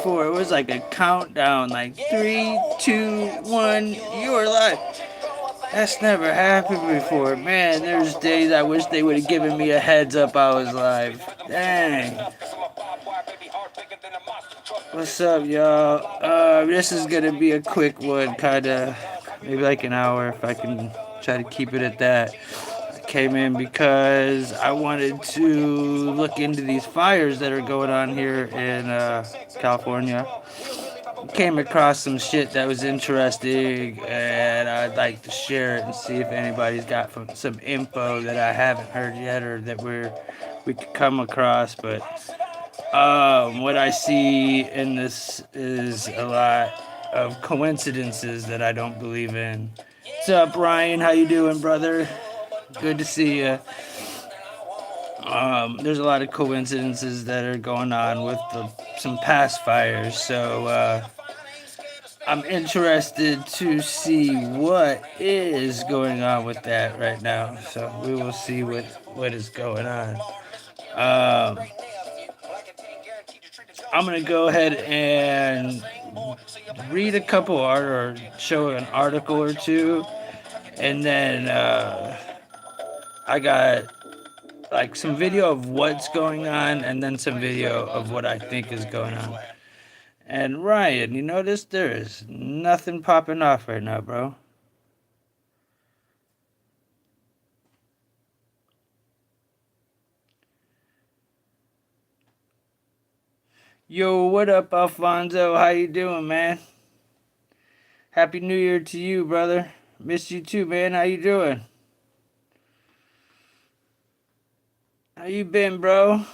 before. It was like a countdown, like 3, 2, 1, you're alive. That's never happened before. Man, there's days I wish they would have given me a heads up I was live. Dang. What's up, y'all? This is gonna be a quick one, kinda, maybe like an hour if I can try to keep it at that. I came in because I wanted to look into these fires that are going on here in California. Came across some shit that was interesting, and I'd like to share it and see if anybody's got some info that I haven't heard yet or that we could come across. But what I see in this is a lot of coincidences that I don't believe in. What's up, Ryan? How you doing, brother? Good to see you. There's a lot of coincidences that are going on with some past fires, so I'm interested to see what is going on with that right now. So we will see what is going on. Um, I'm gonna go ahead and read a couple or show an article or two, and then I got like some video of what's going on, and then some video of what I think is going on. And Ryan, you notice there is nothing popping off right now, bro. Yo, what up, Alfonso? How you doing, man? Happy New Year to you, brother. Miss you too, man. How you doing? How you been, bro?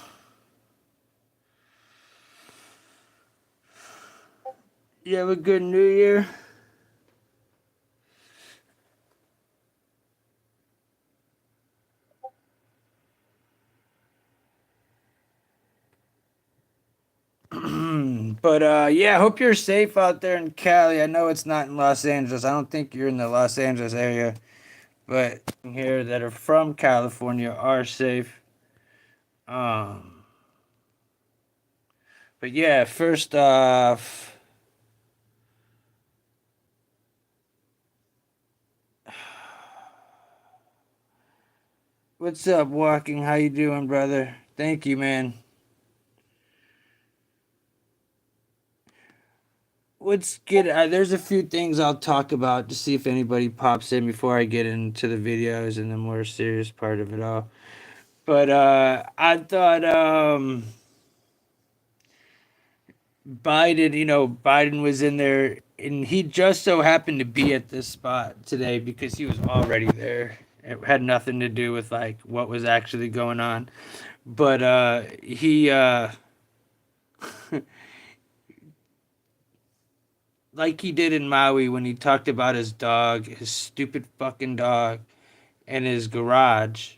You have a good New Year? But yeah, hope you're safe out there in Cali. I know it's not in Los Angeles. I don't think you're in the Los Angeles area, but here that are from California are safe. Um, but yeah, first off, what's up, Walking? How you doing, brother? Thank you, man. Let's get. There's a few things I'll talk about to see if anybody pops in before I get into the videos and the more serious part of it all. But I thought Biden, Biden was in there, and he just so happened to be at this spot today because he was already there. It had nothing to do with like what was actually going on, but he like he did in Maui when he talked about his dog, his stupid fucking dog, and his garage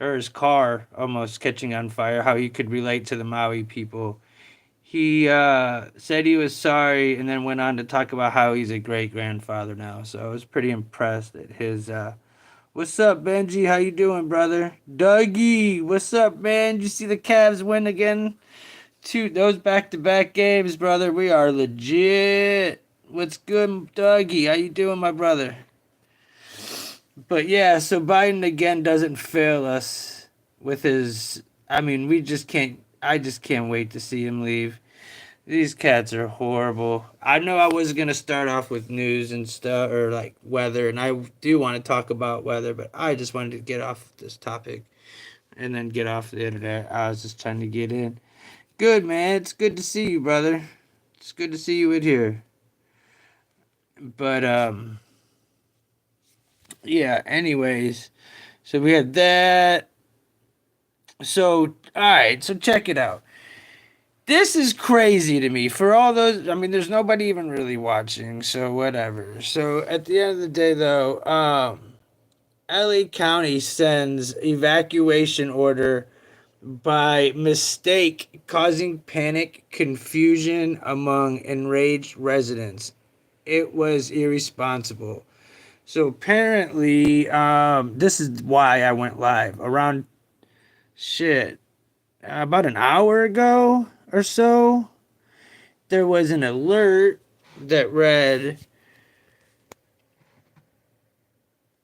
or his car almost catching on fire. How he could relate to the Maui people. He said he was sorry and then went on to talk about how he's a great grandfather now. So I was pretty impressed at his. What's up, Benji? How you doing, brother? Dougie, what's up, man? Did you see the Cavs win again? Those back-to-back games, brother. We are legit. What's good, Dougie? How you doing, my brother? But yeah, so Biden again doesn't fail us with his. I mean, we just can't. I just can't wait to see him leave. These cats are horrible. I know I was gonna start off with news and stuff or like weather, and I do want to talk about weather, but I just wanted to get off this topic and then get off the internet. I was just trying to get in. Good, man. It's good to see you, brother. It's good to see you in here. But yeah. Anyways, so we had that. So all right. So check it out. This is crazy to me. For all those, I mean, there's nobody even really watching, so whatever. So at the end of the day, though, LA County sends evacuation order by mistake, causing panic, confusion among enraged residents. It was irresponsible. So apparently, this is why I went live around shit about an hour ago or so. there was an alert that read,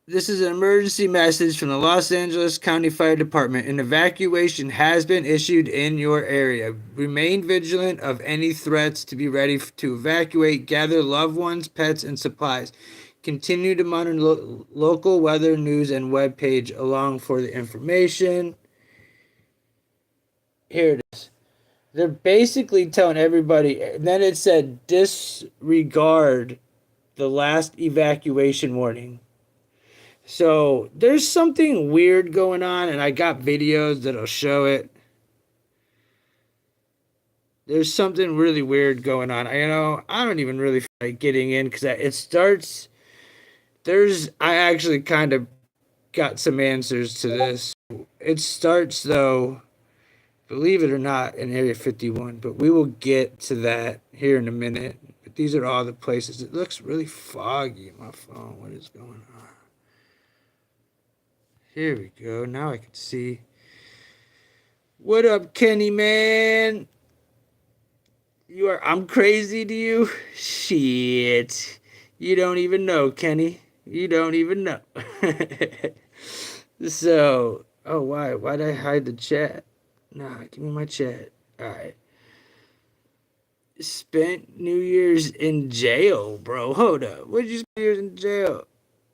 "This is an emergency message from the Los Angeles County Fire Department. An evacuation has been issued in your area. Remain vigilant of any threats to be ready to evacuate. Gather loved ones, pets, and supplies. Continue to monitor local weather news and webpage along for the information." Here it is. They're basically telling everybody, and then it said disregard the last evacuation warning. So there's something weird going on, and I got videos that'll show it. There's something really weird going on. I don't even really feel like getting in because it starts. I actually kind of got some answers to this. It starts though, believe it or not, in Area 51, but we will get to that here in a minute. But these are all the places. It looks really foggy on my phone. What is going on? Here we go. Now I can see. What up, Kenny, man? I'm crazy to you? Shit. You don't even know, Kenny. You don't even know. So, oh, why? Why'd I hide the chat? Nah, give me my chat. Alright. Spent New Year's in jail, bro. Hold up. What did you spend New Year's in jail?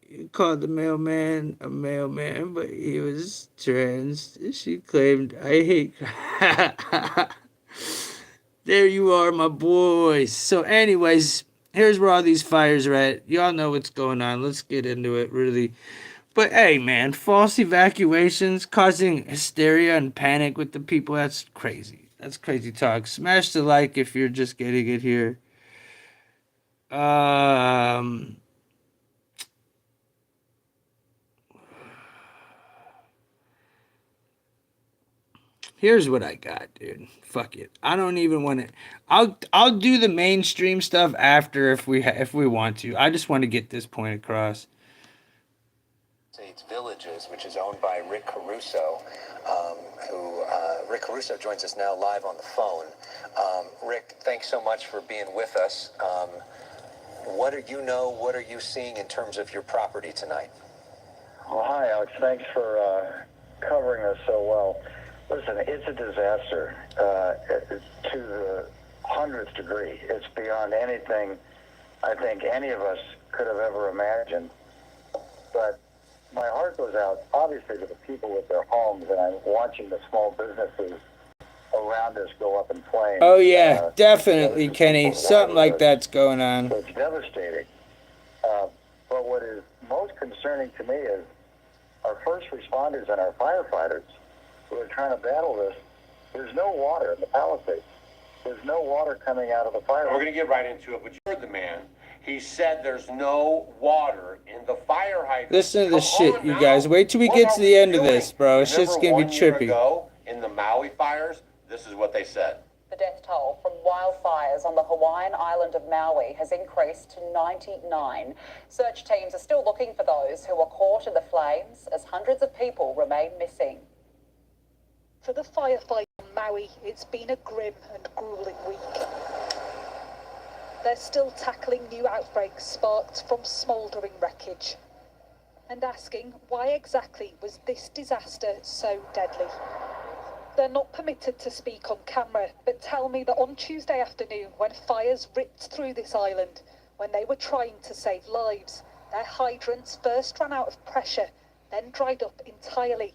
You called the mailman a mailman, but he was trans. She claimed I hate. There you are, my boys. So, anyways, here's where all these fires are at. Y'all know what's going on. Let's get into it, really. But hey, man, false evacuations causing hysteria and panic with the people. That's crazy. That's crazy talk. Smash the like if you're just getting it here. Here's what I got, dude. Fuck it. I don't even want to. I'll do the mainstream stuff after if we want to. I just want to get this point across. States Villages, which is owned by Rick Caruso, Rick Caruso joins us now live on the phone. Rick, thanks so much for being with us. What do you know? What are you seeing in terms of your property tonight? Well, hi, Alex. Thanks for covering us so well. Listen, it's a disaster to the 100th degree. It's beyond anything I think any of us could have ever imagined. But my heart goes out, obviously, to the people with their homes, and I'm watching the small businesses around us go up in flames. Oh, yeah, definitely, Kenny. Something like that's going on. So it's devastating. But what is most concerning to me is our first responders and our firefighters who are trying to battle this. There's no water in the Palisades. There's no water coming out of the fire. We're going to get right into it, but you heard the man. He said there's no water in the fire hydrant. Listen to this shit, you guys. Wait till we get to the end of this, bro. It's just going to be trippy. Ago, in the Maui fires, this is what they said. The death toll from wildfires on the Hawaiian island of Maui has increased to 99. Search teams are still looking for those who were caught in the flames as hundreds of people remain missing. For the firefighters on Maui, it's been a grim and grueling week. They're still tackling new outbreaks sparked from smouldering wreckage and asking why exactly was this disaster so deadly. They're not permitted to speak on camera, but tell me that on Tuesday afternoon, when fires ripped through this island, when they were trying to save lives, their hydrants first ran out of pressure, then dried up entirely.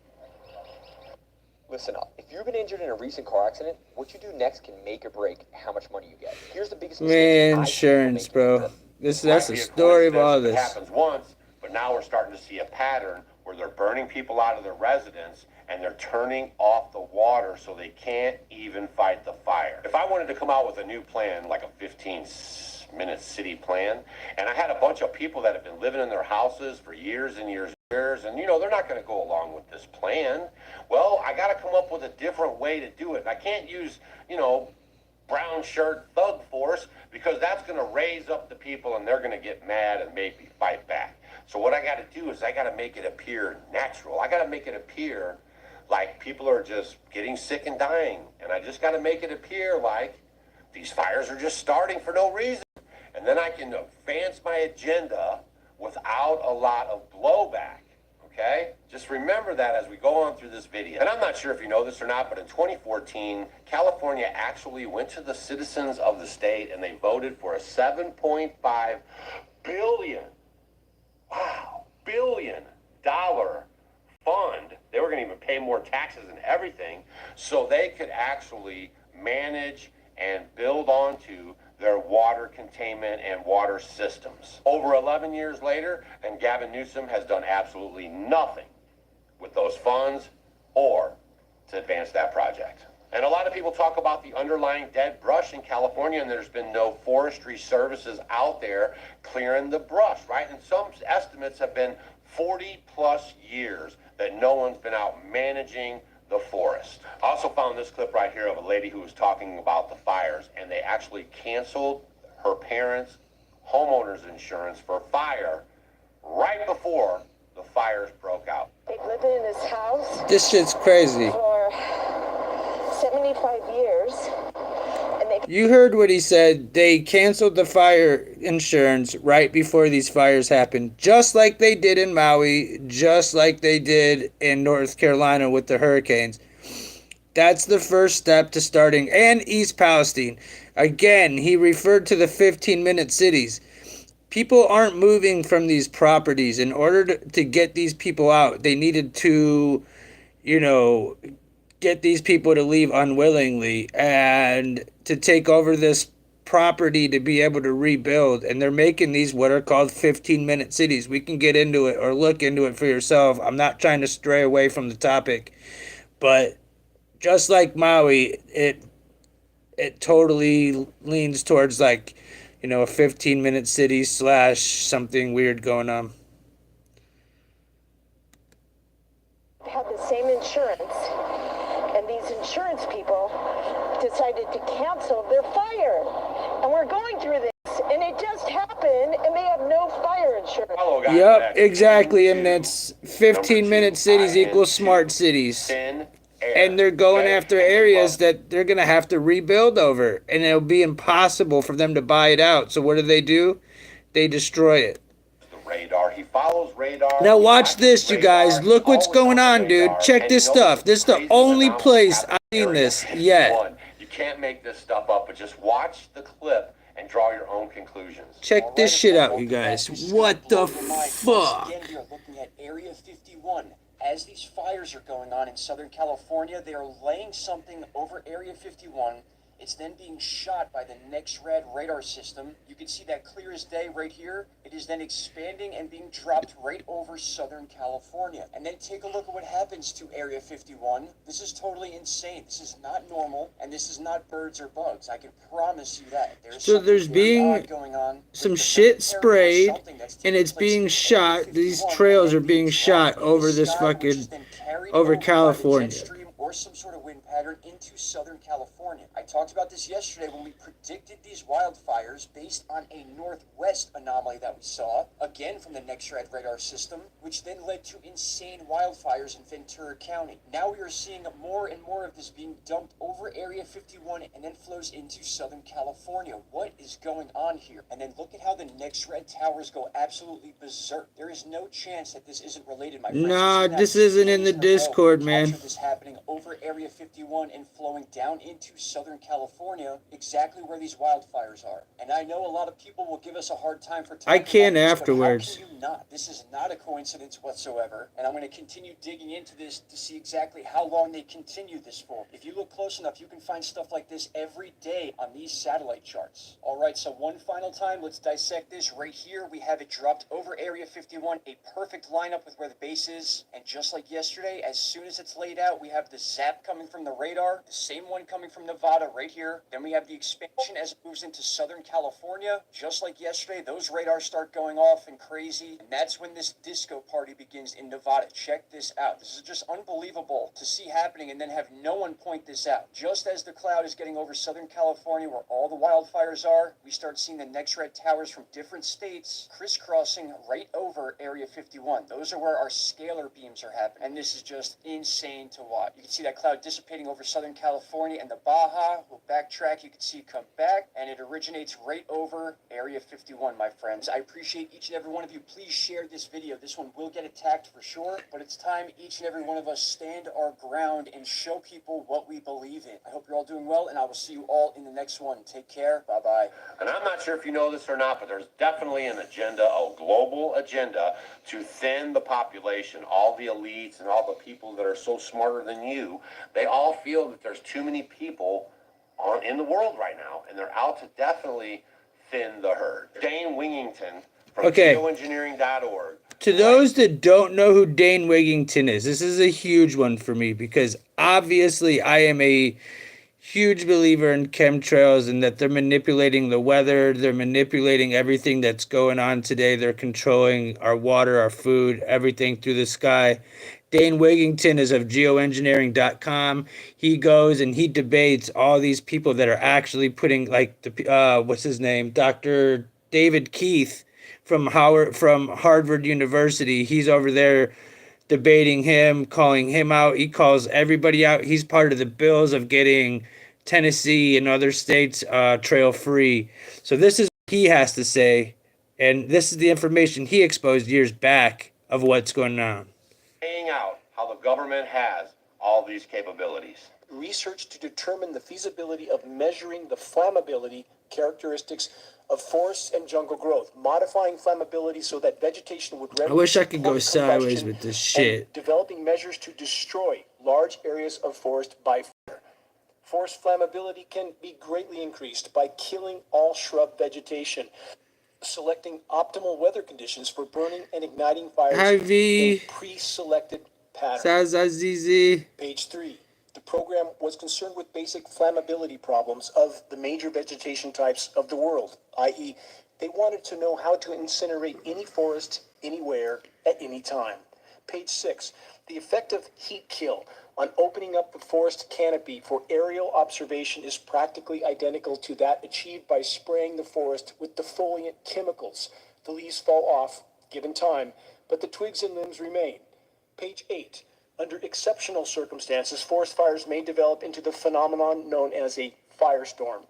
Listen, if you've been injured in a recent car accident, what you do next can make or break how much money you get. Here's the biggest mistake. Man, insurance, bro. That's the story of all this. It happens once, but now we're starting to see a pattern where they're burning people out of their residence and they're turning off the water so they can't even fight the fire. If I wanted to come out with a new plan, like a 15-minute city plan, and I had a bunch of people that have been living in their houses for years and years, and they're not going to go along with this plan. Well, I got to come up with a different way to do it. And I can't use, brown shirt thug force, because that's going to raise up the people and they're going to get mad and maybe fight back. So what I got to do is I got to make it appear natural. I got to make it appear like people are just getting sick and dying. And I just got to make it appear like These fires are just starting for no reason. And then I can advance my agenda without a lot of blowback, okay? Just remember that as we go on through this video. And I'm not sure if you know this or not, but in 2014, California actually went to the citizens of the state and they voted for a $7.5 billion, wow, billion dollar fund. They were going to even pay more taxes and everything so they could actually manage and build onto their water containment and water systems. Over 11 years later, and Gavin Newsom has done absolutely nothing with those funds or to advance that project. And a lot of people talk about the underlying dead brush in California, and there's been no forestry services out there clearing the brush, right? And some estimates have been 40 plus years that no one's been out managing the forest. I also found this clip right here of a lady who was talking about the fires, and they actually canceled her parents' homeowners insurance for fire right before the fires broke out. They've lived in this house This shit's crazy. for 75 years. You heard what he said. They canceled the fire insurance right before these fires happened. Just like they did in Maui. Just like they did in North Carolina with the hurricanes. That's the first step to starting. And East Palestine. Again, he referred to the 15-minute cities. People aren't moving from these properties. In order to get these people out, they needed to, get these people to leave unwillingly and to take over this property to be able to rebuild. And they're making these what are called 15-minute cities. We can get into it or look into it for yourself. I'm not trying to stray away from the topic, but just like Maui, it totally leans towards like, a 15-minute city / something weird going on. Have the same insurance, and these insurance people decided to cancel their fire. And we're going through this, and it just happened, and they have no fire insurance. Hello, guys. Yep, exactly. And that's 15-minute cities equals smart cities. And they're going after areas that they're going to have to rebuild over. And it'll be impossible for them to buy it out. So what do? They destroy it. The radar. He follows radar. Now watch this, you guys. Look what's going on, dude. Check this stuff. This is the only place I've seen this yet. You can't make this stuff up, but just watch the clip and draw your own conclusions. Check this shit out, you guys. What the fuck? Again, we are looking at Area 51. As these fires are going on in Southern California, they are laying something over Area 51. It's then being shot by the NextRad radar system. You can see that clear as day right here. It is then expanding and being dropped right over Southern California. And then take a look at what happens to Area 51. This is totally insane. This is not normal, and this is not birds or bugs. I can promise you that. There's being some shit sprayed, and it's being shot. These trails are being shot over this fucking, over California. Or some sort of wind pattern into Southern California. I talked about this yesterday when we predicted these wildfires based on a northwest anomaly that we saw, again from the NextRad radar system, which then led to insane wildfires in Ventura County. Now we are seeing more and more of this being dumped over Area 51 and then flows into Southern California. What is going on here? And then look at how the NextRad towers go absolutely berserk. There is no chance that this isn't related, my friends. Nah, this isn't in the Discord, man. This happening over Area 51 and flowing down into Southern California, exactly where these wildfires are. And I know a lot of people will give us a hard time for I can afterwards. But how can you not? This is not a coincidence whatsoever. And I'm going to continue digging into this to see exactly how long they continue this for. If you look close enough, you can find stuff like this every day on these satellite charts. All right, so one final time, let's dissect this. Right here, we have it dropped over Area 51, a perfect lineup with where the base is. And just like yesterday, as soon as it's laid out, we have the zap coming from the radar, the same one coming from Nevada right here. Then we have the expansion as it moves into Southern California. Just like yesterday, those radars start going off and crazy. And that's when this disco party begins in Nevada. Check this out. This is just unbelievable to see happening and then have no one point this out. Just as the cloud is getting over Southern California where all the wildfires are, we start seeing the NextRad towers from different states crisscrossing right over Area 51. Those are where our scalar beams are happening. And this is just insane to watch. You can see that cloud dissipating heading over Southern California and the Baja. We'll backtrack. You can see it come back, and it originates right over Area 51, my friends. I appreciate each and every one of you. Please share this video. This one will get attacked for sure, but it's time each and every one of us stand our ground and show people what we believe in. I hope you're all doing well, and I will see you all in the next one. Take care. Bye-bye. And I'm not sure if you know this or not, but there's definitely an agenda, a global agenda, to thin the population. All the elites and all the people that are so smarter than you, they all feel that there's too many people in the world right now, and they're out to definitely thin the herd. Dane Wigington from geoengineering.org. To those that don't know who Dane Wigington is, this is a huge one for me because obviously I am a huge believer in chemtrails and that they're manipulating the weather, they're manipulating everything that's going on today, they're controlling our water, our food, everything through the sky. Dane Wigington is of geoengineering.com. He goes and he debates all these people that are actually putting, like, what's his name? Dr. David Keith from Harvard University. He's over there debating him, calling him out. He calls everybody out. He's part of the bills of getting Tennessee and other states trail free. So this is what he has to say, and this is the information he exposed years back of what's going on. Laying out how the government has all these capabilities. Research to determine the feasibility of measuring the flammability characteristics of forests and jungle growth, modifying flammability so that vegetation would I wish I could go sideways with this shit. Developing measures to destroy large areas of forest by fire. Forest flammability can be greatly increased by killing all shrub vegetation, selecting optimal weather conditions for burning and igniting fires in pre-selected patterns. Page 3. The program was concerned with basic flammability problems of the major vegetation types of the world, i.e., they wanted to know how to incinerate any forest, anywhere, at any time. Page 6. The effect of heat kill on opening up the forest canopy for aerial observation is practically identical to that achieved by spraying the forest with defoliant chemicals. The leaves fall off, given time, but the twigs and limbs remain. Page 8. Under exceptional circumstances, forest fires may develop into the phenomenon known as a firestorm.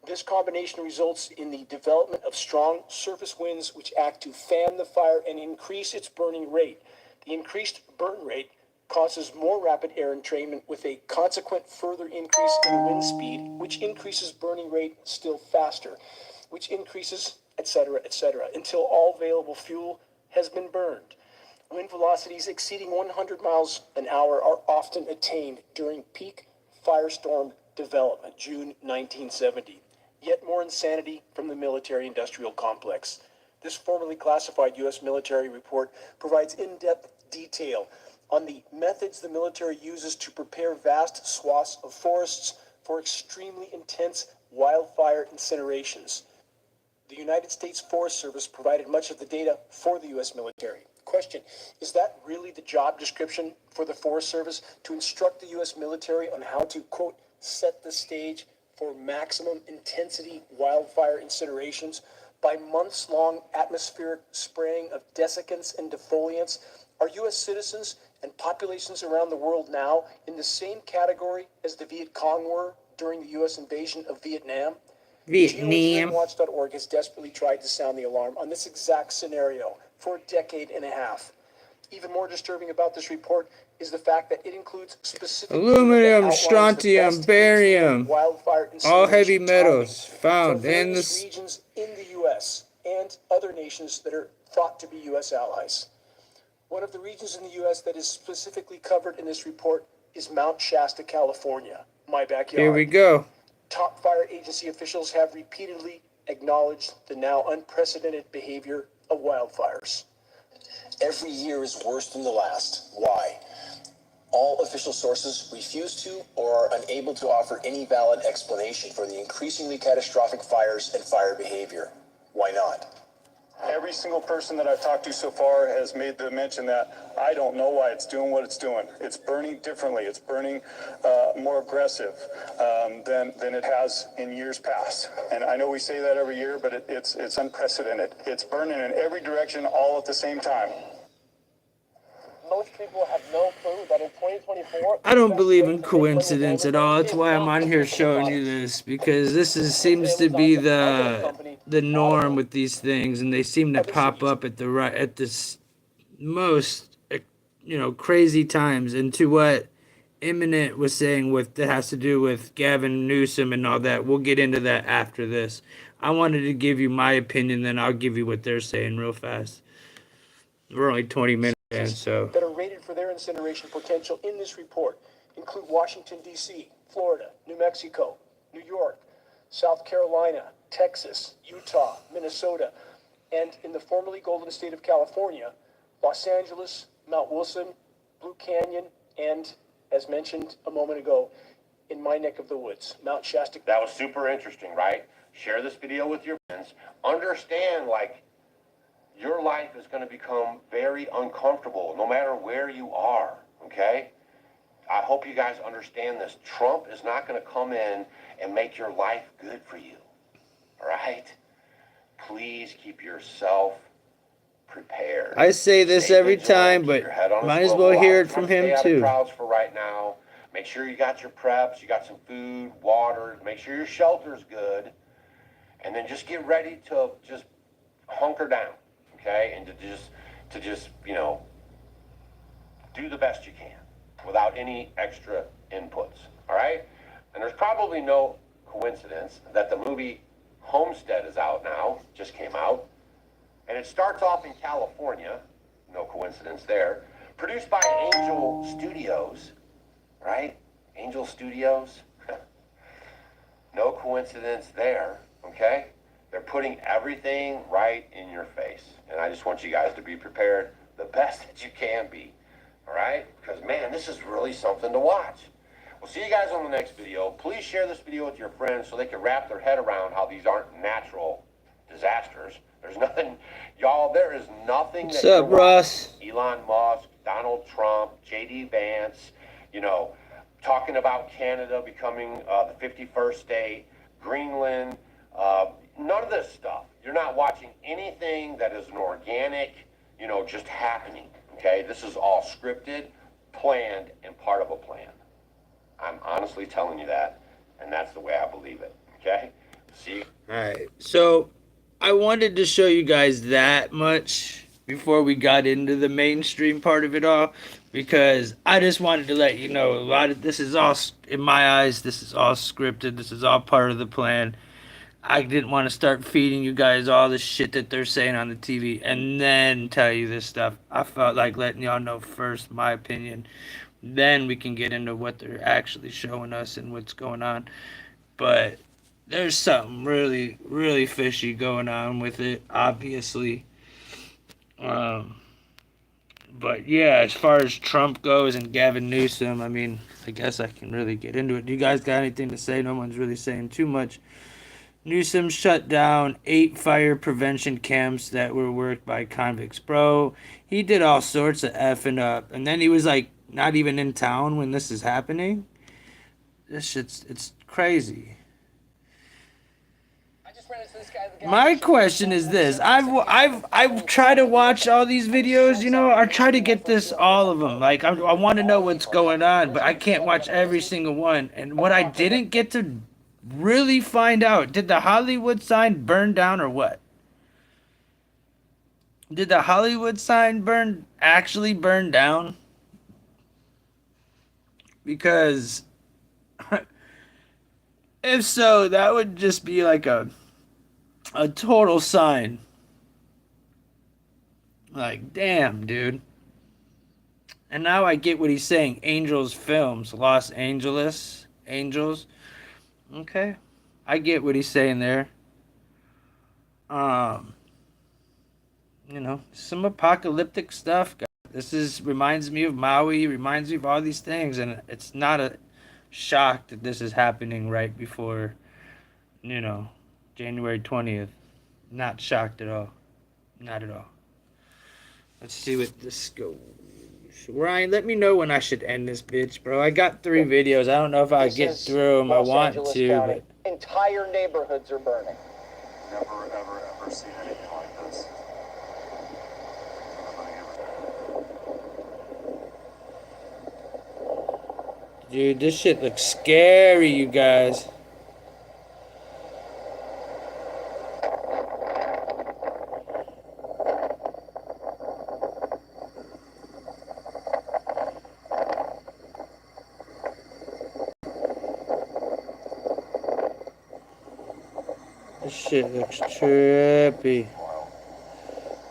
This combination results in the development of strong surface winds which act to fan the fire and increase its burning rate. The increased burn rate causes more rapid air entrainment with a consequent further increase in wind speed, which increases burning rate still faster, which increases, etc., until all available fuel has been burned. Wind velocities exceeding 100 miles an hour are often attained during peak firestorm development, June 1970. Yet more insanity from the military-industrial complex. This formally classified U.S. military report provides in-depth detail on the methods the military uses to prepare vast swaths of forests for extremely intense wildfire incinerations. The United States Forest Service provided much of the data for the U.S. military. Question, is that really the job description for the Forest Service, to instruct the U.S. military on how to, quote, set the stage for maximum intensity wildfire incinerations by months-long atmospheric spraying of desiccants and defoliants? Are U.S. citizens and populations around the world now in the same category as the Viet Cong were during the U.S. invasion of Vietnam? GeoengineeringWatch.org has desperately tried to sound the alarm on this exact scenario for a decade and a half. Even more disturbing about this report is the fact that it includes specific aluminum, strontium, barium, all heavy metals found in the regions in the U.S. and other nations that are thought to be U.S. allies. One of the regions in the U.S. that is specifically covered in this report is Mount Shasta, California, my backyard. Here we go. Top fire agency officials have repeatedly acknowledged the now unprecedented behavior of wildfires. Every year is worse than the last. Why? All official sources refuse to or are unable to offer any valid explanation for the increasingly catastrophic fires and fire behavior. Why not? Every single person that I've talked to so far has made the mention that I don't know why it's doing what it's doing. It's burning differently. It's burning more aggressive than it has in years past. And I know we say that every year, but it's unprecedented. It's burning in every direction all at the same time. most people have no clue that in 2024... I don't believe in coincidence at all. That's why I'm on here showing you this, because seems to be the norm with these things, and they seem to pop up at the most crazy times. And to what Imminent was saying that has to do with Gavin Newsom and all that, we'll get into that after this. I wanted to give you my opinion, then I'll give you what they're saying real fast. We're only 20 minutes in, so. That are rated for their incineration potential in this report include Washington, D.C., Florida, New Mexico, New York, South Carolina, Texas, Utah, Minnesota, and in the formerly golden state of California, Los Angeles, Mount Wilson, Blue Canyon, and, as mentioned a moment ago, in my neck of the woods, Mount Shasta. That was super interesting, right? Share this video with your friends. Understand, your life is going to become very uncomfortable no matter where you are, okay? I hope you guys understand this. Trump is not going to come in and make your life good for you, all right? Please keep yourself prepared. I say this Stay every vigilant, time, but keep your head on a might as swivel. well hear I it would from stay him out of too. crowds for right now. Make sure you got your preps, you got some food, water, make sure your shelter's good, and then just get ready to just hunker down, okay? And to just do the best you can without any extra inputs, all right? And there's probably no coincidence that the movie Homestead is out now, just came out, and it starts off in California, no coincidence there, produced by Angel Studios, right? Angel Studios, no coincidence there, okay? They're putting everything right in your face, and I just want you guys to be prepared the best that you can be, all right? Because, man, this is really something to watch. We'll see you guys on the next video. Please share this video with your friends so they can wrap their head around how these aren't natural disasters. There's nothing, y'all, there is nothing. What's up, Ross? Elon Musk, Donald Trump, J.D. Vance, talking about Canada becoming the 51st state, Greenland, none of this stuff. You're not watching anything that is an organic, just happening, okay? This is all scripted, planned, and part of a plan. I'm honestly telling you that, and that's the way I believe it, okay? See? All right, so I wanted to show you guys that much before we got into the mainstream part of it all, because I just wanted to let you know a lot of this is all, in my eyes, this is all scripted. This is all part of the plan. I didn't want to start feeding you guys all the shit that they're saying on the TV and then tell you this stuff. I felt like letting y'all know first my opinion. Then we can get into what they're actually showing us and what's going on. But there's something really, really fishy going on with it, obviously. But yeah, as far as Trump goes and Gavin Newsom, I mean, I guess I can really get into it. Do you guys got anything to say? No one's really saying too much. Newsom shut down 8 fire prevention camps that were worked by convicts. Bro, he did all sorts of effing up. And then he was like, not even in town when this is happening. This shit's, it's crazy. My question is this: I've tried to watch all these videos, I try to get this, all of them. Like, I want to know what's going on, but I can't watch every single one. And what I didn't get to really find out, did the Hollywood sign burn down or what? Did the Hollywood sign actually burn down? Because if so, that would just be like a total sign. Like, damn, dude. And now I get what he's saying. Angels Films, Los Angeles, Angels. Okay. I get what he's saying there. Some apocalyptic stuff. This reminds me of Maui, reminds me of all these things, and it's not a shock that this is happening right before, January 20th. Not shocked at all. Not at all. Let's see what this goes. Ryan, let me know when I should end this bitch, bro. I got 3 videos. I don't know if I get through them. I want to, but... Entire neighborhoods are burning. Never, ever, ever seen anything like this. Dude, this shit looks scary, you guys. This shit looks trippy.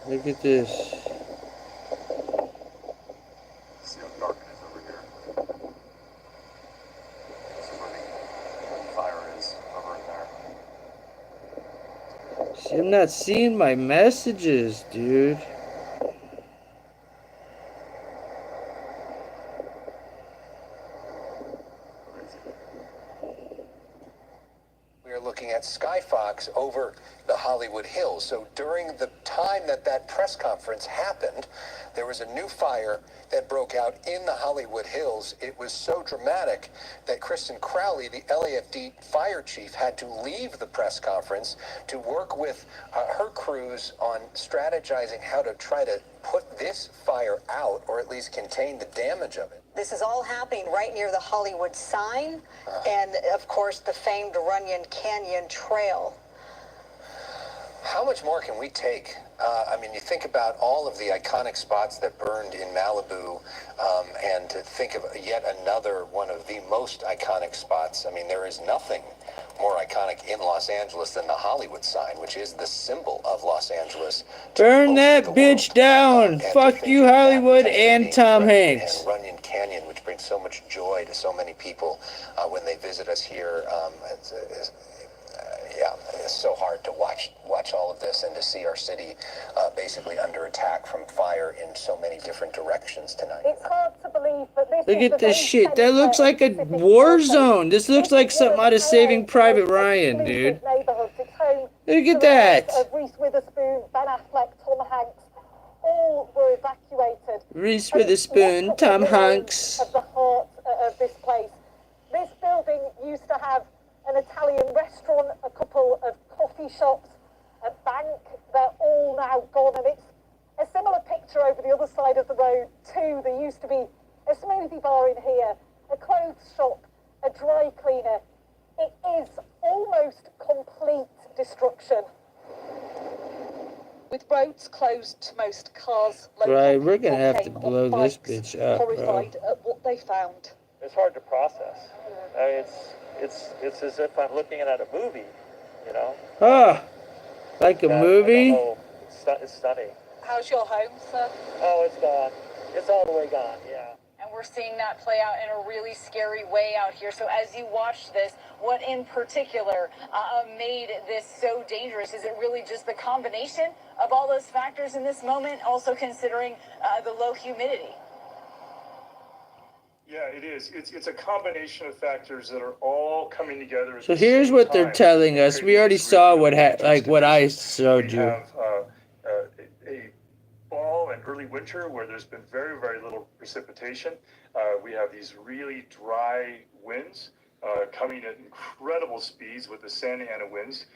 Look at this. See how dark it is over here. This is where the fire is, over in there. See, I'm not seeing my messages, dude. We are looking at Skyfox over the Hollywood Hills. So during the time that that press conference happened, there was a new fire that broke out in the Hollywood Hills. It was so dramatic that Kristen Crowley, the LAFD fire chief, had to leave the press conference to work with her crews on strategizing how to try to put this fire out, or at least contain the damage of it. This is all happening right near the Hollywood sign and, of course, the famed Runyon Canyon Trail. How much more can we take? I mean, you think about all of the iconic spots that burned in Malibu, and to think of yet another one of the most iconic spots. I mean, there is nothing more iconic in Los Angeles than the Hollywood sign, which is the symbol of Los Angeles. Burn that bitch down. Fuck you, Hollywood and Tom Hanks. And Runyon Canyon, which brings so much joy to so many people when they visit us here. Yeah, it's so hard to watch all of this and to see our city basically under attack from fire in so many different directions tonight. It's hard to believe, but this Look is at this shit. That looks like a war zone. This looks like something out of Saving Private Ryan, dude. Look at that. Reese Witherspoon, Ben Affleck, Tom Hanks, all were evacuated. Reese Witherspoon, Tom Hanks. Of the heart of this place. This building used to have an Italian restaurant, a couple of coffee shops, a bank. They're all now gone, and it's a similar picture over the other side of the road too. There used to be a smoothie bar in here, a clothes shop, a dry cleaner. It is almost complete destruction. With roads closed to most cars, Right, we're gonna have to blow this bitch up, bro. horrified at what they found. It's hard to process. I mean, it's as if I'm looking at a movie, you know? Ah, like a movie? It's stunning. How's your home, sir? Oh, it's gone. It's all the way gone, yeah. And we're seeing that play out in a really scary way out here. So as you watch this, what in particular made this so dangerous? Is it really just the combination of all those factors in this moment, also considering the low humidity? Yeah, it is. It's a combination of factors that are all coming together. So here's what they're telling us. We already saw what I showed you. We have a fall and early winter where there's been very, very little precipitation. We have these really dry winds coming at incredible speeds with the Santa Ana winds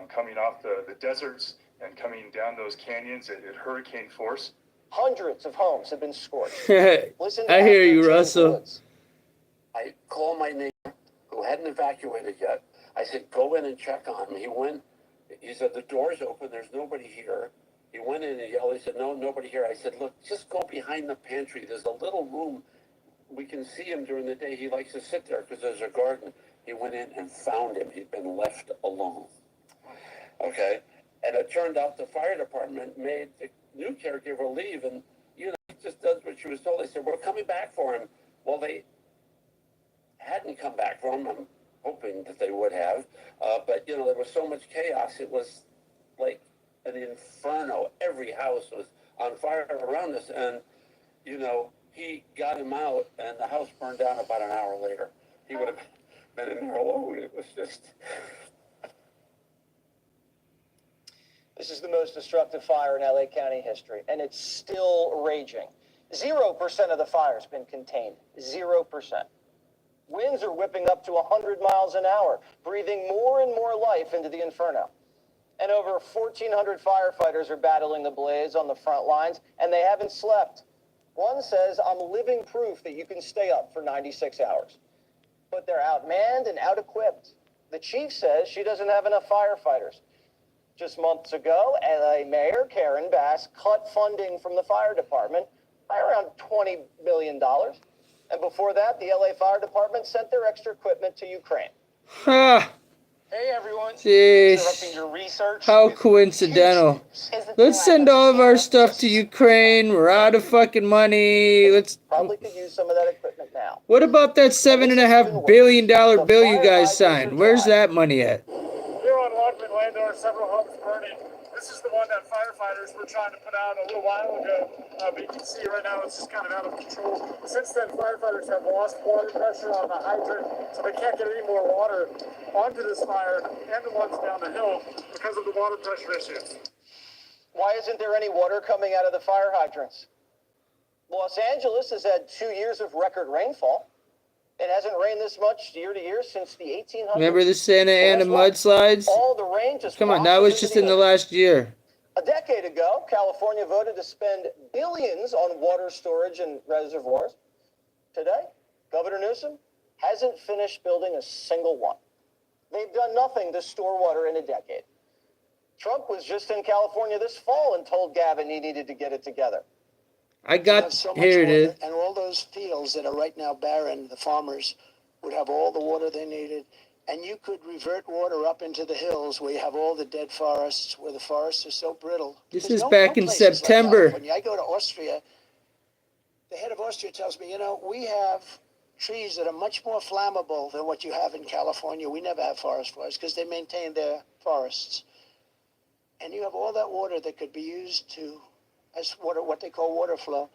coming off the deserts and coming down those canyons at hurricane force. Hundreds of homes have been scorched. Listen I hear you, Russell. I called my neighbor who hadn't evacuated yet. I said, go in and check on him. He went. He said, the door's open. There's nobody here. He went in and yelled. He said, no, nobody here. I said, look, just go behind the pantry. There's a little room. We can see him during the day. He likes to sit there because there's a garden. He went in and found him. He'd been left alone. Okay? And it turned out the fire department made the new caregiver leave, and, you know, he just does what she was told. They said, we're coming back for him. Well, they hadn't come back for him. I'm hoping that they would have. But, you know, there was so much chaos. It was like an inferno. Every house was on fire around us. And, you know, he got him out, and the house burned down about an hour later. He would have been in there alone. It was just... This is the most destructive fire in LA County history, and it's still raging. 0% of the fire's been contained. 0%. Winds are whipping up to 100 miles an hour, breathing more and more life into the inferno. And over 1,400 firefighters are battling the blaze on the front lines, and they haven't slept. One says, I'm living proof that you can stay up for 96 hours. but they're outmanned and out-equipped. The chief says she doesn't have enough firefighters. Just months ago, LA Mayor Karen Bass cut funding from the fire department by around $20 billion. And before that, the LA Fire Department sent their extra equipment to Ukraine. Ha! Hey everyone. Jeez. Interrupting your research. How coincidental. Let's send all of our stuff to Ukraine. We're out of fucking money. Let's. Probably could use some of that equipment now. What about that $7.5 billion bill you guys signed? Where's that money at? Here on Lockman Lane, there are several homes burning. This is the one that firefighters were trying to put out a little while ago, but you can see right now it's just kind of out of control. Since then, firefighters have lost water pressure on the hydrant, so they can't get any more water onto this fire and the ones down the hill because of the water pressure issues. Why isn't there any water coming out of the fire hydrants? Los Angeles has had 2 years of record rainfall. It hasn't rained this much year to year since the 1800s. Remember the Santa Ana mudslides? All the rain just Come on, that was just in the last year. A decade ago, California voted to spend billions on water storage and reservoirs. Today, Governor Newsom hasn't finished building a single one. They've done nothing to store water in a decade. Trump was just in California this fall and told Gavin he needed to get it together. I got, here it is. And all those fields that are right now barren, the farmers would have all the water they needed. And you could revert water up into the hills where you have all the dead forests, where the forests are so brittle. This is back in September. When I go to Austria, the head of Austria tells me, you know, we have trees that are much more flammable than what you have in California. We never have forest fires because they maintain their forests. And you have all that water that could be used to, as water, what they call water flow,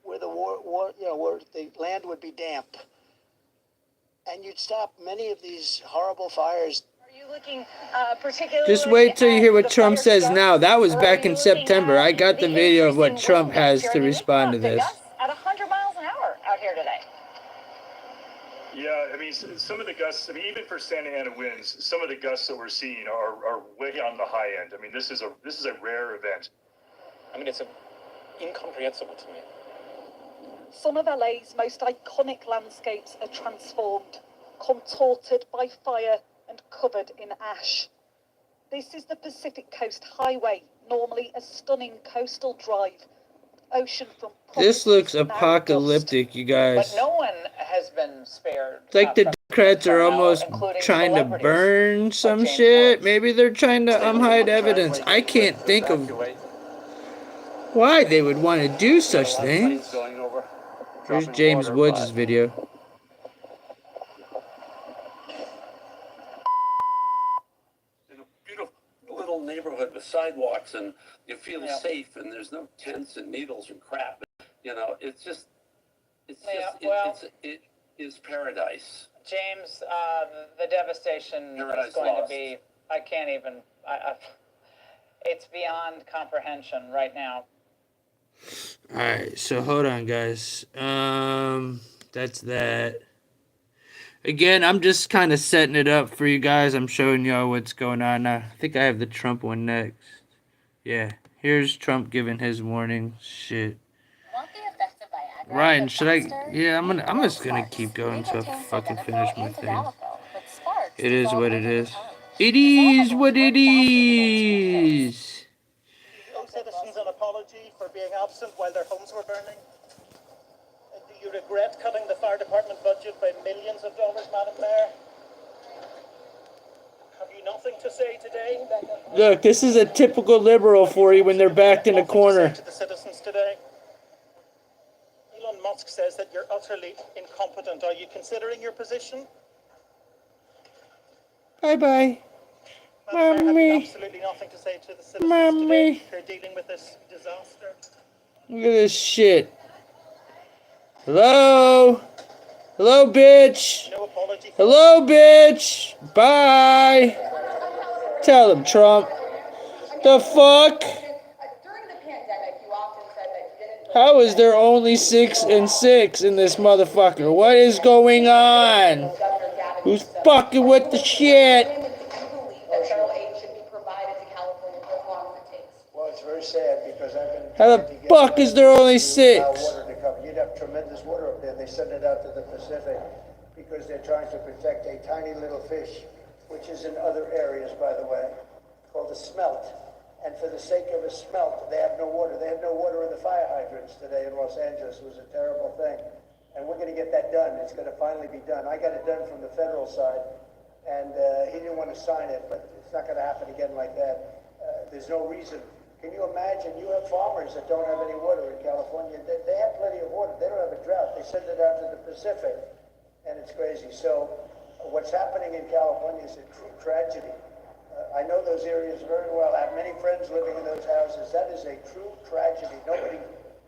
where the where the land would be damp, and you'd stop many of these horrible fires. Are you looking particularly? Just wait till you hear what Trump says now. That was back in September. I got the video of what Trump has to respond to this. At 100 miles an hour out here today. Yeah, I mean, some of the gusts, I mean, even for Santa Ana winds, some of the gusts that we're seeing are way on the high end. I mean, this is a rare event. I mean, it's incomprehensible to me. Some of LA's most iconic landscapes are transformed, contorted by fire and covered in ash. This is the Pacific Coast Highway, normally a stunning coastal drive. Oceanfront. This looks apocalyptic, you guys. But no one has been spared. It's like the Democrats are almost trying to burn some shit. Maybe they're trying to hide evidence. I can't think of why they would want to do such things. Here's James Woods' video. In a beautiful little neighborhood with sidewalks, and you feel safe, and there's no tents and needles and crap. You know, it is paradise. James, the devastation Paradise is going lost. to be, I can't even, it's beyond comprehension right now. Alright, so hold on, guys. That's that. Again, I'm just kind of setting it up for you guys. I'm showing y'all what's going on now. I think I have the Trump one next. Yeah, here's Trump giving his warning. Shit. Ryan, should I? Yeah, I'm just gonna keep going until I fucking finish my thing. It is what it is. It is what it is. Citizens an apology for being absent while their homes were burning? Do you regret cutting the fire department budget by millions of dollars, Madam Mayor? Have you nothing to say today? Look, this is a typical liberal for you when they're backed in a corner. To the citizens today? Elon Musk says that you're utterly incompetent. Are you considering your position? Bye-bye. Mommy. Absolutely nothing to say to the citizens today. They're dealing with this disaster. Look at this shit. Hello? Hello, bitch. No apology. Hello, bitch. Bye. Tell him, Trump. The fuck? How is there only 6 and 6 in this motherfucker? What is going on? Who's fucking with the shit? Well, it's very sad because I've been. How the fuck is there only 6? Water to come. You'd have tremendous water up there. They send it out to the Pacific because they're trying to protect a tiny little fish, which is in other areas, by the way, called a smelt. And for the sake of a smelt, they have no water. They have no water in the fire hydrants today in Los Angeles. It was a terrible thing. And we're going to get that done. It's going to finally be done. I got it done from the federal side, and he didn't want to sign it, but it's not going to happen again like that. There's no reason. Can you imagine? You have farmers that don't have any water in California. They have plenty of water. They don't have a drought. They send it out to the Pacific, and it's crazy. So what's happening in California is a true tragedy. I know those areas very well. I have many friends living in those houses. That is a true tragedy. Nobody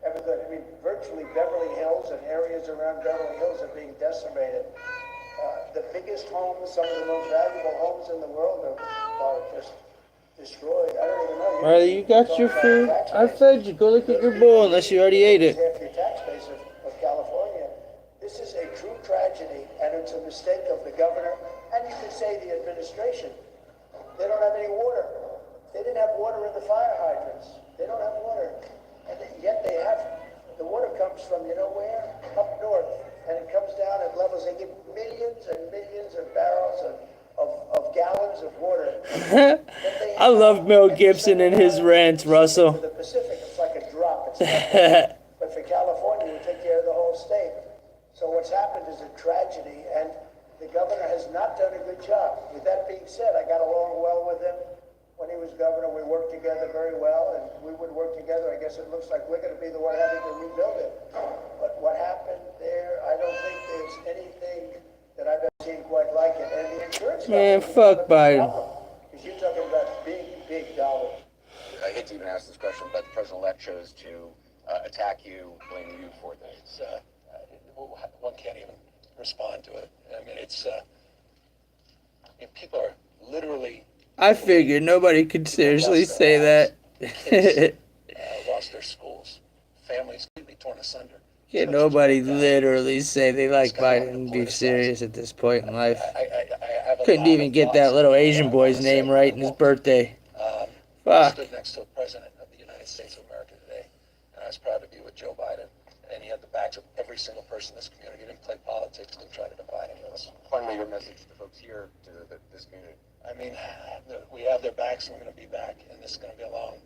ever thought. I mean, virtually Beverly Hills and areas around Beverly Hills are being decimated. The biggest homes, some of the most valuable homes in the world are just destroyed. I don't even know. Riley, you got your food? I fed you. Go look at your bowl unless you already ate it. Half your tax base of California. This is a true tragedy, and it's a mistake of the governor, and you could say the administration. They don't have any water. They didn't have water in the fire hydrants. They don't have water. And yet they have, the water comes from, you know where? Up north. And it comes down at levels, they give millions and millions of barrels of gallons of water. I love Mel Gibson and his rants, Russell. For the Pacific, it's like a drop. It's nothing. But for California, we take care of the whole state. So what's happened is a tragedy, and the governor has not done a good job. With that being said, I got along well with him when he was governor. We worked together very well, and we would work together. I guess it looks like we're going to be the one having to rebuild it. But what happened there, I don't think there's anything that I've ever seen quite like it. And the insurance Man, fuck Biden. Because you're talking about big dollars. I hate to even ask this question, but the president-elect chose to attack you, blame you for things. One can't even respond to it. I mean, it's people are literally. I figured nobody could seriously say that. Kids, lost their schools, families completely torn asunder. Can't nobody literally say they like Biden and be serious at this point in life. Couldn't even get that little Asian boy's name right in his birthday. I Fuck. stood next to a president of the United States of America today, and I was proud to be with Joe Biden. And he had the backs of every single person in this community. He didn't play politics to try to divide any of us. Finally, your message to the folks here, to this community. I mean, we have their backs, and we're going to be back. And this is going to be a long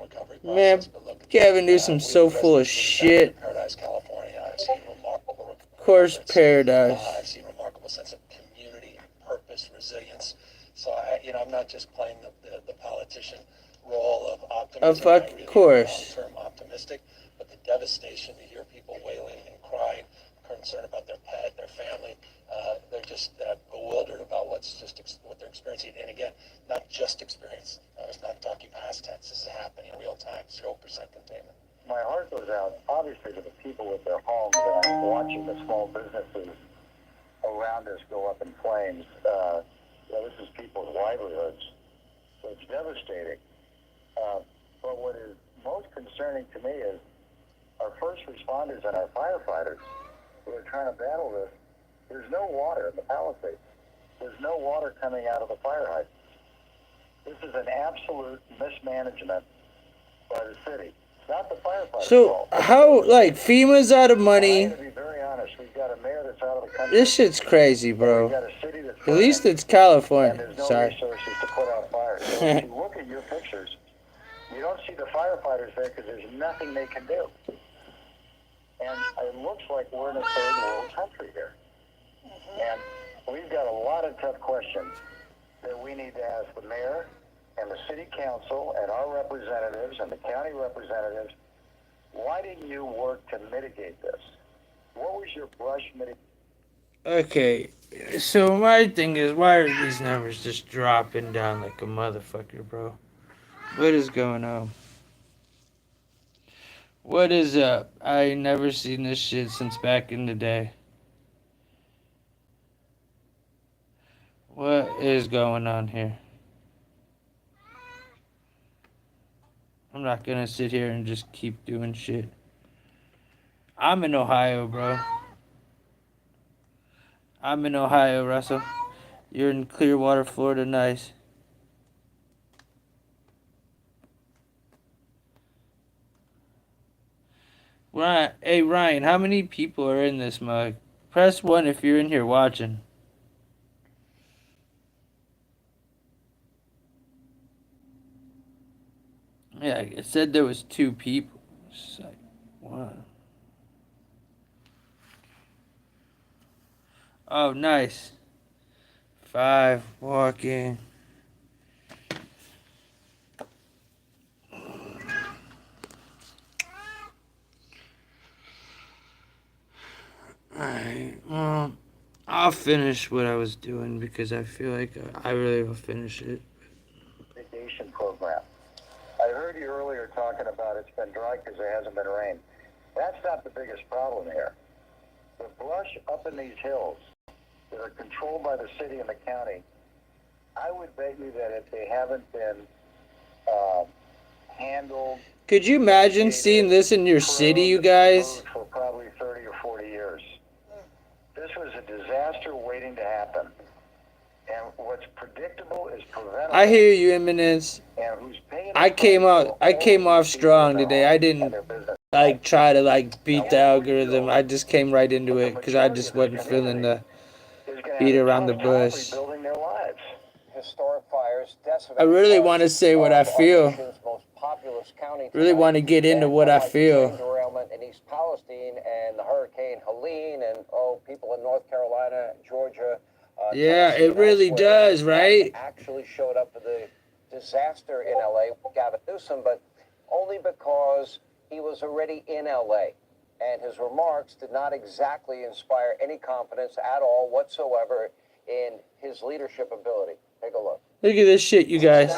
recovery process. Man, But look, Gavin Newsom's so full of shit. Paradise, California. I've seen remarkable. Of course, Paradise. I've seen remarkable sense of community, purpose, resilience. So I'm not just playing the politician role of optimism. Of course. Long-term optimistic. But the devastation to hear people wailing and crying, concerned about their pet, their family, they're just bewildered about what they're experiencing. And again, not just experience. I was not talking past tense. This is happening in real time. 0% containment. My heart goes out, obviously, to the people with their homes and watching the small businesses around us go up in flames. This is people's livelihoods, so it's devastating. But what is most concerning to me is our first responders and our firefighters who are trying to battle this. There's no water in the Palisades. There's no water coming out of the fire hydrants. This is an absolute mismanagement by the city. It's not the firefighters' So, fault. how, FEMA's out of money. To be very honest, we've got a mayor that's out of the country. This shit's crazy, bro. We've got a city that's At least it's and California. there's no Sorry. resources to put out fires. So if you look at your pictures, you don't see the firefighters there because there's nothing they can do. And it looks like we're in a third world country here. And we've got a lot of tough questions that we need to ask the mayor and the city council and our representatives and the county representatives. Why didn't you work to mitigate this? What was your brush mitigation? Okay, so my thing is, why are these numbers just dropping down like a motherfucker, bro? What is going on? What is up? I ain't never seen this shit since back in the day. What is going on here? I'm not gonna sit here and just keep doing shit. I'm in Ohio, bro. I'm in Ohio, Russell. You're in Clearwater, Florida. Nice. Ryan, hey Ryan, how many people are in this mug? Press 1 if you're in here watching. Yeah, it said there was 2 people. It's like, wow. Oh, nice. 5 walking. Alright, well, I'll finish what I was doing because I feel like I really will finish it. Mitigation program. I heard you earlier talking about it's been dry because there hasn't been rain. That's not the biggest problem here. The brush up in these hills that are controlled by the city and the county, I would bet you that if they haven't been handled... Could you imagine seeing this in your city, you guys? ...for probably 30 or 40 years. This was a disaster waiting to happen. And what's predictable is preventable. I hear you, Eminence. I came off strong today. I didn't like try to like beat the algorithm. I just came right into it because I just wasn't feeling the beat around the bush. Historic fires, I really want to say what I feel. Really want to get into what I feel. Derailment in East Palestine and the Hurricane Helene and people in North Carolina, Georgia. Yeah, it really does, right? Actually showed up for the disaster in LA with Gavin Newsom, but only because he was already in LA. And his remarks did not exactly inspire any confidence at all whatsoever in his leadership ability. Take a look. Look at this shit, you guys.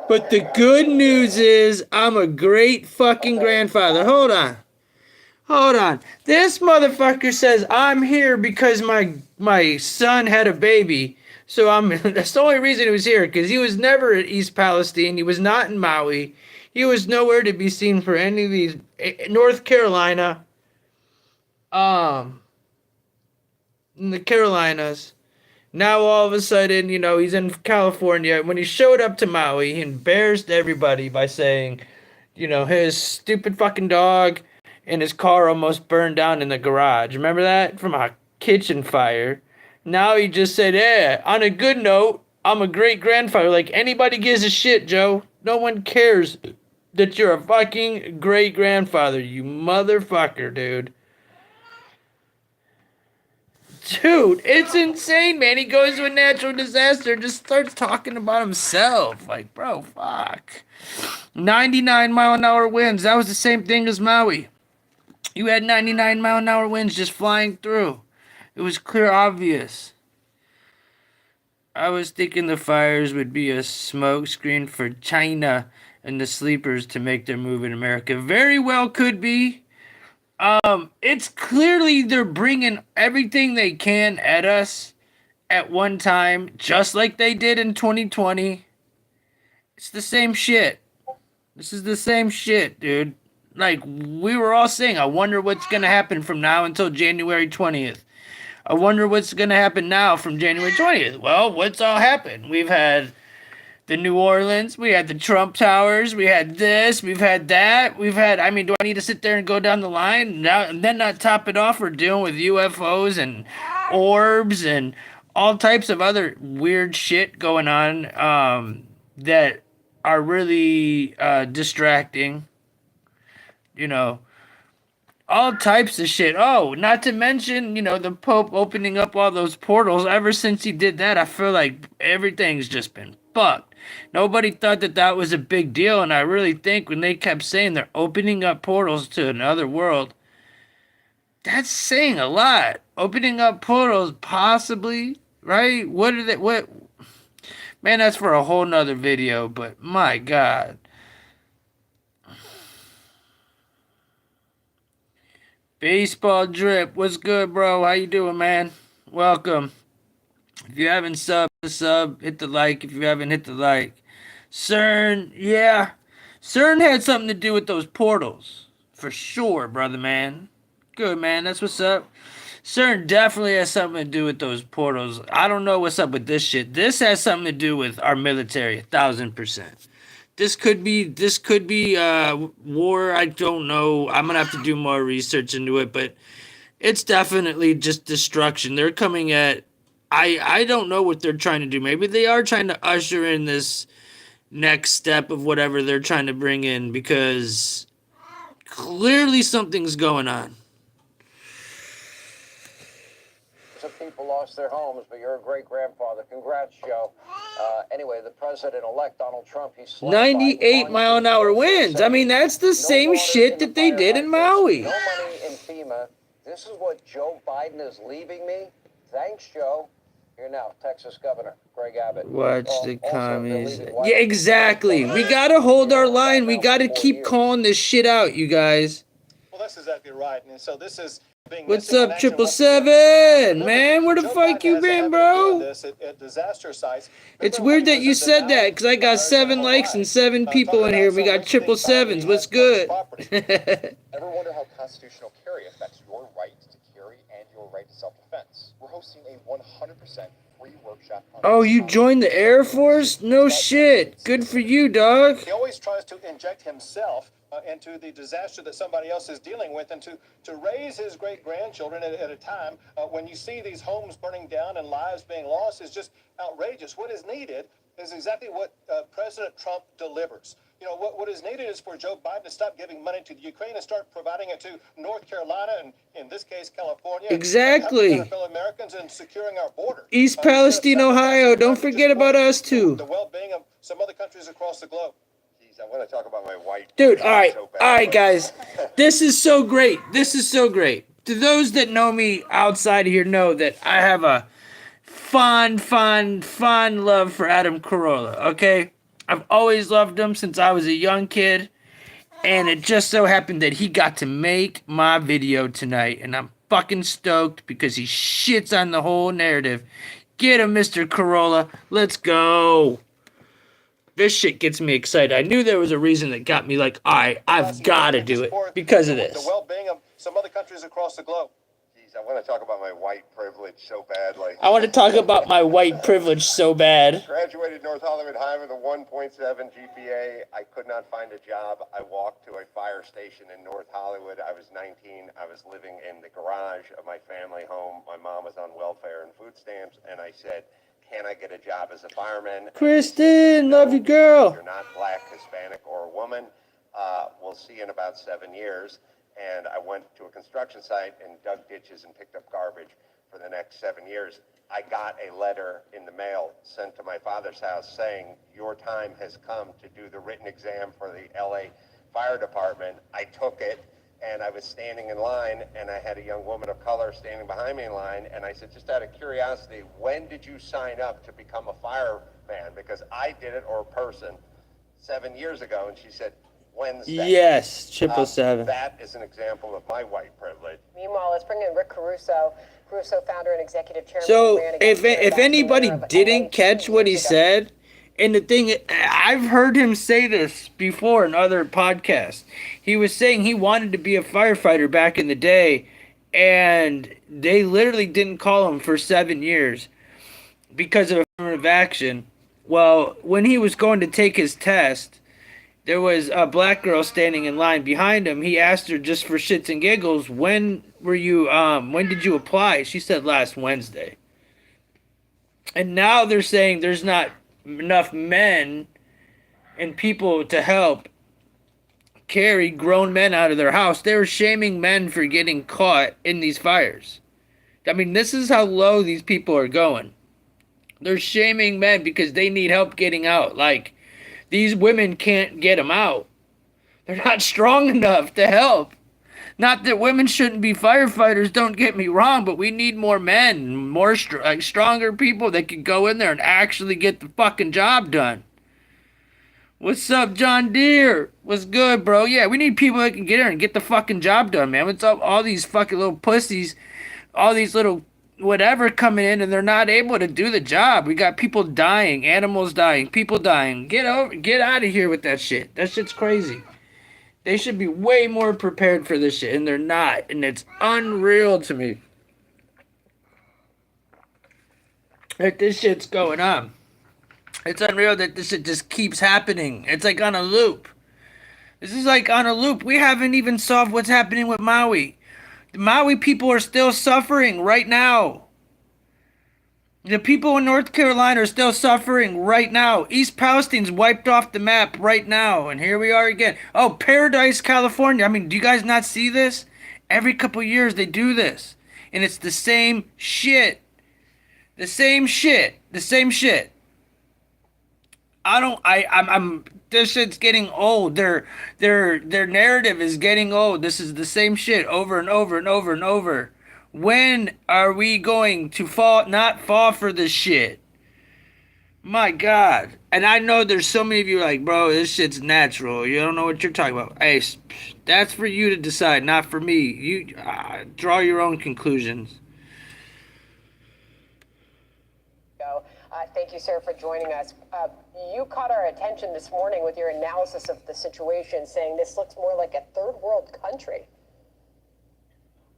But the good news is I'm a great fucking grandfather. Hold on. Hold on. This motherfucker says I'm here because my son had a baby. So that's the only reason he was here, because he was never at East Palestine. He was not in Maui. He was nowhere to be seen for any of these. North Carolina. In the Carolinas. Now all of a sudden, he's in California. When he showed up to Maui, he embarrassed everybody by saying, his stupid fucking dog and his car almost burned down in the garage. Remember that? From a kitchen fire. Now he just said, yeah, on a good note, I'm a great grandfather. Like, anybody gives a shit, Joe. No one cares that you're a fucking great grandfather, you motherfucker, dude. Dude, it's insane, man. He goes to a natural disaster and just starts talking about himself. Like, bro, fuck. 99-mile-an-hour winds. That was the same thing as Maui. You had 99-mile-an-hour winds just flying through. It was clear, obvious. I was thinking the fires would be a smokescreen for China and the sleepers to make their move in America. Very well could be. It's clearly they're bringing everything they can at us at one time, just like they did in 2020. It's the same shit. This is the same shit, dude. Like, we were all saying, I wonder what's going to happen from now until January 20th. I wonder what's going to happen now from January 20th. Well, what's all happened? We've had the New Orleans, we had the Trump Towers, we had this, we've had that, do I need to sit there and go down the line now and then not top it off? We're dealing with UFOs and orbs and all types of other weird shit going on that are really distracting. All types of shit. Oh, not to mention, the Pope opening up all those portals. Ever since he did that, I feel like everything's just been fucked. Nobody thought that was a big deal, and I really think when they kept saying they're opening up portals to another world, that's saying a lot. Opening up portals, possibly, right? What? Man, that's for a whole nother video, but my God. Baseball Drip, what's good, bro? How you doing, man? Welcome. If you haven't sub, hit the like. If you haven't hit the like. CERN, yeah. CERN had something to do with those portals. For sure, brother, man. Good, man. That's what's up. CERN definitely has something to do with those portals. I don't know what's up with this shit. This has something to do with our military, 1,000%. This could be war. I don't know. I'm gonna have to do more research into it, but it's definitely just destruction. They're coming at. I don't know what they're trying to do. Maybe they are trying to usher in this next step of whatever they're trying to bring in, because clearly something's going on. Some people lost their homes, but you're a great grandfather. Congrats, Joe. Anyway, the president-elect Donald Trump, he's 98-mile-an-hour winds. I mean, that's the same shit that they did in Maui. No money in FEMA. This is what Joe Biden is leaving me. Thanks, Joe. Here now, Texas Governor Greg Abbott. Watch the commies. Yeah, exactly. We gotta hold our line. We gotta keep calling this shit out, you guys. Well, that's exactly right. And so this is being What's up, 777? Man, where the fuck you been, bro? At disaster sites. It's weird that you said that, because I got 7 likes and 7 people in here. We got 777s. What's good? Ever wonder how constitutional carry affects your right to carry and your right to self-defense? We're hosting a 100% free workshop on Oh, you joined the Air Force? No shit. Good for you, dog. He always tries to inject himself into the disaster that somebody else is dealing with, and to raise his great-grandchildren at a time when you see these homes burning down and lives being lost is just outrageous. What is needed is exactly what President Trump delivers. You know, what is needed is for Joe Biden to stop giving money to the Ukraine and start providing it to North Carolina and, in this case, California. Exactly. And fellow Americans, and securing our border. East Palestine, Ohio. Don't forget about us, too. The well-being of some other countries across the globe. I want to talk about my white. Dude, all right, guys. This is so great. This is so great. To those that know me outside of here know that I have a fond love for Adam Carolla, okay? I've always loved him since I was a young kid, and it just so happened that he got to make my video tonight, and I'm fucking stoked because he shits on the whole narrative. Get him, Mr. Carolla. Let's go. This shit gets me excited. I knew there was a reason that got me like, all right, I've got to do it because of this. The well-being of some other countries across the globe. Jeez, I want to talk about my white privilege so badly. I want to talk about my white privilege so bad. Graduated North Hollywood High with a 1.7 GPA. I could not find a job. I walked to a fire station in North Hollywood. I was 19. I was living in the garage of my family home. My mom was on welfare and food stamps, and I said, can I get a job as a fireman? Kristen, love you, girl. You're not black, Hispanic, or a woman. We'll see in about 7 years. And I went to a construction site and dug ditches and picked up garbage for the next 7 years. I got a letter in the mail sent to my father's house saying, your time has come to do the written exam for the LA Fire Department. I took it. And I was standing in line, and I had a young woman of color standing behind me in line, and I said, just out of curiosity, when did you sign up to become a fireman? Because I did it, or a person, 7 years ago, and she said, Wednesday. Yes, 777. That is an example of my white privilege. Meanwhile, let's bring in Rick Caruso, founder and executive chairman. So, if anybody didn't catch what he said, and the thing, I've heard him say this before in other podcasts. He was saying he wanted to be a firefighter back in the day, and they literally didn't call him for 7 years because of affirmative action. Well, when he was going to take his test, there was a black girl standing in line behind him. He asked her just for shits and giggles, when did you apply? She said last Wednesday. And now they're saying there's not enough men and people to help carry grown men out of their house. They were shaming men for getting caught in these fires. I mean, this is how low these people are going. They're shaming men because they need help getting out. Like, these women can't get them out. They're not strong enough to help. Not that women shouldn't be firefighters, don't get me wrong, but we need more men, more stronger people that can go in there and actually get the fucking job done. What's up, John Deere? What's good, bro? Yeah, we need people that can get in there and get the fucking job done, man. What's up, all these fucking little pussies, all these little whatever coming in and they're not able to do the job. We got people dying, animals dying, people dying. Get out of here with that shit. That shit's crazy. They should be way more prepared for this shit, and they're not, and it's unreal to me that this shit's going on. It's unreal that this shit just keeps happening. It's like on a loop. This is like on a loop. We haven't even solved what's happening with Maui. The Maui people are still suffering right now. The people in North Carolina are still suffering right now. East Palestine's wiped off the map right now. And here we are again. Oh, Paradise, California. I mean, do you guys not see this? Every couple years they do this. And it's the same shit. The same shit. The same shit. I'm this shit's getting old. Their narrative is getting old. This is the same shit over and over and over and over. When are we going to not fall for this shit? My God. And I know there's so many of you like, bro, this shit's natural. You don't know what you're talking about. Hey, that's for you to decide, not for me. You draw your own conclusions. Thank you, sir, for joining us. You caught our attention this morning with your analysis of the situation, saying this looks more like a third world country.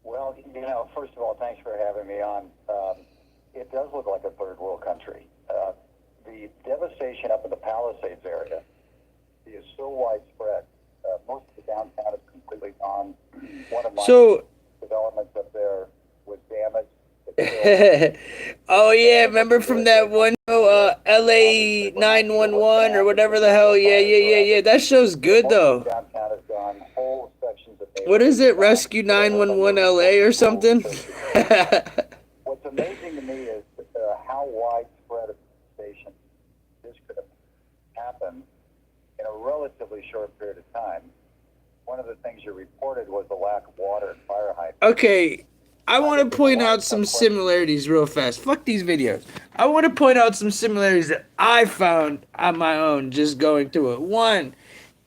Well, first of all, thanks for having me on. It does look like a third world country. The devastation up in the Palisades area is so widespread. Most of the downtown is completely gone. One of my developments up there was damaged. Oh yeah, remember from that one LA 911 or whatever the hell? Yeah. That show's good though. Downtown is gone. Whole sections of what is it? Rescue 911 LA or something? What's amazing to me is how widespread a devastation this could have happened in a relatively short period of time. One of the things you reported was the lack of water and fire hydrants. Okay. I want to point out some similarities real fast. Fuck these videos. I want to point out some similarities that I found on my own just going through it. One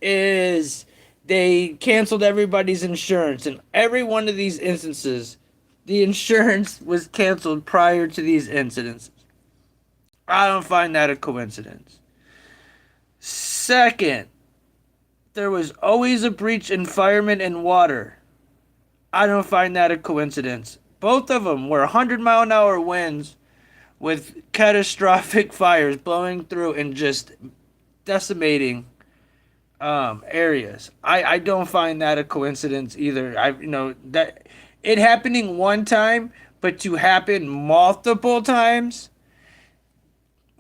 is they canceled everybody's insurance. In every one of these instances, the insurance was canceled prior to these incidences. I don't find that a coincidence. Second, there was always a breach in firemen and water. I don't find that a coincidence. Both of them were 100-mile-an-hour winds with catastrophic fires blowing through and just decimating areas. I don't find that a coincidence either. That it happening one time, but to happen multiple times.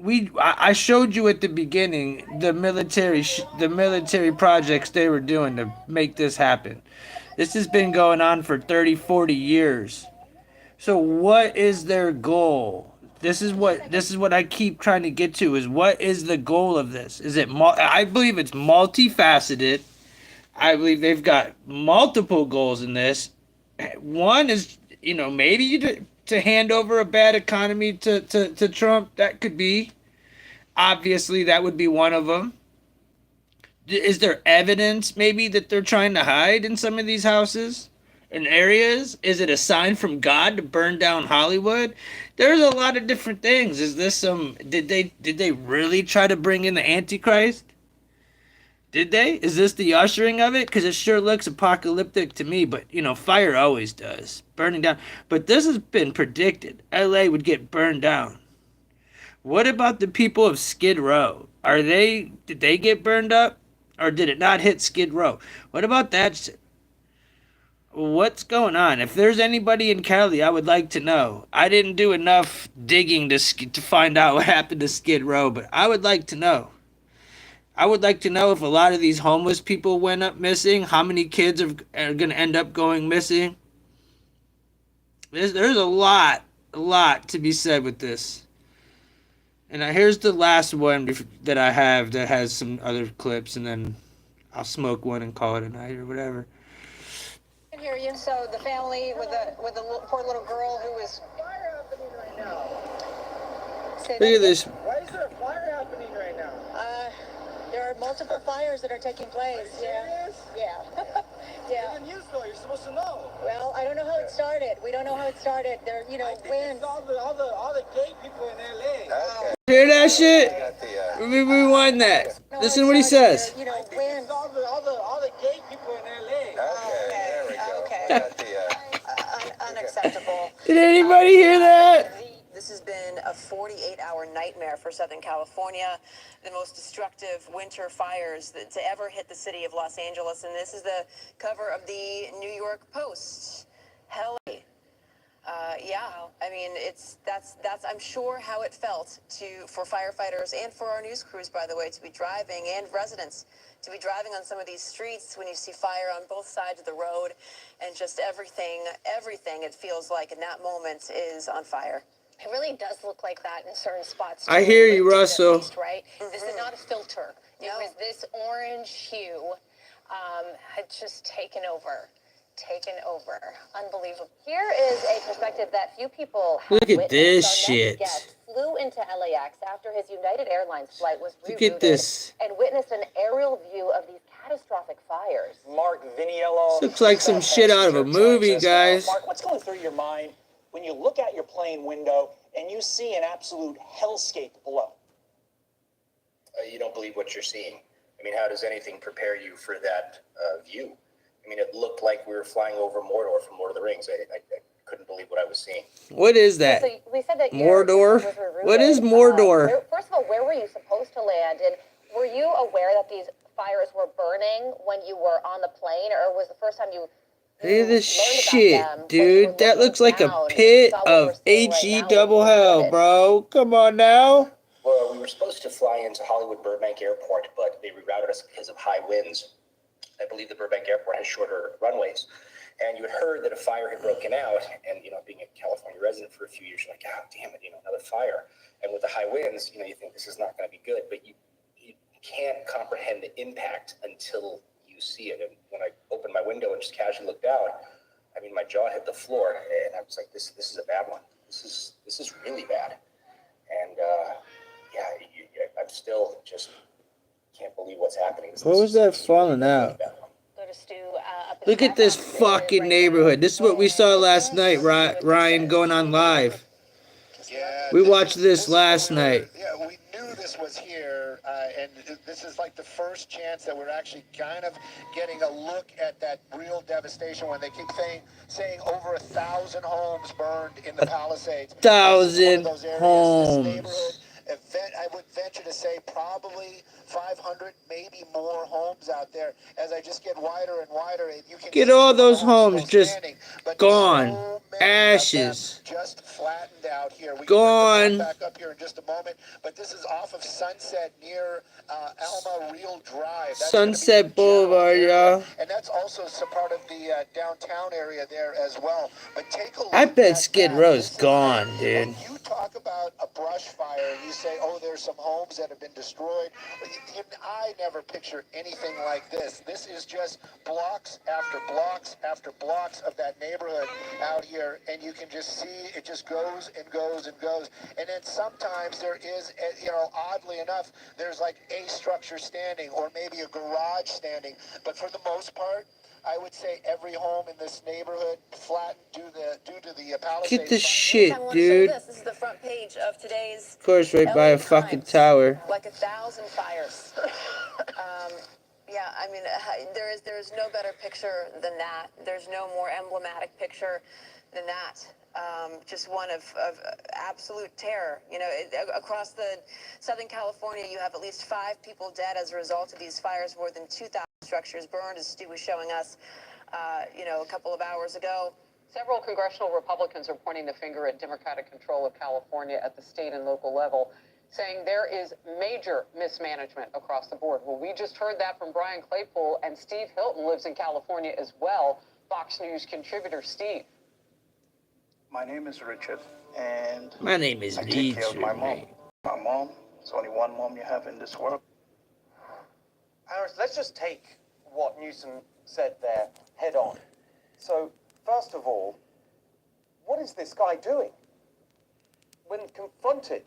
I showed you at the beginning the military projects they were doing to make this happen. This has been going on for 30, 40 years. So what is their goal? This is what I keep trying to get to is what is the goal of this? Is it I believe it's multifaceted. I believe they've got multiple goals in this. One is, maybe to hand over a bad economy to Trump. That could be. Obviously, that would be one of them. Is there evidence maybe that they're trying to hide in some of these houses and areas? Is it a sign from God to burn down Hollywood? There's a lot of different things. Is this did they really try to bring in the Antichrist? Did they? Is this the ushering of it? Because it sure looks apocalyptic to me, but fire always does. Burning down. But this has been predicted. LA would get burned down. What about the people of Skid Row? Did they get burned up? Or did it not hit Skid Row? What about that? What's going on? If there's anybody in Cali, I would like to know. I didn't do enough digging to find out what happened to Skid Row, but I would like to know. I would like to know if a lot of these homeless people went up missing. How many kids are going to end up going missing? There's a lot to be said with this. And here's the last one that I have that has some other clips, and then I'll smoke one and call it a night or whatever. I can hear you. So the family with the poor little girl who was Fire happening right now. Look at this. Why is there a fire happening right now? There are multiple fires that are taking place. Serious? Yeah. Yeah. You're the news though. You're supposed to know. Well, I don't know how it started. We don't know how it started. There, winds. All the gay people in LA. Okay. Hear that shit? Rewind that. Listen to what he says. Winds. All the gay people Unacceptable. Did anybody hear that? This has been a 48-hour nightmare for Southern California, the most destructive winter fires to ever hit the city of Los Angeles, and this is the cover of the New York Post. Helly. Yeah, I mean, that's I'm sure how it felt for firefighters and for our news crews, by the way, to be driving, and residents to be driving on some of these streets when you see fire on both sides of the road, and just everything it feels like in that moment is on fire. It really does look like that in certain spots. I hear you, Russell. Least, right? This is not a filter. It was this orange hue had just taken over. Unbelievable. Here is a perspective that few people have Look at witnessed. this Our shit. next guest flew into LAX after his United Airlines flight was rerouted. Look at this. And witnessed an aerial view of these catastrophic fires. Mark Viniello. Looks like some shit out of a movie, guys. Mark, what's going through your mind when you look out your plane window and you see an absolute hellscape below? You don't believe what you're seeing. I mean, how does anything prepare you for that view? I mean, it looked like we were flying over Mordor from Lord of the Rings. I couldn't believe what I was seeing. What is that? So we said that Mordor? What is Mordor? First of all, where were you supposed to land? And were you aware that these fires were burning when you were on the plane, or was the first time you Look at this shit, dude. That looks like a pit of HE double hell, bro. Come on now. Well, we were supposed to fly into Hollywood Burbank Airport, but they rerouted us because of high winds. I believe the Burbank Airport has shorter runways. And you had heard that a fire had broken out, and, being a California resident for a few years, you're like, oh, damn it, another fire. And with the high winds, you think this is not going to be good, but you can't comprehend the impact until you see it. And when I opened my window and just casually looked out, I mean, my jaw hit the floor, and I was like, this is a bad one. This is really bad. And, I'm still just can't believe what's happening. What was that falling out? Look at this fucking neighborhood. This is what we saw last night, Ryan, going on live. We watched this last night. Yeah, we knew this was here, and this is like the first chance that we're actually kind of getting a look at that real devastation when they keep saying over 1,000 homes burned in the Palisades. 1,000 homes. I would venture to say probably 500, maybe more homes out there. As I just get wider and wider, and you can get all those homes just gone, ashes, just flattened out here. We gone. can back up here in just a moment, but this is off of Sunset near Alma Real Drive. That's Sunset Boulevard, y'all. And that's also some part of the downtown area there as well. But take a look. I bet Skid Row's gone, dude. You talk about a brush fire, and you say, oh, there's some homes that have been destroyed. I never picture anything like this. This is just blocks after blocks after blocks of that neighborhood out here, and you can just see it just goes and goes and goes. And then sometimes there is, oddly enough, there's like a structure standing or maybe a garage standing. But for the most part, I would say every home in this neighborhood flattened due to the Palisades. Get this shit, dude. This is the front page of today's. Of course, right by a fucking tower. Like 1,000 fires. Yeah, I mean, there is no better picture than that. There's no more emblematic picture than that. Just one of absolute terror. Across the Southern California, you have at least 5 people dead as a result of these fires. More than 2,000 structures burned, as Stu was showing us, a couple of hours ago. Several congressional Republicans are pointing the finger at Democratic control of California at the state and local level, saying there is major mismanagement across the board. Well, we just heard that from Brian Claypool, and Steve Hilton lives in California as well. Fox News contributor Steve. My name is Richard, and my name is I take care of Richard. my mom. My mom, there's only one mom you have in this world. Harris, let's just take what Newsom said there head on. So, first of all, what is this guy doing? When confronted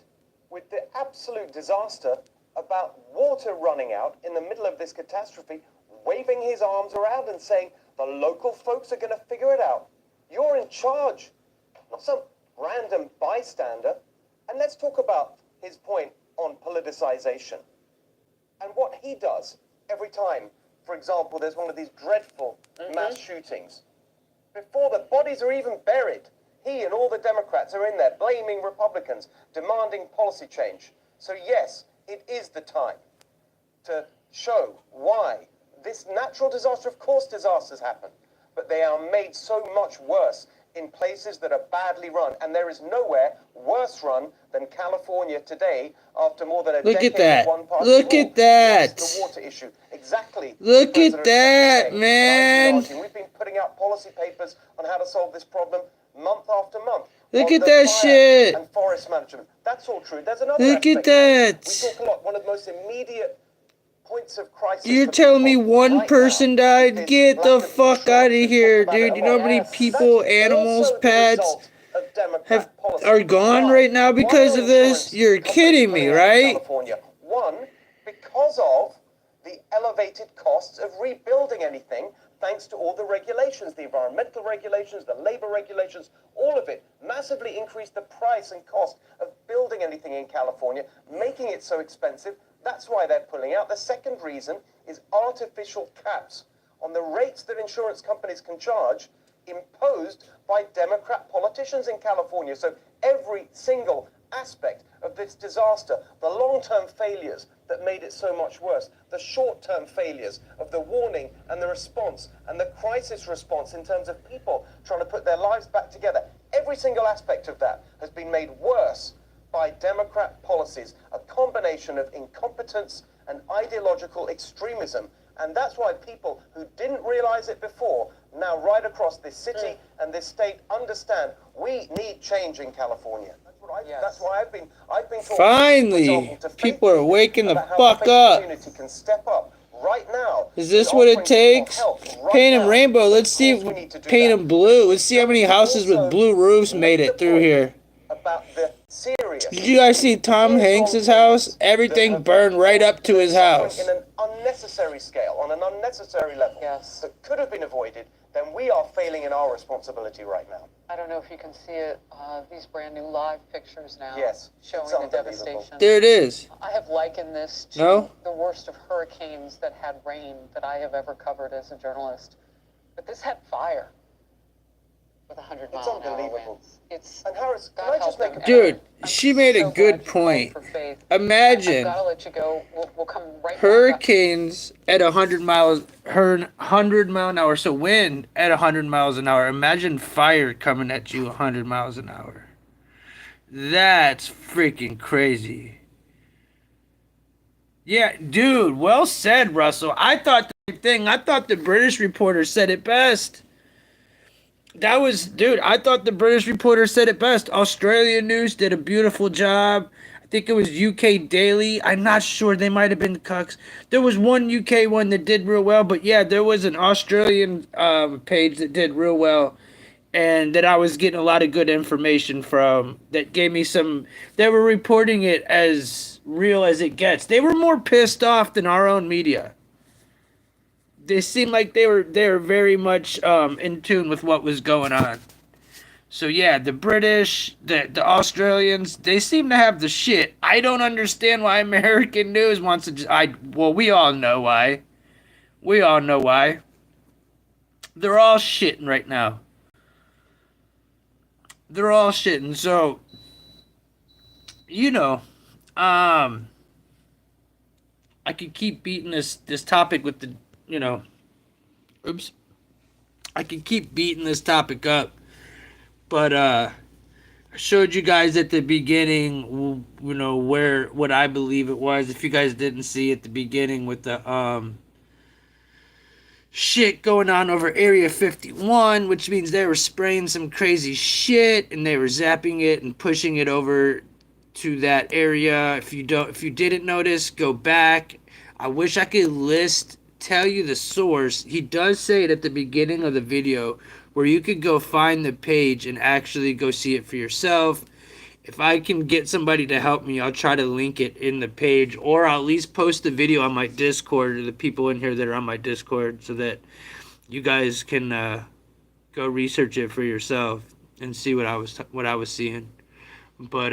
with the absolute disaster about water running out in the middle of this catastrophe, waving his arms around and saying, the local folks are going to figure it out. You're in charge, not some random bystander. And let's talk about his point on politicization and what he does every time. For example, there's one of these dreadful mass shootings. before the bodies are even buried. He and all the Democrats are in there blaming Republicans, demanding policy change. So yes, it is the time to show why this natural disaster, of course disasters happen, but they are made so much worse in places that are badly run. And there is nowhere worse run than California today after more than a Look decade at that. of one-party Look rule. at that. Yes, the water issue. Exactly. Look at President Trump is that, saying. man. I've been arguing. We've been putting out policy papers on how to solve this problem month after month. Look on at the that fire shit. and forest management. That's all true. There's another Look at aspect. that. We talk a lot. One of the most immediate points of crisis. You're for telling me people one right person now died? is Get lack the of fuck out of insurance. here, We've talked about dude. it You a know lot. how many That's people, animals, also the pets result of Democrat have policy. are gone Why? right now Why because are of this? insurance You're companies kidding me, pulling out of right? California? One, because of the elevated costs of rebuilding anything, thanks to all the regulations, the environmental regulations, the labor regulations, all of it massively increased the price and cost of building anything in California, making it so expensive. That's why they're pulling out. The second reason is artificial caps on the rates that insurance companies can charge, imposed by Democrat politicians in California. So every single aspect of this disaster, the long-term failures that made it so much worse, the short-term failures of the warning and the response and the crisis response in terms of people trying to put their lives back together, every single aspect of that has been made worse by Democrat policies, a combination of incompetence and ideological extremism. And that's why people who didn't realize it before, now right across this city and this state, understand we need change in California. That's why I've been talking, Finally, for example, to people are waking the about how fuck faith up. community can step up right now. Is this in what it offering people takes? help right Paint them now. rainbow. So Let's of see course if we need to do paint that. them blue. Let's see how many houses with blue roofs made it through here. About the serious. Did you guys see Tom Hanks's house? Everything burned right up to his house. In an unnecessary scale, on an unnecessary level, that could have been avoided, then we are failing in our responsibility right now. I don't know if you can see it, these brand new live pictures now. Yes, showing it's the unbelievable. devastation. There it is. I have likened this to No? the worst of hurricanes that had rain that I have ever covered as a journalist. But this had fire with 100 mile an hour winds. It's and Harris, can God I just help make them. Dude, she made a good point. Imagine I've got to let you go. We'll come right back. hurricanes at 100 miles, 100 mile an hour, so wind at 100 miles an hour. Imagine fire coming at you 100 miles an hour. That's freaking crazy. Yeah, dude, well said, Russell. I thought the same thing. I thought the British reporter said it best. Dude, I thought the British reporter said it best. Australian News did a beautiful job. I think it was UK Daily. I'm not sure. They might have been cucks. There was one UK one that did real well, but yeah, there was an Australian page that did real well, and that I was getting a lot of good information from. That gave me some. They were reporting it as real as it gets. They were more pissed off than our own media. They seemed like they were very much in tune with what was going on. So yeah, the British, the Australians, they seem to have the shit. I don't understand why American news wants to. Well, we all know why. We all know why. They're all shitting right now. They're all shitting. So, you know, I could keep beating this topic with the. I can keep beating this topic up, but I showed you guys at the beginning, what I believe it was. If you guys didn't see at the beginning with the shit going on over Area 51, which means they were spraying some crazy shit and they were zapping it and pushing it over to that area. If you didn't notice, go back. I wish I could tell you the source. He does say it at the beginning of the video where you could go find the page and actually go see it for yourself. If I can get somebody to help me, I'll try to link it in the page, or I'll at least post the video on my Discord to the people in here that are on my Discord so that you guys can go research it for yourself and see what I was seeing. But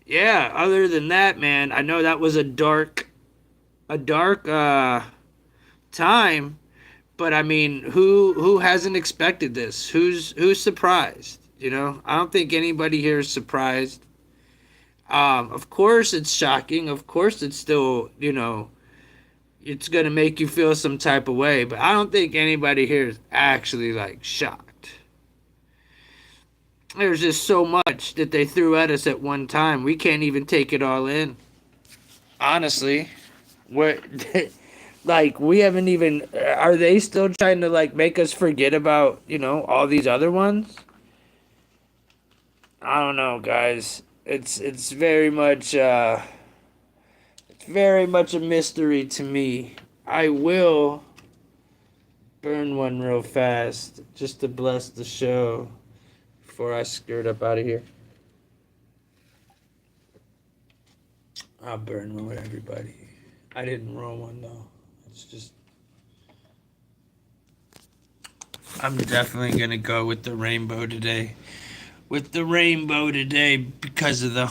yeah, other than that, man, I know that was a dark time, But I mean, who hasn't expected this? Who's surprised? You know, I don't think anybody here is surprised. Of course it's shocking. Of course it's still, you know, it's gonna make you feel some type of way. But I don't think anybody here is actually like shocked. There's just so much that they threw at us at one time. We can't even take it all in. Honestly, we're like we haven't even. Are they still trying to like make us forget about, you know, all these other ones? I don't know, guys. It's very much a mystery to me. I will burn one real fast just to bless the show before I skirt up out of here. I'll burn one with everybody. I didn't roll one though. It's just. I'm definitely gonna go with the rainbow today. With the rainbow today because of the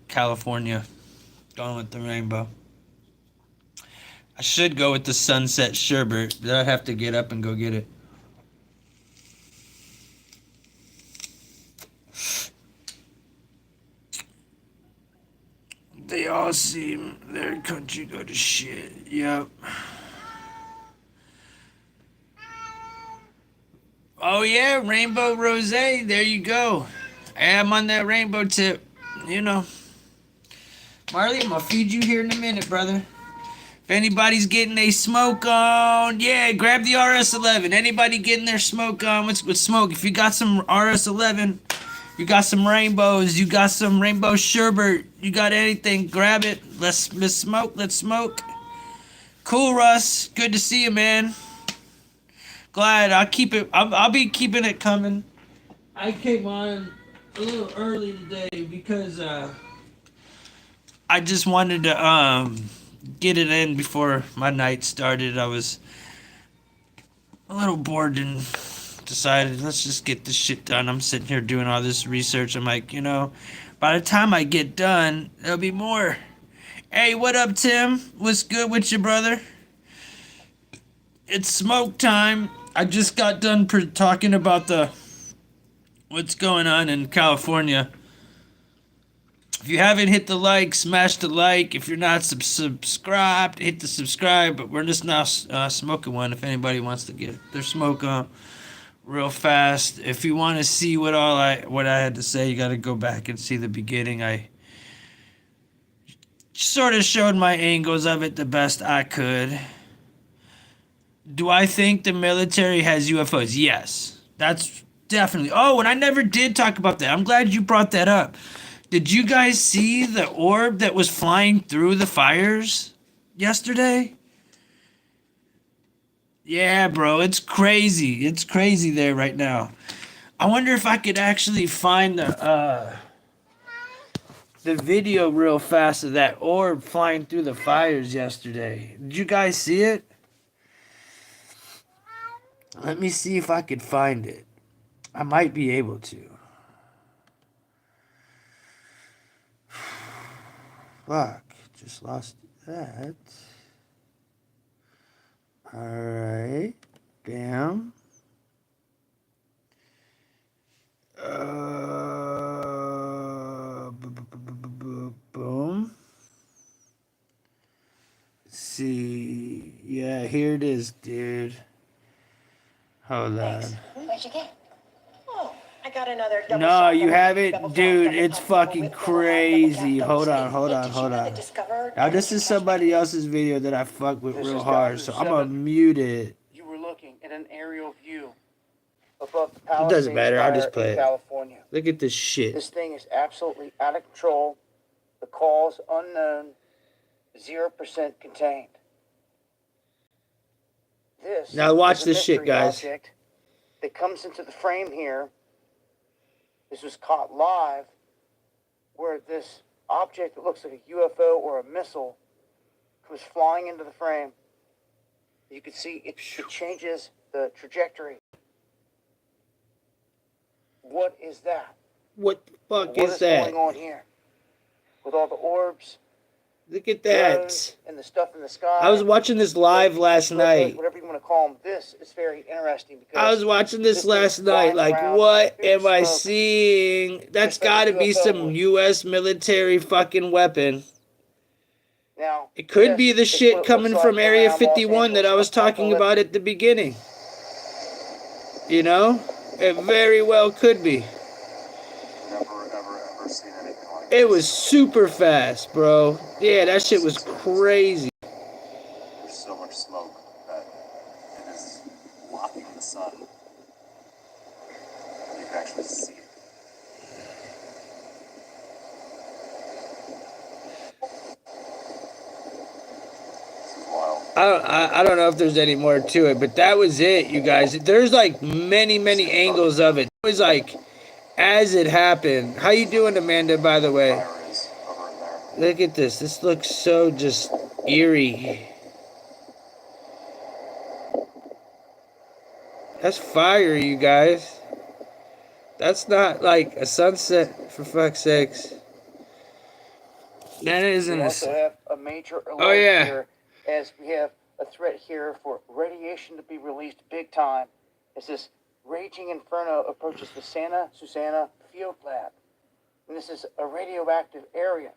California. Going with the rainbow. I should go with the sunset sherbet, but I'd have to get up and go get it. They all seem their country go to shit. Yep. Oh yeah, rainbow rosé. There you go. I'm on that rainbow tip. You know. Marley, I'm gonna feed you here in a minute, brother. If anybody's getting a smoke on, yeah, grab the RS11. Anybody getting their smoke on? What's smoke? If you got some RS11, you got some rainbows, you got some rainbow sherbet, you got anything, grab it. Let's smoke. Let's smoke. Cool, Russ. Good to see you, man. Glad I'll keep it. I'll be keeping it coming. I came on a little early today because I just wanted to get it in before my night started. I was a little bored and decided let's just get this shit done. I'm sitting here doing all this research. I'm like, you know, by the time I get done, there'll be more. Hey, what up, Tim? What's good with you, brother? It's smoke time. I just got done talking about what's going on in California. If you haven't hit the like, smash the like. If you're not subscribed, hit the subscribe. But we're just now smoking one if anybody wants to get their smoke on real fast. If you want to see what I had to say, you got to go back and see the beginning. I sort of showed my angles of it the best I could. Do I think the military has UFOs? Yes. That's definitely. Oh, and I never did talk about that. I'm glad you brought that up. Did you guys see the orb that was flying through the fires yesterday? Yeah, bro, it's crazy. It's crazy there right now. I wonder if I could actually find the video real fast of that orb flying through the fires yesterday. Did you guys see it? Let me see if I could find it. I might be able to. Fuck, just lost that. Alright, bam. Boom. See, yeah, here it is, dude. Hold on. Where'd you get? Oh, I got another double No, shot you double- haven't, double dude. double It's pop, double fucking whip, double high, double crazy. cap, double Hold on, spin. hold Hey, on, did you hold know on. that Discover Now, this is somebody else's video that I fuck with This real is hard, Dr. so I'm gonna Seven. mute it. You were looking at an aerial view above the It doesn't Palisades matter. I'll just fire play in it. California. Look at this shit. This thing is absolutely out of control. The cause unknown, 0% contained. This Now watch is a this shit, mystery guys. object that comes into the frame here. This was caught live, where this object that looks like a UFO or a missile comes flying into the frame. You can see it changes the trajectory. What is that? What the fuck What is that? going on here? With all the orbs, Look at that. drones, and the stuff in the sky. I was watching this live last night. Whatever you want to calm. This is very interesting because I was watching this thing last night. flying Like, around, what huge am I smoke. seeing? That's Just like a got to be UFO some would. U.S. military fucking weapon. Now, It could be this the is what shit it looks coming like from Area around Los 51 that Angeles, I was talking about at the beginning. You know? It very well could be. Ever seen anything like It was super fast, bro. Yeah, that shit was crazy. There's so much smoke that it is blocking the sun. You can actually see it. I don't know if there's any more to it, but that was it, you guys. There's like many angles of it. It was like as it happened. How you doing, Amanda, by the way? Look at this. This looks so just eerie. That's fire, you guys. That's not like a sunset, for fuck's sakes. That isn't We a... also have a major alert here, as we have a threat here for radiation to be released big time as this raging inferno approaches the Santa Susana Field Lab. And this is a radioactive area.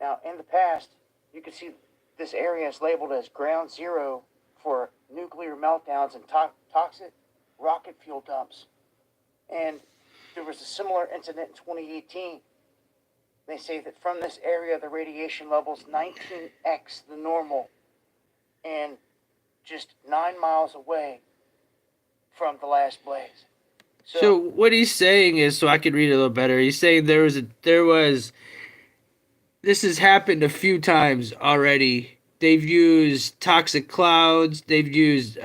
Now, in the past, you can see this area is labeled as ground zero for nuclear meltdowns and toxic rocket fuel dumps. And there was a similar incident in 2018. They say that from this area, the radiation level's 19x the normal, and just 9 miles away from the last blaze. So what he's saying is, so I could read it a little better, he's saying this has happened a few times already. They've used toxic clouds. They've used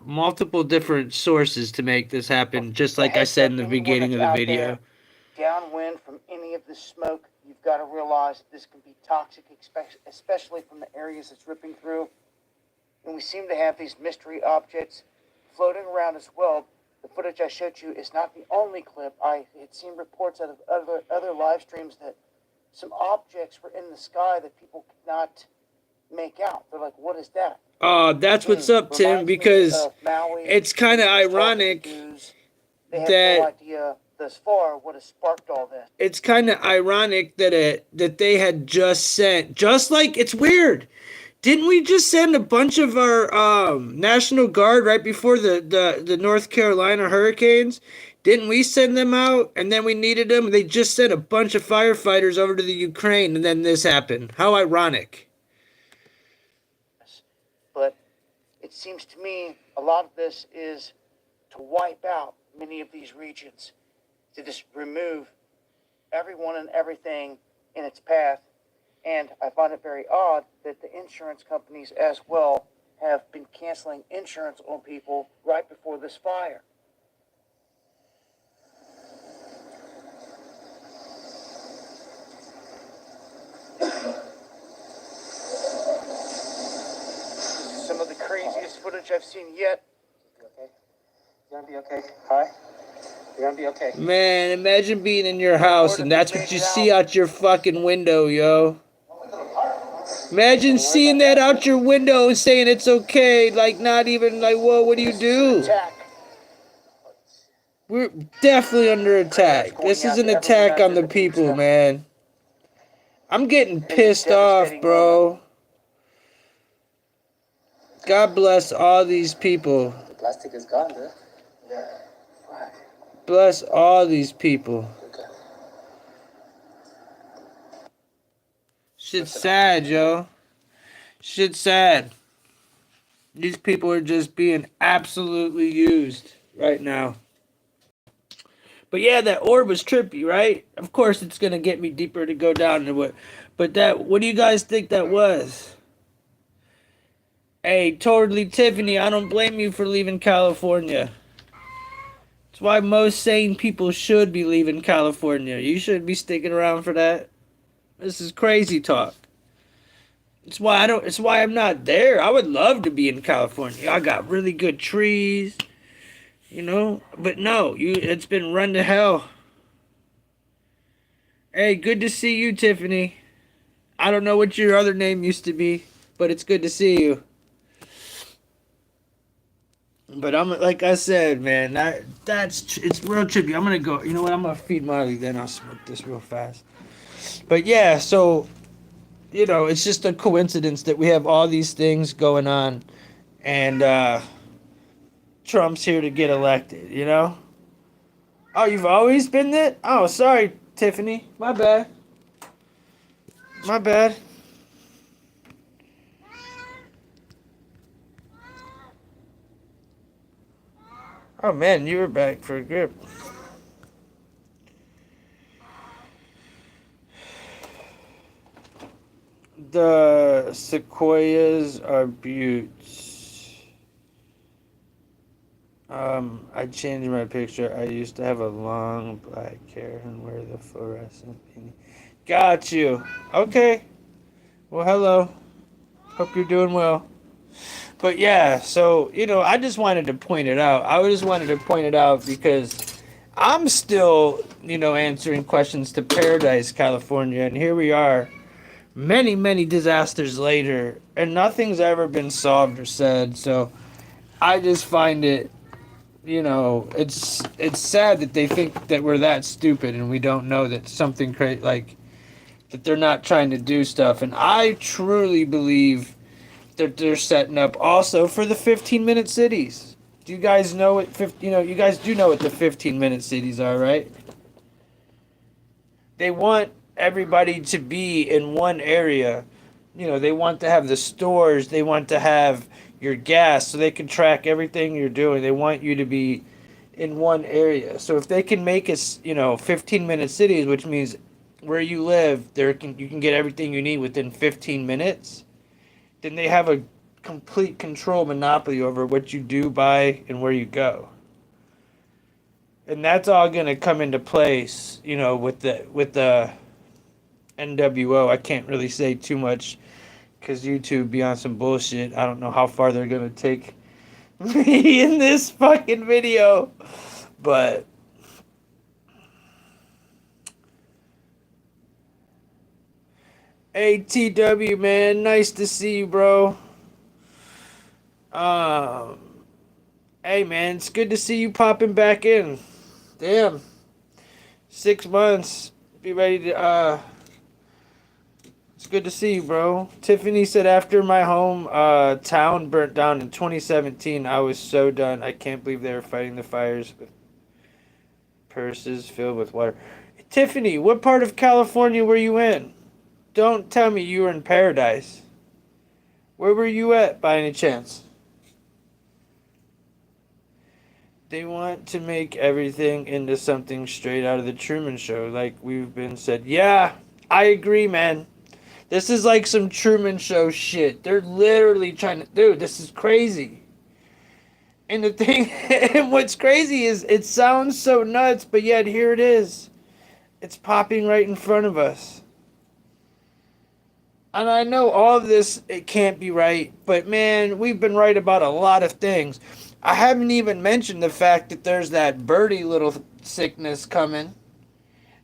multiple different sources to make this happen, just like I said in the beginning of the video. Downwind from any of the smoke, you've got to realize that this can be toxic, especially from the areas it's ripping through. And we seem to have these mystery objects floating around as well. The footage I showed you is not the only clip. I had seen reports out of other live streams that some objects were in the sky that people could not make out. They're like, what is that? Oh, that's what's up, Tim, because it's kind of ironic They have that no idea thus far what has sparked all this. it's kind of ironic that they had just sent, just like, it's weird. Didn't we just send a bunch of our National Guard right before the North Carolina hurricanes? Didn't we send them out and then we needed them? They just sent a bunch of firefighters over to the Ukraine and then this happened. How ironic. But it seems to me a lot of this is to wipe out many of these regions, to just remove everyone and everything in its path. And I find it very odd that the insurance companies as well have been canceling insurance on people right before this fire. Some of the craziest footage I've seen yet. Okay? You're gonna be okay. Hi. You're gonna be okay. Man, imagine being in your house and that's what you see out your fucking window, yo. Imagine seeing that out your window and saying it's okay, like not even like, whoa, what do you do? We're definitely under attack. This is an attack on the people, man. I'm getting pissed off, bro. God bless all these people. The plastic is gone, huh? Yeah. Bless all these people. Shit's sad, yo. Shit's sad. These people are just being absolutely used right now. But yeah, that orb was trippy, right? Of course, it's gonna get me deeper to go down to what. But what do you guys think that was? Hey, totally, Tiffany. I don't blame you for leaving California. It's why most sane people should be leaving California. You shouldn't be sticking around for that. This is crazy talk. It's why I'm not there. I would love to be in California. I got really good trees, you know. But no, it's been run to hell. Hey, good to see you, Tiffany. I don't know what your other name used to be, but it's good to see you. But I'm like I said, man, it's real trippy. I'm gonna go. You know what? I'm gonna feed Marley, then I'll smoke this real fast. But yeah, so it's just a coincidence that we have all these things going on, and Trump's here to get elected. Oh, you've always been that? Oh, sorry, Tiffany. My bad. My bad. Oh man, you were back for a grip. The sequoias are buttes. I changed my picture. I used to have a long black hair and wear the fluorescent beanie. Got you. Okay. Well, hello. Hope you're doing well. But yeah, so, I just wanted to point it out. I just wanted to point it out because I'm still, answering questions to Paradise, California. And here we are, many, many disasters later, and nothing's ever been solved or said. So I just find it, it's sad that they think that we're that stupid and we don't know that something like that they're not trying to do stuff. And I truly believe that they're setting up also for the 15-minute cities. Do you guys know what you guys do know what the 15-minute cities are, right? They want everybody to be in one area. They want to have the stores, they want to have your gas so they can track everything you're doing. They want you to be in one area. So if they can make us, 15-minute cities, which means where you live, you can get everything you need within 15 minutes, then they have a complete control monopoly over what you do, buy, and where you go. And that's all going to come into place, with the NWO. I can't really say too much because YouTube be on some bullshit. I don't know how far they're going to take me in this fucking video. But ATW, man, nice to see you, bro. Hey, man, it's good to see you popping back in. Damn. 6 months. Be ready to, it's good to see you, bro. Tiffany said after my home town burnt down in 2017, I was so done. I can't believe they were fighting the fires with purses filled with water. Tiffany, what part of California were you in? Don't tell me you were in Paradise. Where were you at by any chance? They want to make everything into something straight out of the Truman Show, like we've been said. Yeah, I agree, man. This is like some Truman Show shit. They're literally trying to... Dude, this is crazy. And the thing... and what's crazy is it sounds so nuts, but yet here it is. It's popping right in front of us. And I know all of this, it can't be right, but man, we've been right about a lot of things. I haven't even mentioned the fact that there's that birdie little sickness coming.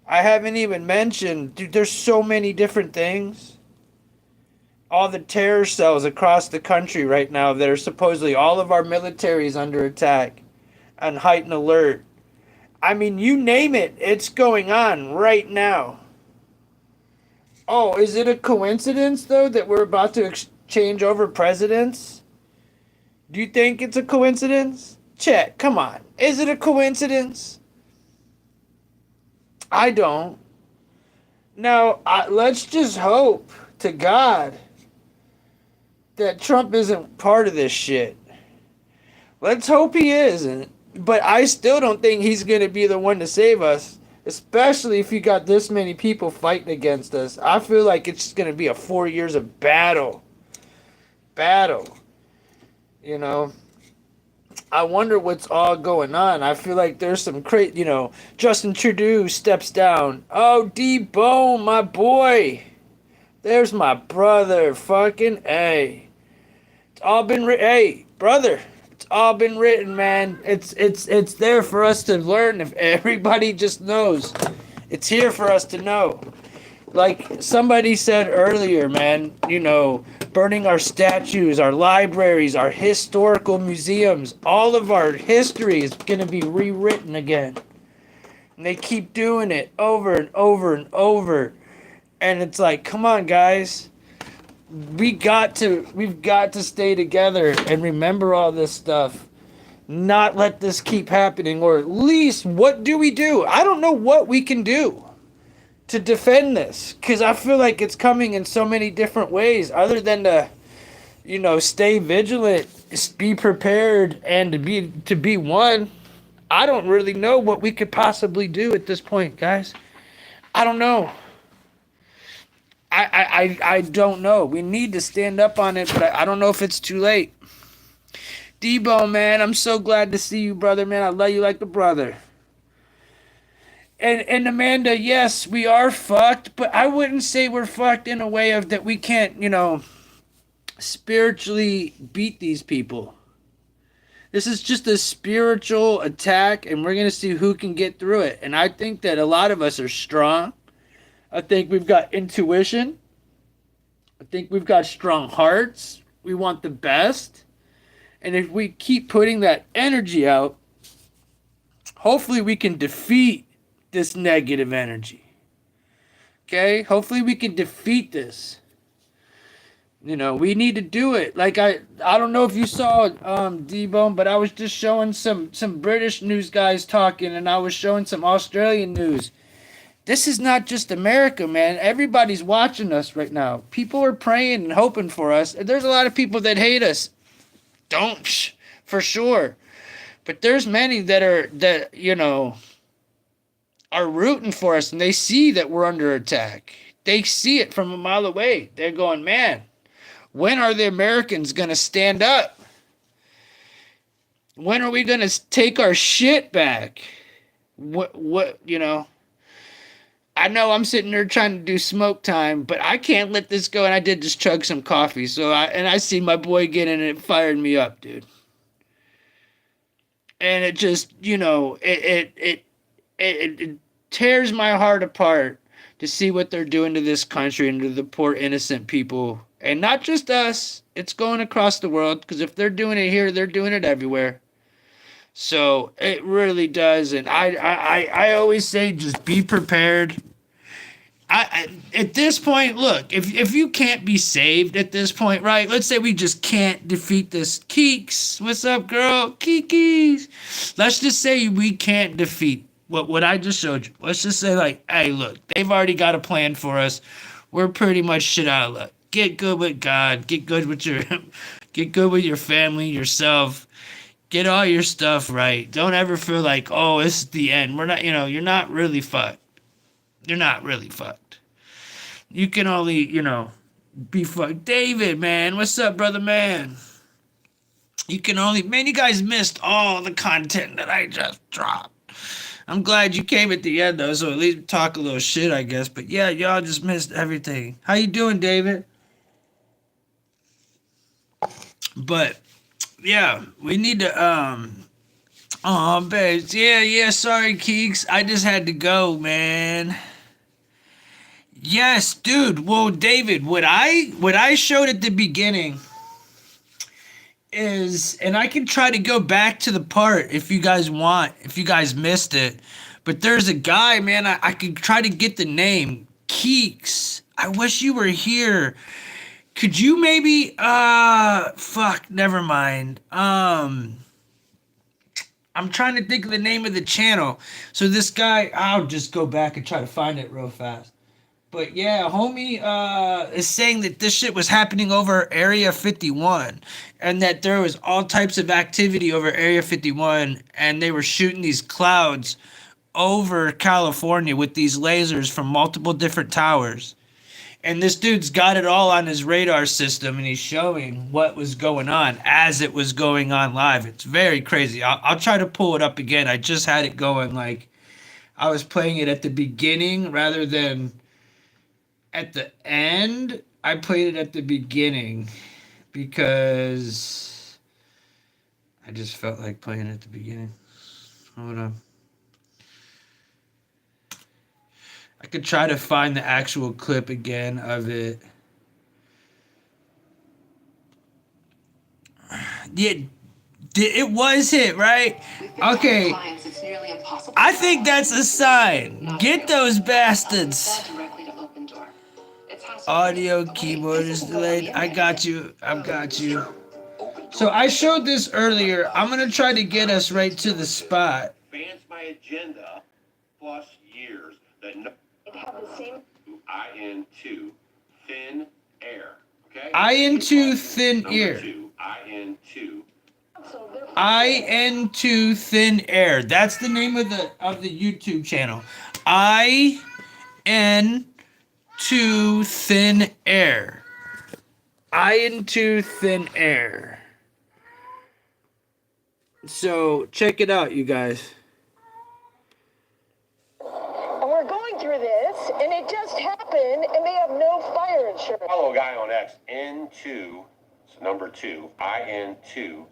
I haven't even mentioned, dude, there's so many different things. All the terror cells across the country right now that are supposedly all of our military is under attack and heightened alert. I mean, you name it, it's going on right now. Oh, is it a coincidence, though, that we're about to exchange over presidents? Do you think it's a coincidence? Chet, come on. Is it a coincidence? I don't. Now, let's just hope to God that Trump isn't part of this shit. Let's hope he isn't. But I still don't think he's going to be the one to save us, especially if you got this many people fighting against us. I feel like it's just going to be a 4 years of battle. You know, I wonder what's all going on. I feel like there's some crazy, Justin Trudeau steps down. Oh, D-Bone, my boy. There's my brother. Fucking A. It's all been written. Hey, brother. It's all been written, man. It's there for us to learn if everybody just knows. It's here for us to know. Like somebody said earlier, man, you know, burning our statues, our libraries, our historical museums, all of our history is going to be rewritten again. And they keep doing it over and over and over. And it's like, come on, guys. We've got to stay together and remember all this stuff. Not let this keep happening, or at least what do we do? I don't know what we can do to defend this, because I feel like it's coming in so many different ways other than to, you know, stay vigilant, be prepared, and to be one. I don't really know what we could possibly do at this point, guys. I don't know. I don't know. We need to stand up on it, but I don't know if it's too late. Debo, man, I'm so glad to see you, brother, man. I love you like a brother. And Amanda, yes, we are fucked, but I wouldn't say we're fucked in a way of that we can't, you know, spiritually beat these people. This is just a spiritual attack, and we're going to see who can get through it. And I think that a lot of us are strong. I think we've got intuition. I think we've got strong hearts. We want the best. And if we keep putting that energy out, hopefully we can defeat this negative energy. Okay? Hopefully we can defeat this. You know, we need to do it. Like I don't know if you saw D-Bone, but I was just showing some British news guys talking, and I was showing some Australian news. This is not just America, man. Everybody's watching us right now. People are praying and hoping for us. There's a lot of people that hate us. Don't, for sure. But there's many that you know, are rooting for us, and they see that we're under attack. They see it from a mile away. They're going, man, when are the Americans going to stand up? When are we going to take our shit back? What, you know? I know I'm sitting there trying to do smoke time, but I can't let this go. And I did just chug some coffee. So I see my boy get in and it fired me up, dude. And it just, you know, it tears my heart apart to see what they're doing to this country and to the poor innocent people. And not just us, it's going across the world, because if they're doing it here, they're doing it everywhere. So it really does. And I always say, just be prepared. At this point, look, if you can't be saved at this point, right? Let's say we just can't defeat this. Keeks, what's up, girl? Kikis. Let's just say we can't defeat what I just showed you. Let's just say, like, hey, look, they've already got a plan for us. We're pretty much shit out of luck. Get good with God. Get good with your family, yourself. Get all your stuff right. Don't ever feel like, oh, this is the end. We're not, you know, you're not really fucked. You're not really fucked. You can only, you know, be fucked. David, man, what's up, brother, man? You can only, man, you guys missed all the content that I just dropped. I'm glad you came at the end, though, so at least talk a little shit, I guess. But yeah, y'all just missed everything. How you doing, David? But yeah, we need to, oh, babes. Yeah, sorry, Keeks. I just had to go, man. Yes, dude. Well, David, what I showed at the beginning is, and I can try to go back to the part if you guys want, if you guys missed it. But there's a guy, man, I could try to get the name. Keeks. I wish you were here. Could you maybe fuck, never mind. I'm trying to think of the name of the channel. So this guy, I'll just go back and try to find it real fast. But yeah, homie is saying that this shit was happening over Area 51, and that there was all types of activity over Area 51, and they were shooting these clouds over California with these lasers from multiple different towers. And this dude's got it all on his radar system, and he's showing what was going on as it was going on live. It's very crazy. I'll try to pull it up again. I just had it going, like, I was playing it at the beginning rather than at the end. I played it at the beginning because I just felt like playing at the beginning. Hold on. I could try to find the actual clip again of it. Yeah, it was hit, right? Okay. I think that's a sign. Get those bastards. Audio keyboard is delayed. I got you. I've got you. So I showed this earlier. I'm going to try to get us right to the spot. Advance my agenda plus years that no IN2 thin air. Okay? IN2 thin air. Number 2, IN2. IN2 thin air. That's the name of the YouTube channel. IN2 thin air. IN2 thin air. So check it out, you guys. And we're going through this, and it just happened, and they have no fire insurance. Follow a guy on X, N2, so number 2, IN2,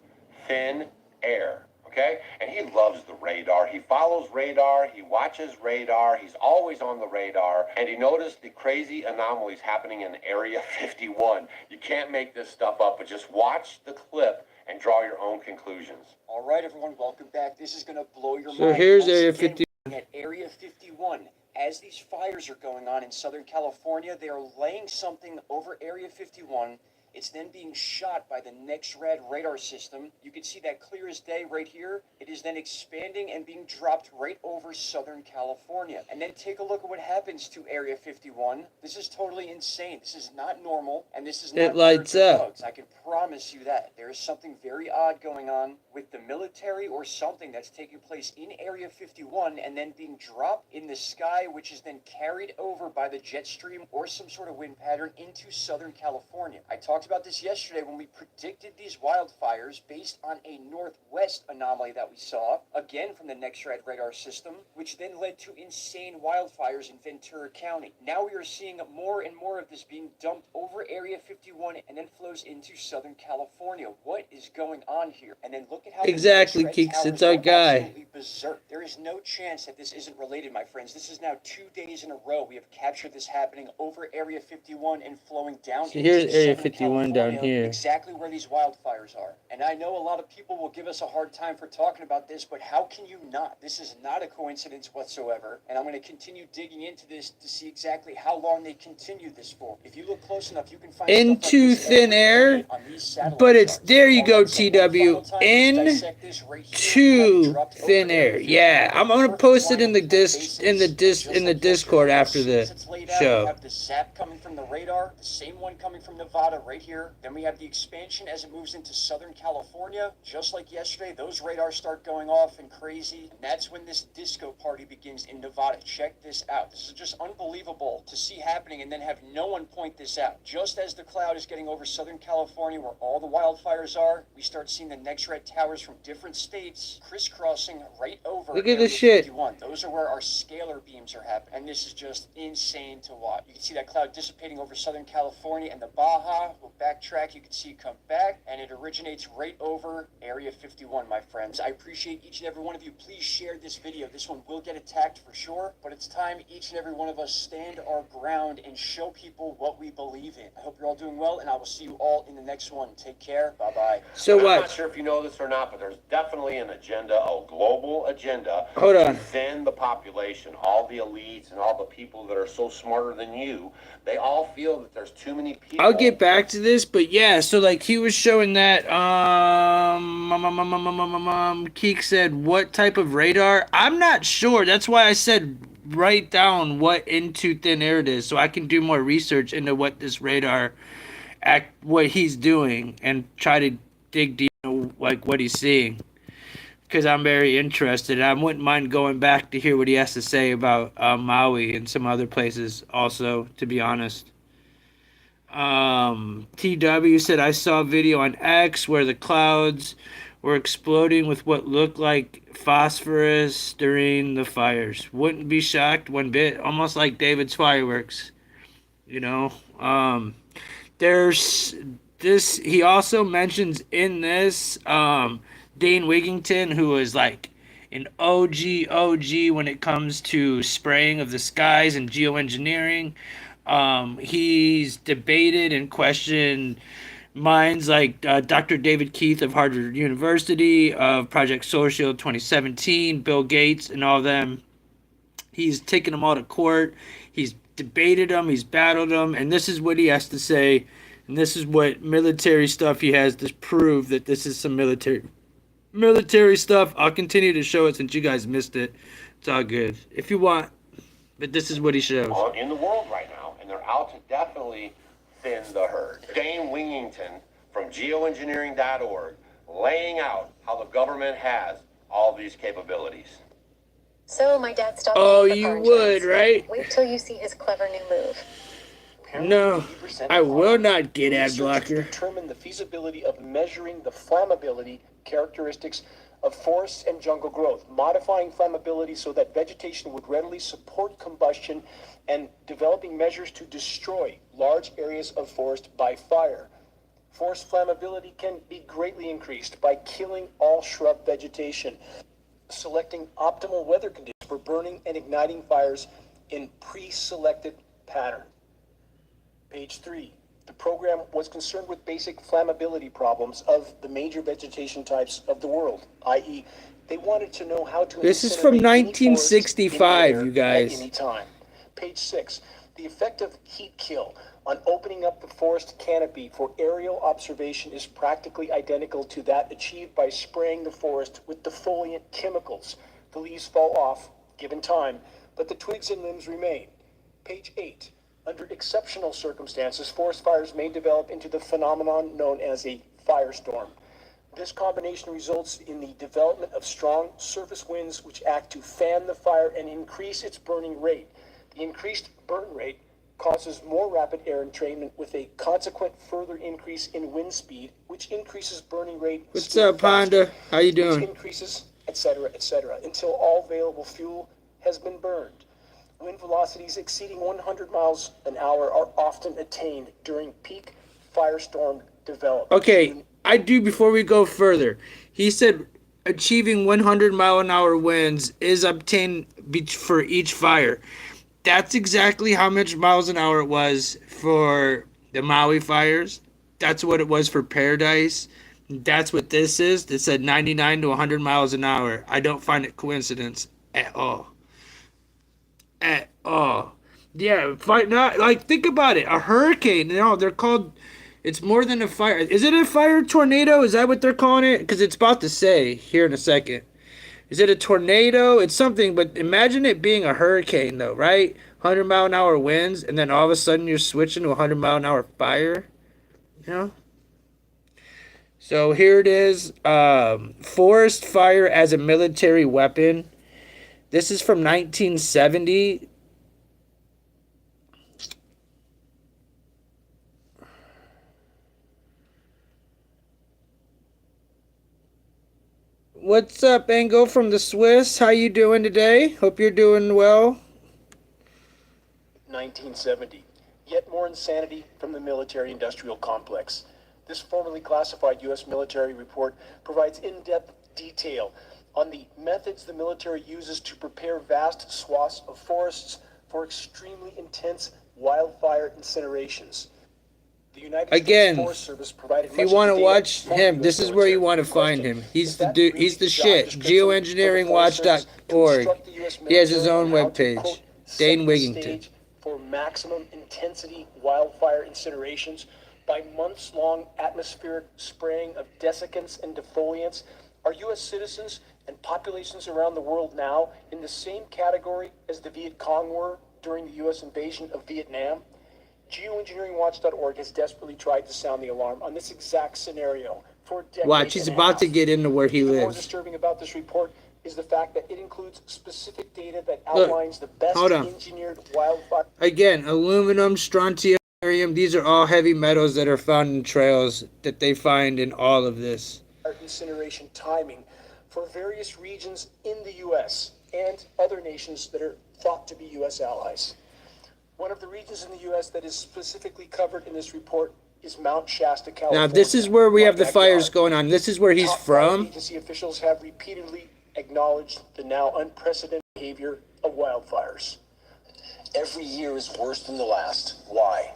thin air, okay? And he loves the radar. He follows radar. He watches radar. He's always on the radar. And he noticed the crazy anomalies happening in Area 51. You can't make this stuff up, but just watch the clip and draw your own conclusions. All right, everyone, welcome back. This is going to blow your mind. So here's Area 51. At Area 51, as these fires are going on in Southern California, they are laying something over Area 51. It's then being shot by the NEXRAD radar system. You can see that clear as day right here. It is then expanding and being dropped right over Southern California. And then take a look at what happens to Area 51. This is totally insane. This is not normal, and this is not It lights up. drugs. I can promise you that. There is something very odd going on with the military or something that's taking place in Area 51 and then being dropped in the sky, which is then carried over by the jet stream or some sort of wind pattern into Southern California. I talked about this yesterday when we predicted these wildfires based on a northwest anomaly that we saw, again from the NEXRAD radar system, which then led to insane wildfires in Ventura County. Now we are seeing more and more of this being dumped over Area 51 and then flows into Southern California. What is going on here? And then look at how Exactly, the NEXRAD Keeks. towers It's our are guy. absolutely berserk. There is no chance that this isn't related, my friends. This is now 2 days in a row we have captured this happening over Area 51 and flowing down So into here's Area Southern 51 down California, here. exactly where these wildfires are. And I know a lot of people will give us a hard time for talking about this, but how can you not? This is not a coincidence whatsoever. And I'm going to continue digging into this to see exactly how long they continue this for. If you look close enough, you can find Into stuff like this thin air, on these satellite but it's charts. there you go, Alright, so one final TW. time, let's dissect this right here. We have Into dropped over thin Area air. 51. Yeah, I'm gonna First post it line in the of disc in the bases, disc in the just like Discord yesterday. after As soon the as it's laid out, we show. have the zap coming from the radar, the same one coming from Nevada right here. Then we have the expansion as it moves into Southern California. Just like yesterday, those radars start going off and crazy. And that's when this disco party begins in Nevada. Check this out. This is just unbelievable to see happening and then have no one point this out. Just as the cloud is getting over Southern California where all the wildfires are, we start seeing the NEXRAD towers from different states crisscrossing right over Look at Area this shit. 51. Those are where our scalar beams are happening. And this is just insane to watch. You can see that cloud dissipating over Southern California and the Baja. We'll backtrack. You can see it come back and it originates right over Area 51, my friends. I appreciate each and every one of you. Please share this video. This one will get attacked for sure, but it's time each and every one of us stand our ground and show people what we believe in. I hope you're all doing well, and I will see you all in the next one. Take care. Bye-bye. So I'm what? not sure if you know this or not, but there's definitely an agenda, a global agenda, Hold to on. thin the population. All the elites and all the people that are so smarter than you, they all feel that there's too many people. I'll get back to this, but yeah, so like he was showing that Keek said what type of radar? I'm not sure. That's why I said write down what into thin air it is so I can do more research into what this radar what he's doing and try to dig deep into like what he's seeing. Because I'm very interested. I wouldn't mind going back to hear what he has to say about Maui and some other places also, to be honest. TW said, I saw a video on X where the clouds were exploding with what looked like phosphorus during the fires. Wouldn't be shocked one bit. Almost like David's fireworks. You know? There's this, he also mentions in this, Dane Wigington, who was like an OG when it comes to spraying of the skies and geoengineering. He's debated and questioned minds like Dr. David Keith of Harvard University, of Project Social 2017, Bill Gates, and all of them. He's taken them all to court. He's debated them. He's battled them. And this is what he has to say. And this is what military stuff he has to prove that this is some military stuff. I'll continue to show it since you guys missed it. It's all good if you want. But this is what he shows. In the world right now, and they're out to definitely thin the herd. Dane Wingington from geoengineering.org laying out how the government has all these capabilities. So my dad stopped. Oh, you would, right? Wait till you see his clever new move. No, I will not get ad blocker. Determine the feasibility of measuring the flammability characteristics of forests and jungle growth, modifying flammability so that vegetation would readily support combustion, and developing measures to destroy large areas of forest by fire. Forest flammability can be greatly increased by killing all shrub vegetation, selecting optimal weather conditions for burning and igniting fires in pre-selected pattern. Page 3. The program was concerned with basic flammability problems of the major vegetation types of the world, i.e., they wanted to know how to. This is from 1965, you guys. At any time. Page 6. The effect of heat kill on opening up the forest canopy for aerial observation is practically identical to that achieved by spraying the forest with defoliant chemicals. The leaves fall off, given time, but the twigs and limbs remain. Page 8. Under exceptional circumstances, forest fires may develop into the phenomenon known as a firestorm. This combination results in the development of strong surface winds which act to fan the fire and increase its burning rate. The increased burn rate causes more rapid air entrainment with a consequent further increase in wind speed, which increases burning rate. What's up, Honda? How you doing? Which increases, etc., until all available fuel has been burned. Wind velocities exceeding 100 miles an hour are often attained during peak firestorm development. Okay, before we go further, he said achieving 100-mile-an-hour winds is obtained for each fire. That's exactly how much miles an hour it was for the Maui fires. That's what it was for Paradise. That's what this is. It said 99 to 100 miles an hour. I don't find it coincidence at all. At all. Yeah, think about it. A hurricane, they're called, it's more than a fire. Is it a fire tornado? Is that what they're calling it? Because it's about to say here in a second. Is it a tornado? It's something, but imagine it being a hurricane though, right? 100-mile-an-hour winds, and then all of a sudden you're switching to 100-mile-an-hour fire. You know? So here it is. Forest fire as a military weapon. This is from 1970. What's up, Ango from the Swiss? How you doing today? Hope you're doing well. 1970. Yet more insanity from the military-industrial complex. This formally classified U.S. military report provides in-depth detail on the methods the military uses to prepare vast swaths of forests for extremely intense wildfire incinerations. The United States Forest Service provided if you want to watch him, this is where you want to find him. He's the dude. He's the shit. Geoengineeringwatch.org. He has his own webpage. Dane Wigington. For maximum intensity wildfire incinerations by months-long atmospheric spraying of desiccants and defoliants. Are U.S. citizens and populations around the world now in the same category as the Viet Cong were during the U.S. invasion of Vietnam? Geoengineeringwatch.org has desperately tried to sound the alarm on this exact scenario for decades. Watch, he's about to get into where he lives. More disturbing about this report is the fact that it includes specific data that outlines the best engineered wildfire. Again, aluminum, strontium, barium, these are all heavy metals that are found in trails that they find in all of this. Incineration timing for various regions in the U.S. and other nations that are thought to be U.S. allies. One of the regions in the U.S. that is specifically covered in this report is Mount Shasta, California. Now, this is where we have the fires going on. This is where he's from. Agency officials have repeatedly acknowledged the now unprecedented behavior of wildfires. Every year is worse than the last. Why?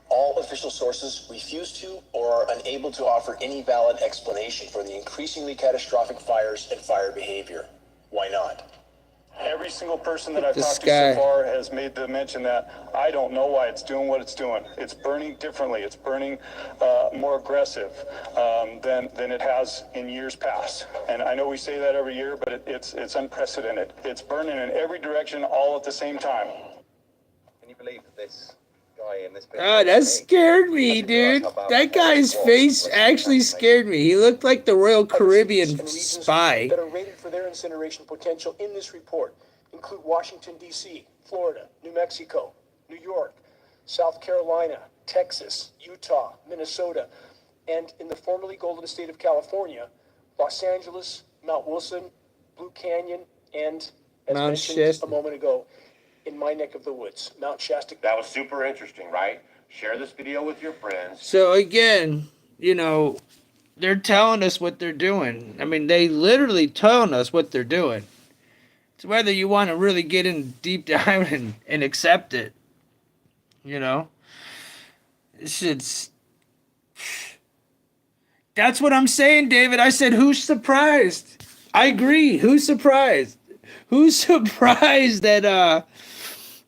All official sources refuse to or are unable to offer any valid explanation for the increasingly catastrophic fires and fire behavior. Why not? Every single person that I've This talked to guy. so far has made the mention that I don't know why it's doing what it's doing. It's burning differently. It's burning more aggressive than it has in years past. And I know we say that every year, but it's unprecedented. It's burning in every direction all at the same time. Can you believe that this guy in this picture? Oh, that scared me, dude. That guy's face actually scared me. He looked like the Royal Caribbean spy. That are rated for their incineration potential in this report include Washington, D.C., Florida, New Mexico, New York, South Carolina, Texas, Utah, Minnesota, and in the formerly golden state of California, Los Angeles, Mount Wilson, Blue Canyon, and, as Mount mentioned Shasta. a moment ago, in my neck of the woods, Mount Shasta. That was super interesting, right? Share this video with your friends. So again, you know, they're telling us what they're doing. I mean, they literally telling us what they're doing. It's whether you want to really get in deep dive and accept it. You know? It's that's what I'm saying, David. I said, who's surprised? I agree. Who's surprised? Who's surprised that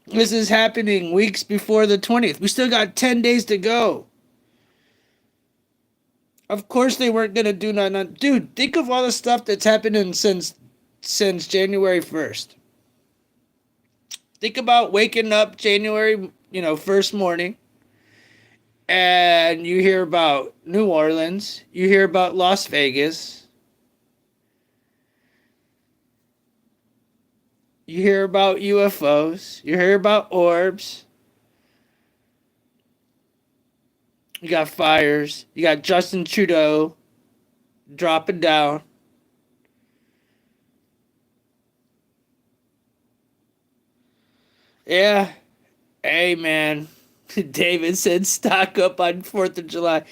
this is happening weeks before the 20th? We still got 10 days to go. Of course they weren't going to do nothing. Dude, think of all the stuff that's happening since January 1st. Think about waking up January, first morning, and you hear about New Orleans, you hear about Las Vegas, you hear about UFOs, you hear about orbs, you got fires, you got Justin Trudeau dropping down. Yeah. Hey, man. David said stock up on 4th of July.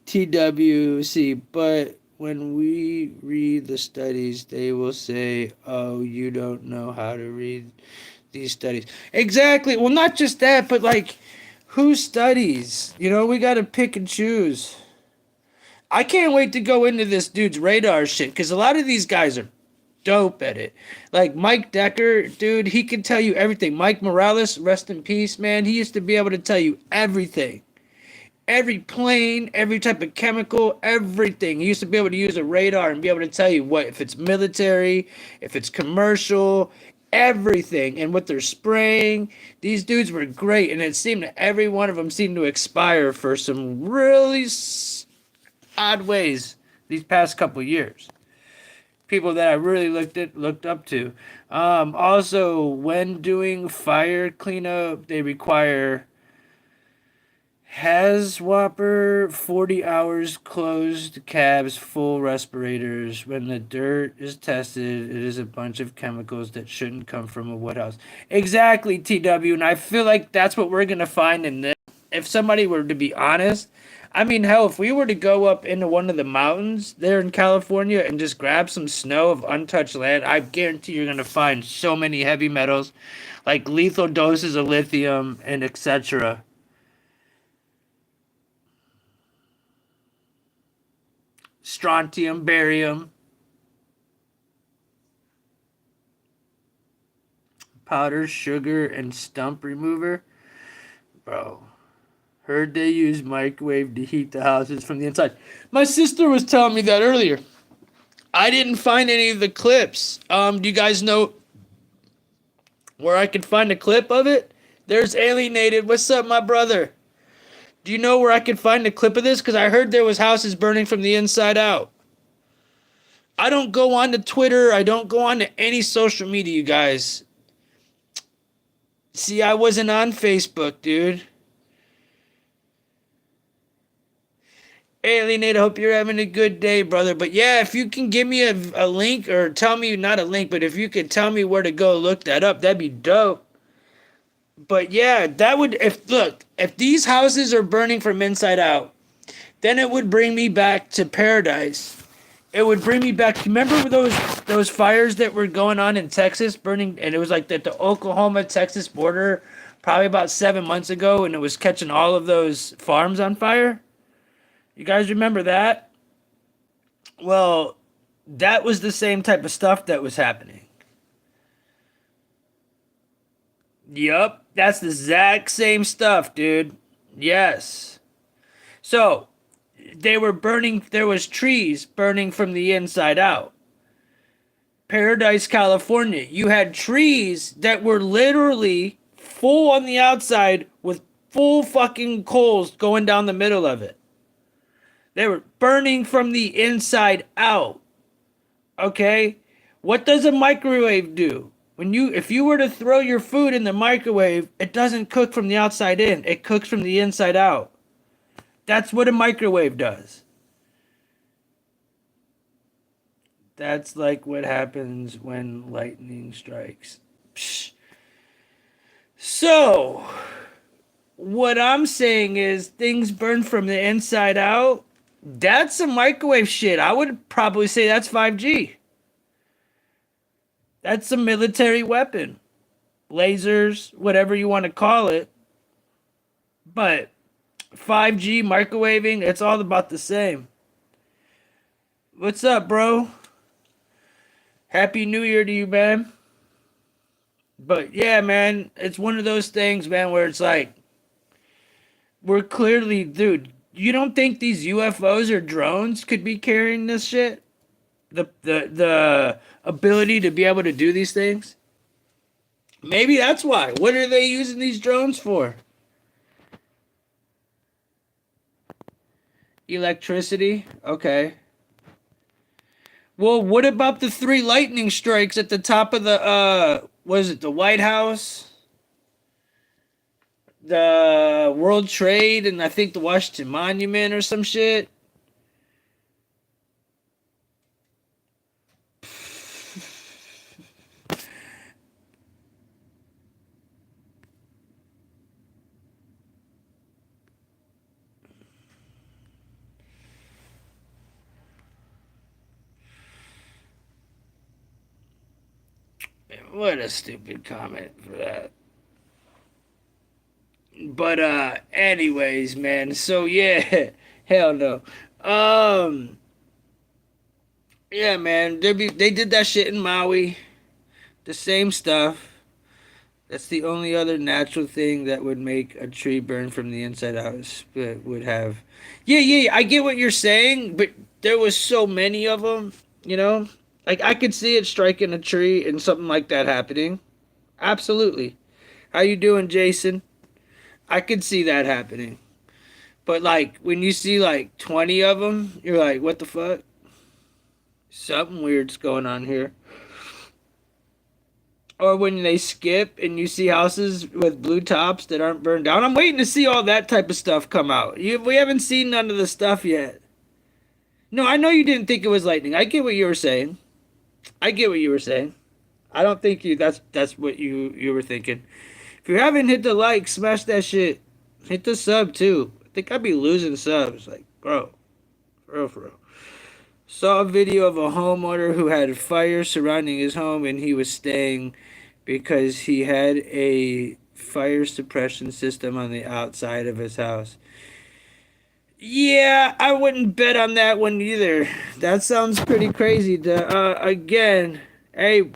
TWC. But when we read the studies, they will say, oh, you don't know how to read these studies. Exactly. Well, not just that, but like, who studies? We got to pick and choose. I can't wait to go into this dude's radar shit, because a lot of these guys are dope at it. Like Mike Decker, dude, he can tell you everything. Mike Morales, rest in peace, man. He used to be able to tell you everything. Every plane, every type of chemical, everything. He used to be able to use a radar and be able to tell you what, if it's military, if it's commercial, everything, and what they're spraying. These dudes were great, and it seemed that every one of them seemed to expire for some really odd ways these past couple years. People that I really looked up to. Also, when doing fire cleanup, they require HAZWOPER, 40 hours, closed cabs, full respirators. When the dirt is tested, it is a bunch of chemicals that shouldn't come from a woodhouse. Exactly, TW, and I feel like that's what we're going to find in this. If somebody were to be honest, I mean, hell, if we were to go up into one of the mountains there in California and just grab some snow of untouched land, I guarantee you're going to find so many heavy metals, like lethal doses of lithium and etc. Strontium, barium, powder, sugar, and stump remover. Bro. Heard they use microwave to heat the houses from the inside. My sister was telling me that earlier. I didn't find any of the clips. Do you guys know where I can find a clip of it? There's Alienated. What's up, my brother? Do you know where I can find a clip of this? Because I heard there was houses burning from the inside out. I don't go on to Twitter. I don't go on to any social media, you guys. See, I wasn't on Facebook, dude. Alienated, I hope you're having a good day, brother. But yeah, if you can give me a link, or tell me, not a link, but if you could tell me where to go look that up, that'd be dope. But yeah, that would, if these houses are burning from inside out, then it would bring me back to paradise. It would bring me back. Remember those those fires that were going on in Texas, burning, and it was like at the Oklahoma-Texas border, probably about 7 months ago, and it was catching all of those farms on fire. You guys remember that? Well, that was the same type of stuff that was happening. Yup, that's the exact same stuff, dude. Yes. So, they were burning, there was trees burning from the inside out. Paradise, California, you had trees that were literally full on the outside with full fucking coals going down the middle of it. They were burning from the inside out. Okay? What does a microwave do? If you were to throw your food in the microwave, it doesn't cook from the outside in. It cooks from the inside out. That's what a microwave does. That's like what happens when lightning strikes. Psh. So, what I'm saying is things burn from the inside out. That's some microwave shit. I would probably say that's 5G. That's a military weapon. Lasers, whatever you want to call it. But 5G, microwaving, it's all about the same. What's up, bro? Happy New Year to you, man. But yeah, man, it's one of those things, man, where it's like, we're clearly, dude, you don't think these UFOs or drones could be carrying this shit? The ability to be able to do these things? Maybe that's why. What are they using these drones for? Electricity? Okay. Well, what about the 3 lightning strikes at the top of the, was it the White House? The World Trade, and I think the Washington Monument or some shit? What a stupid comment for that. But anyways, man. So yeah, hell no. Yeah, man. They did that shit in Maui. The same stuff. That's the only other natural thing that would make a tree burn from the inside out. Would have. Yeah. I get what you're saying, but there was so many of them. You know, like I could see it striking a tree and something like that happening. Absolutely. How you doing, Jason? I could see that happening. But like when you see like 20 of them, you're like, what the fuck? Something weird's going on here. Or when they skip and you see houses with blue tops that aren't burned down. I'm waiting to see all that type of stuff come out. We haven't seen none of the stuff yet. No, I know you didn't think it was lightning. I get what you were saying. I don't think that's what you were thinking. If you haven't hit the like, smash that shit. Hit the sub too. I think I'd be losing subs. Like, bro. For real. Saw a video of a homeowner who had fire surrounding his home and he was staying because he had a fire suppression system on the outside of his house. Yeah, I wouldn't bet on that one either. That sounds pretty crazy. Again, hey,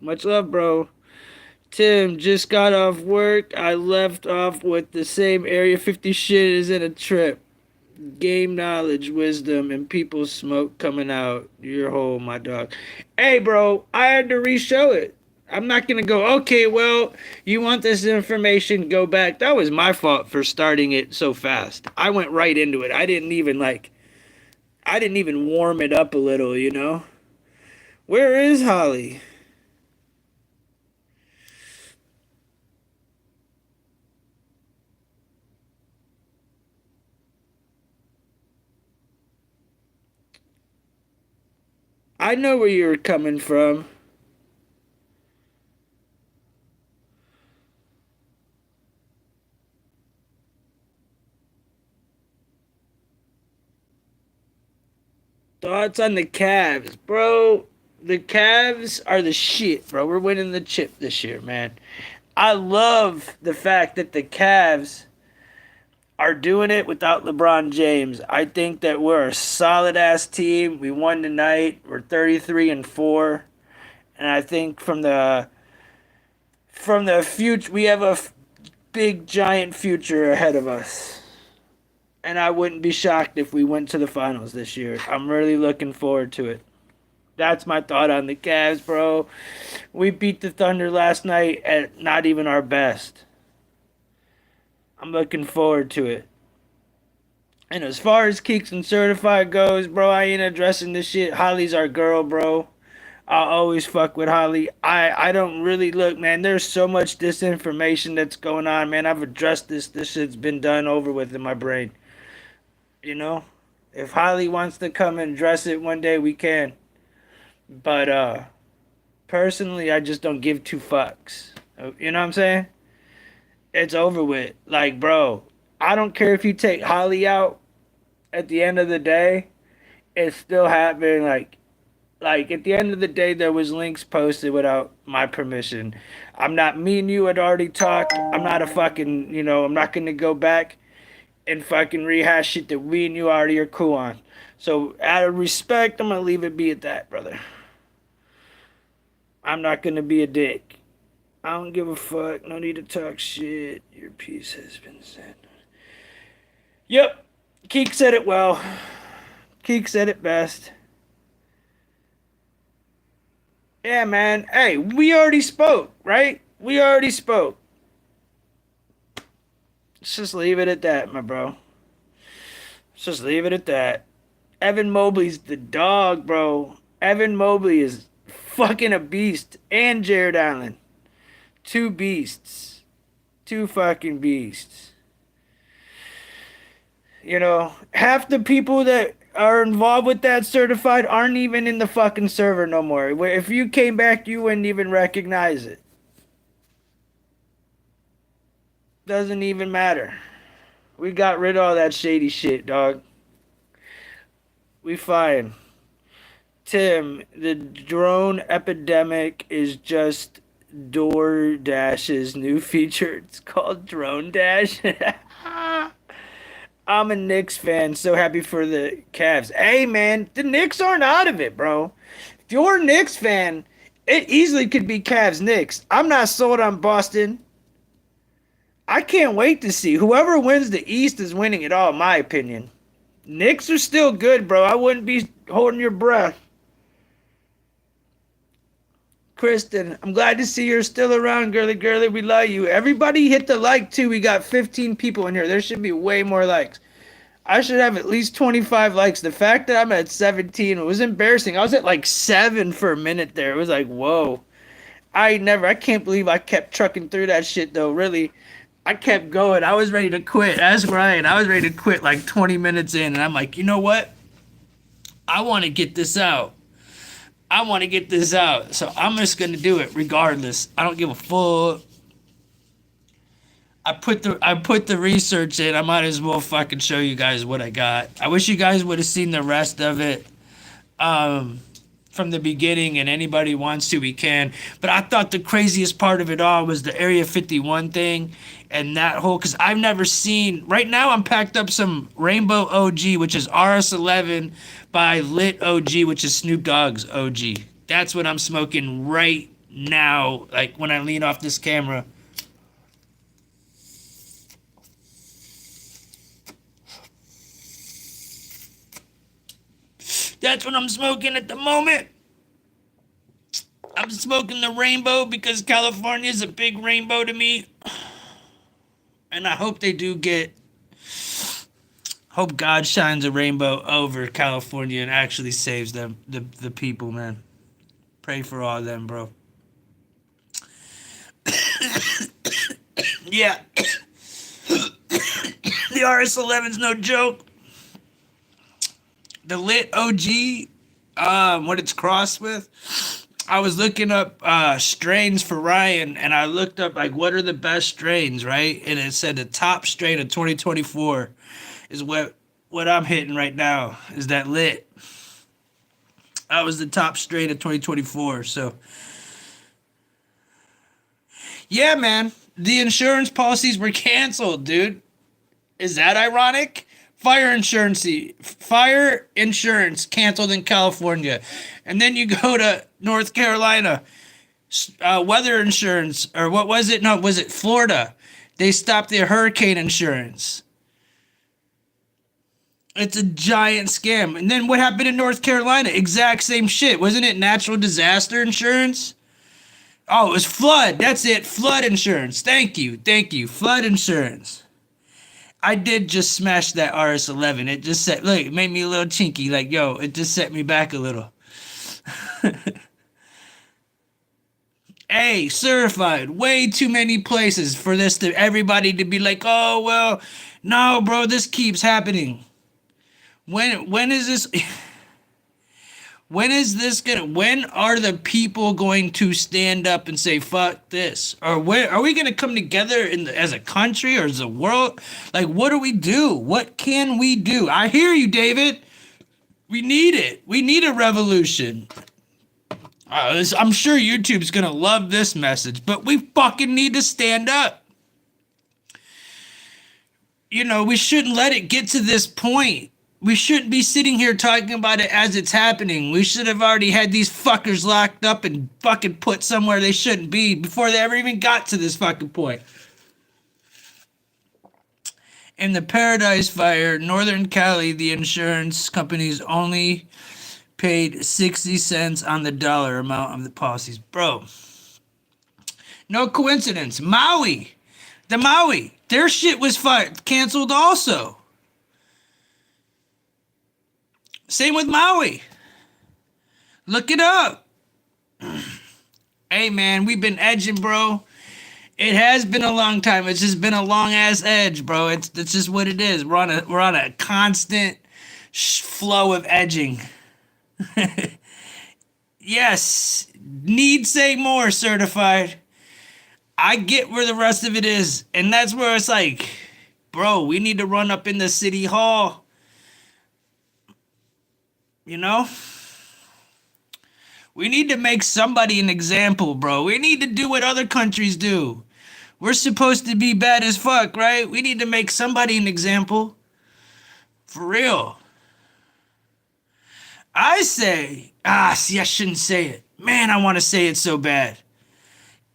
much love, bro. Tim, just got off work. I left off with the same Area 50 shit as in a trip. Game knowledge, wisdom, and people's smoke coming out your hole, my dog. Hey, bro, I had to re-show it. I'm not going to go, okay, well, you want this information, go back. That was my fault for starting it so fast. I went right into it. I didn't even warm it up a little, you know? Where is Holly? I know where you're coming from. Thoughts on the Cavs, bro? The Cavs are the shit, bro. We're winning the chip this year, man. I love the fact that the Cavs are doing it without LeBron James. I think that we're a solid ass team. We won tonight. We're 33-4. And I think from the future, we have a big giant future ahead of us. And I wouldn't be shocked if we went to the finals this year. I'm really looking forward to it. That's my thought on the Cavs, bro. We beat the Thunder last night at not even our best. I'm looking forward to it. And as far as Keeks and Certified goes, bro, I ain't addressing this shit. Holly's our girl, bro. I'll always fuck with Holly. I don't really look, man. There's so much disinformation that's going on, man. I've addressed this. This shit's been done over with in my brain. You know? If Holly wants to come and address it one day, we can. But, personally, I just don't give two fucks. You know what I'm saying? It's over with. Like, bro, I don't care if you take Holly out at the end of the day. It's still happening. Like at the end of the day, there was links posted without my permission. Me and you had already talked. I'm not a fucking, I'm not going to go back and fucking rehash shit that we and you already are cool on. So out of respect, I'm going to leave it be at that, brother. I'm not going to be a dick. I don't give a fuck. No need to talk shit. Your piece has been said. Yep. Keek said it well. Keek said it best. Yeah, man. Hey, we already spoke, right? We already spoke. Let's just leave it at that, my bro. Let's just leave it at that. Evan Mobley's the dog, bro. Evan Mobley is fucking a beast. And Jared Allen. Two beasts. Two fucking beasts. Half the people that are involved with that certified aren't even in the fucking server no more. If you came back, you wouldn't even recognize it. Doesn't even matter. We got rid of all that shady shit, dog. We fine. Tim, the drone epidemic is just DoorDash's new feature. It's called Drone Dash. I'm a Knicks fan, so happy for the Cavs. Hey, man, the Knicks aren't out of it, bro. If you're a Knicks fan, it easily could be Cavs-Knicks. I'm not sold on Boston. I can't wait to see. Whoever wins the East is winning it all, in my opinion. Knicks are still good, bro. I wouldn't be holding your breath. Kristen, I'm glad to see you're still around, girly. We love you. Everybody hit the like, too. We got 15 people in here. There should be way more likes. I should have at least 25 likes. The fact that I'm at 17 was embarrassing. I was at like 7 for a minute there. It was like, whoa. I can't believe I kept trucking through that shit, though. Really, I kept going. I was ready to quit. Ask Ryan. I was ready to quit like 20 minutes in. And I'm like, you know what? I want to get this out. So I'm just going to do it regardless. I don't give a fuck. I put the research in. I might as well fucking show you guys what I got. I wish you guys would have seen the rest of it from the beginning, and anybody wants to, we can. But I thought the craziest part of it all was the Area 51 thing and that whole, because I've never seen, right now I'm packed up some Rainbow OG, which is RS11 by Lit OG, which is Snoop Dogg's OG. That's what I'm smoking right now, like when I lean off this camera. That's what I'm smoking at the moment. I'm smoking the rainbow because California is a big rainbow to me. And I hope they do hope God shines a rainbow over California and actually saves them, the people, man. Pray for all of them, bro. Yeah. The RS11's no joke. The Lit OG, what it's crossed with, I was looking up strains for Ryan, and I looked up, like, what are the best strains, right? And it said the top strain of 2024 is what I'm hitting right now, is that Lit. That was the top strain of 2024. So, yeah, man, the insurance policies were canceled, dude. Is that ironic? Fire insurance canceled in California, and then you go to North Carolina, weather insurance, or what was it? No, was it Florida? They stopped their hurricane insurance. It's a giant scam. And then what happened in North Carolina? Exact same shit. Wasn't it natural disaster insurance? Oh, it was flood. That's it. Flood insurance. Thank you. Flood insurance. I did just smash that RS11. It just set, look, it made me a little chinky. Like, yo, it just set me back a little. Hey, certified. Way too many places for this to everybody to be like, oh, well, no, bro, this keeps happening. When is this? When is this when are the people going to stand up and say, fuck this? Or where are we going to come together as a country or as a world? Like, what do we do? What can we do? I hear you, David. We need it. We need a revolution. I'm sure YouTube's going to love this message, but we fucking need to stand up. You know, we shouldn't let it get to this point. We shouldn't be sitting here talking about it as it's happening. We should have already had these fuckers locked up and fucking put somewhere they shouldn't be before they ever even got to this fucking point. In the Paradise Fire, Northern Cali, the insurance companies only paid 60 cents on the dollar amount of the policies. Bro, no coincidence. Maui, their shit was canceled also. Same with Maui. Look it up. Hey, man, we've been edging, bro. It has been a long time. It's just been a long-ass edge, bro. It's just what it is. We're on a constant flow of edging. Yes. Need say more, certified. I get where the rest of it is. And that's where it's like, bro, we need to run up in the city hall. You know? We need to make somebody an example, bro. We need to do what other countries do. We're supposed to be bad as fuck, right? We need to make somebody an example. For real. I say, see, I shouldn't say it. Man, I want to say it so bad.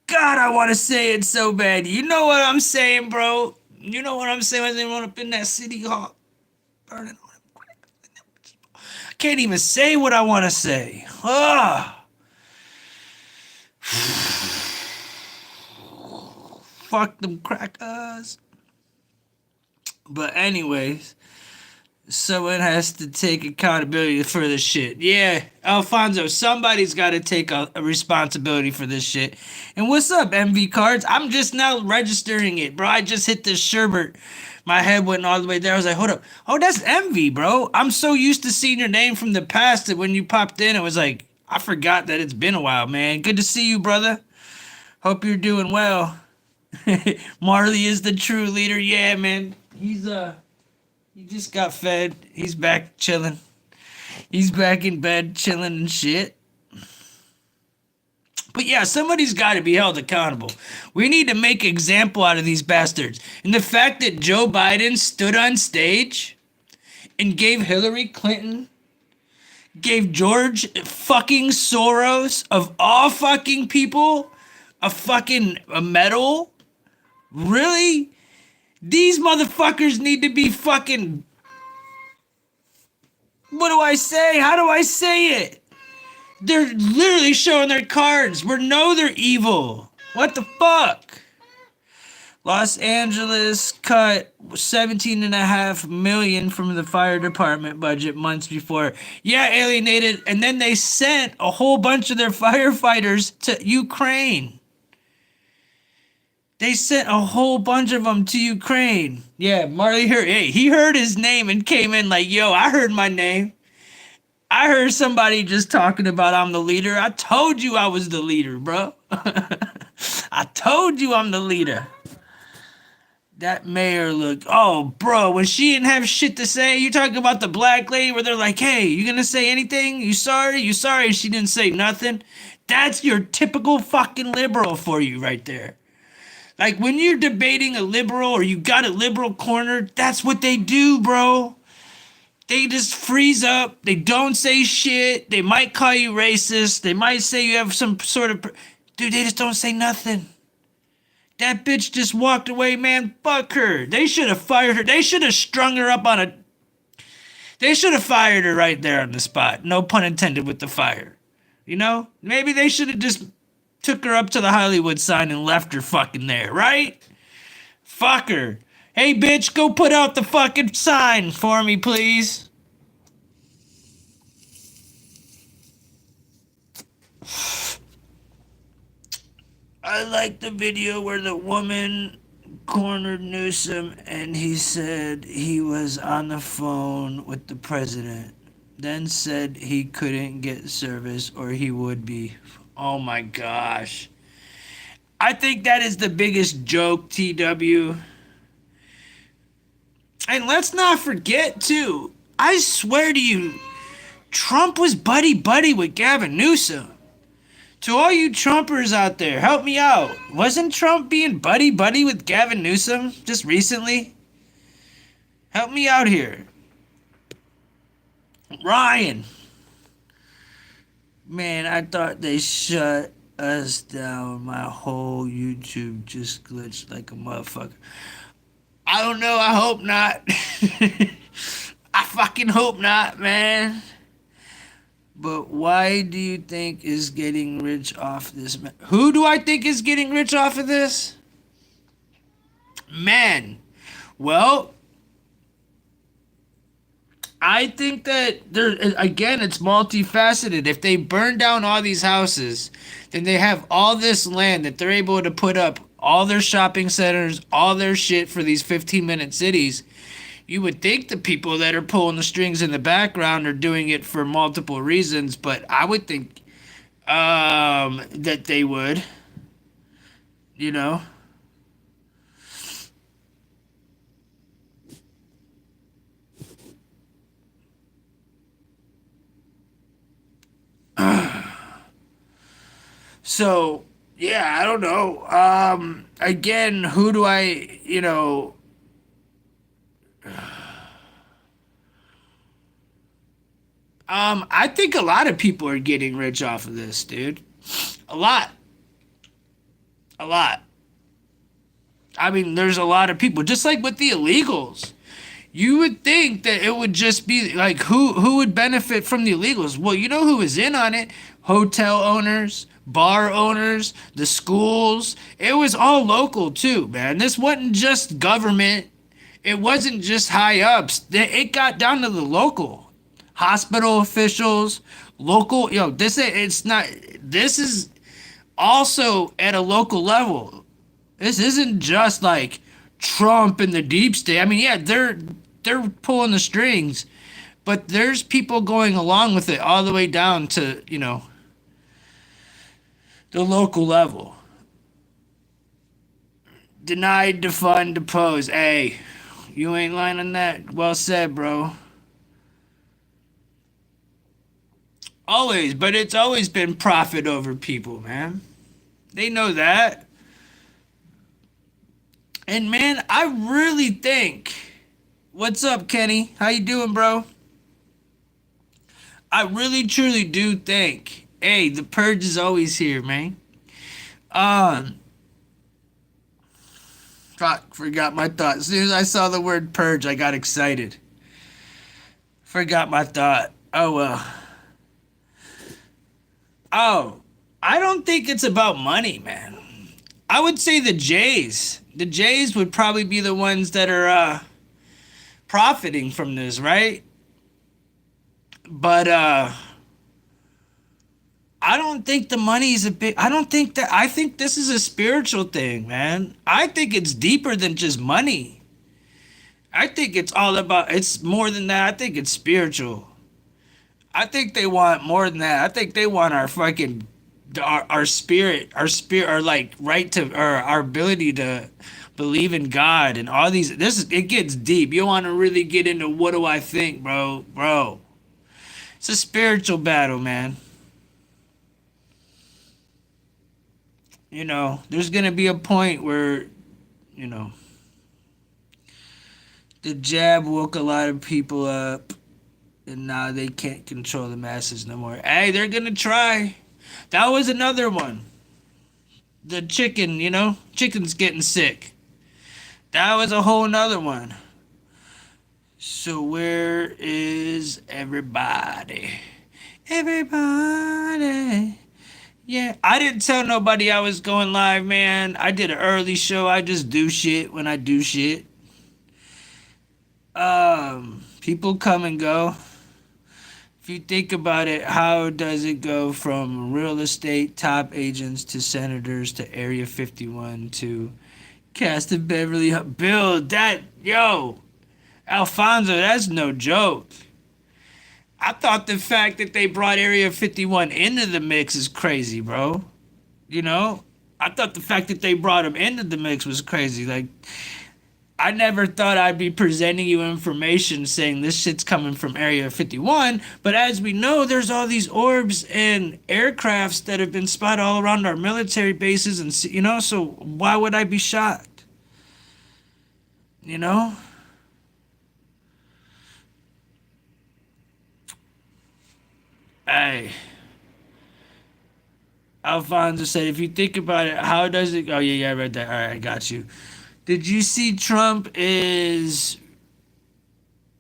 God, I want to say it so bad. You know what I'm saying, bro? You know what I'm saying when they run up in that city hall? Burning on him. I can't even say what I want to say. Fuck them crackers. But anyways, someone has to take accountability for this shit. Yeah, Alfonso, somebody's got to take a responsibility for this shit. And what's up, MV Cards? I'm just now registering it, bro. I just hit this sherbet. My head went all the way there. I was like, hold up. Oh, that's MV, bro. I'm so used to seeing your name from the past that when you popped in, it was like, I forgot that it's been a while, man. Good to see you, brother. Hope you're doing well. Marley is the true leader. Yeah, man. He just got fed. He's back chilling. He's back in bed chilling and shit. But yeah, somebody's got to be held accountable. We need to make an example out of these bastards. And the fact that Joe Biden stood on stage and gave Hillary Clinton, gave George fucking Soros, of all fucking people, a medal? Really? These motherfuckers need to be fucking... What do I say? How do I say it? They're literally showing their cards. We know they're evil. What the fuck? Los Angeles cut $17.5 million from the fire department budget months before. Yeah, alienated. And then they sent a whole bunch of their firefighters to Ukraine. They sent a whole bunch of them to Ukraine. Yeah, Marley heard. Hey, he heard his name and came in like, yo, I heard my name. I heard somebody just talking about I'm the leader. I told you I was the leader, bro. I told you I'm the leader. That mayor looked, oh, bro, when she didn't have shit to say, you talking about the black lady where they're like, hey, you gonna say anything? You sorry? You sorry? And she didn't say nothing? That's your typical fucking liberal for you right there. Like, when you're debating a liberal or you got a liberal corner, that's what they do, bro. They just freeze up. They don't say shit. They might call you racist. They might say you have some sort of... Dude, they just don't say nothing. That bitch just walked away, man. Fuck her. They should have fired her. They should have strung her up on a... They should have fired her right there on the spot. No pun intended with the fire. You know? Maybe they should have just took her up to the Hollywood sign and left her fucking there, right? Fuck her. Hey, bitch, go put out the fucking sign for me, please. I like the video where the woman cornered Newsom and he said he was on the phone with the president, then said he couldn't get service or he would be. Oh my gosh. I think that is the biggest joke, TW. And let's not forget, too, I swear to you, Trump was buddy-buddy with Gavin Newsom. To all you Trumpers out there, help me out. Wasn't Trump being buddy-buddy with Gavin Newsom just recently? Help me out here. Ryan. Man, I thought they shut us down. My whole YouTube just glitched like a motherfucker. I don't know. I hope not. I fucking hope not, man. But why do you think is getting rich off this? Who do I think is getting rich off of this? Man. Well, I think that there again, it's multifaceted. If they burn down all these houses, then they have all this land that they're able to put up all their shopping centers, all their shit for these 15-minute cities. You would think the people that are pulling the strings in the background are doing it for multiple reasons, but I would think that they would, you know. So, yeah, I don't know. Again, who do I, you know... I think a lot of people are getting rich off of this, dude. A lot. A lot. I mean, there's a lot of people. Just like with the illegals. You would think that it would just be like, who would benefit from the illegals? Well, you know who was in on it? Hotel owners, bar owners, the schools. It was all local too, man. This wasn't just government. It wasn't just high ups. It got down to the local. Hospital officials, local, this is also at a local level. This isn't just like Trump and the deep state. I mean, yeah, they're pulling the strings, but there's people going along with it all the way down to, the local level. Denied, defund, depose. Hey, you ain't lying on that. Well said, bro. Always, but it's always been profit over people, man. They know that. And man, I really think... What's up, Kenny? How you doing, bro? I really, truly do think... Hey, the purge is always here, man. Fuck, forgot my thought. As soon as I saw the word purge, I got excited. Forgot my thought. Oh, well. Oh, I don't think it's about money, man. I would say the Jays. The Jays would probably be the ones that are profiting from this, right? But I don't think the money's a big... I think this is a spiritual thing, man. I think it's deeper than just money. I think it's all about... It's more than that. I think it's spiritual. I think they want more than that. I think they want our fucking our spirit, our like right to, or our ability to believe in God and all these. It gets deep. You want to really get into what do I think, bro? It's a spiritual battle, man. You know, there's gonna be a point where, you know, the jab woke a lot of people up, and now they can't control the masses no more. Hey, they're gonna try. That was another one. The chicken, you know, chicken's getting sick. That was a whole nother one. So where is everybody? Everybody. Yeah, I didn't tell nobody I was going live, man. I did an early show. I just do shit when I do shit. People come and go. If you think about it, how does it go from real estate top agents to senators to Area 51 to cast of Beverly Hills? Bill, Alfonso, that's no joke. I thought the fact that they brought Area 51 into the mix is crazy, bro. You know? I thought the fact that they brought them into the mix was crazy. Like, I never thought I'd be presenting you information saying this shit's coming from Area 51, but as we know, there's all these orbs and aircrafts that have been spotted all around our military bases, and you know, so why would I be shocked? You know? Hey. Alfonso said, if you think about it, how does it... Oh, yeah, I read that. All right, I got you. Did you see Trump is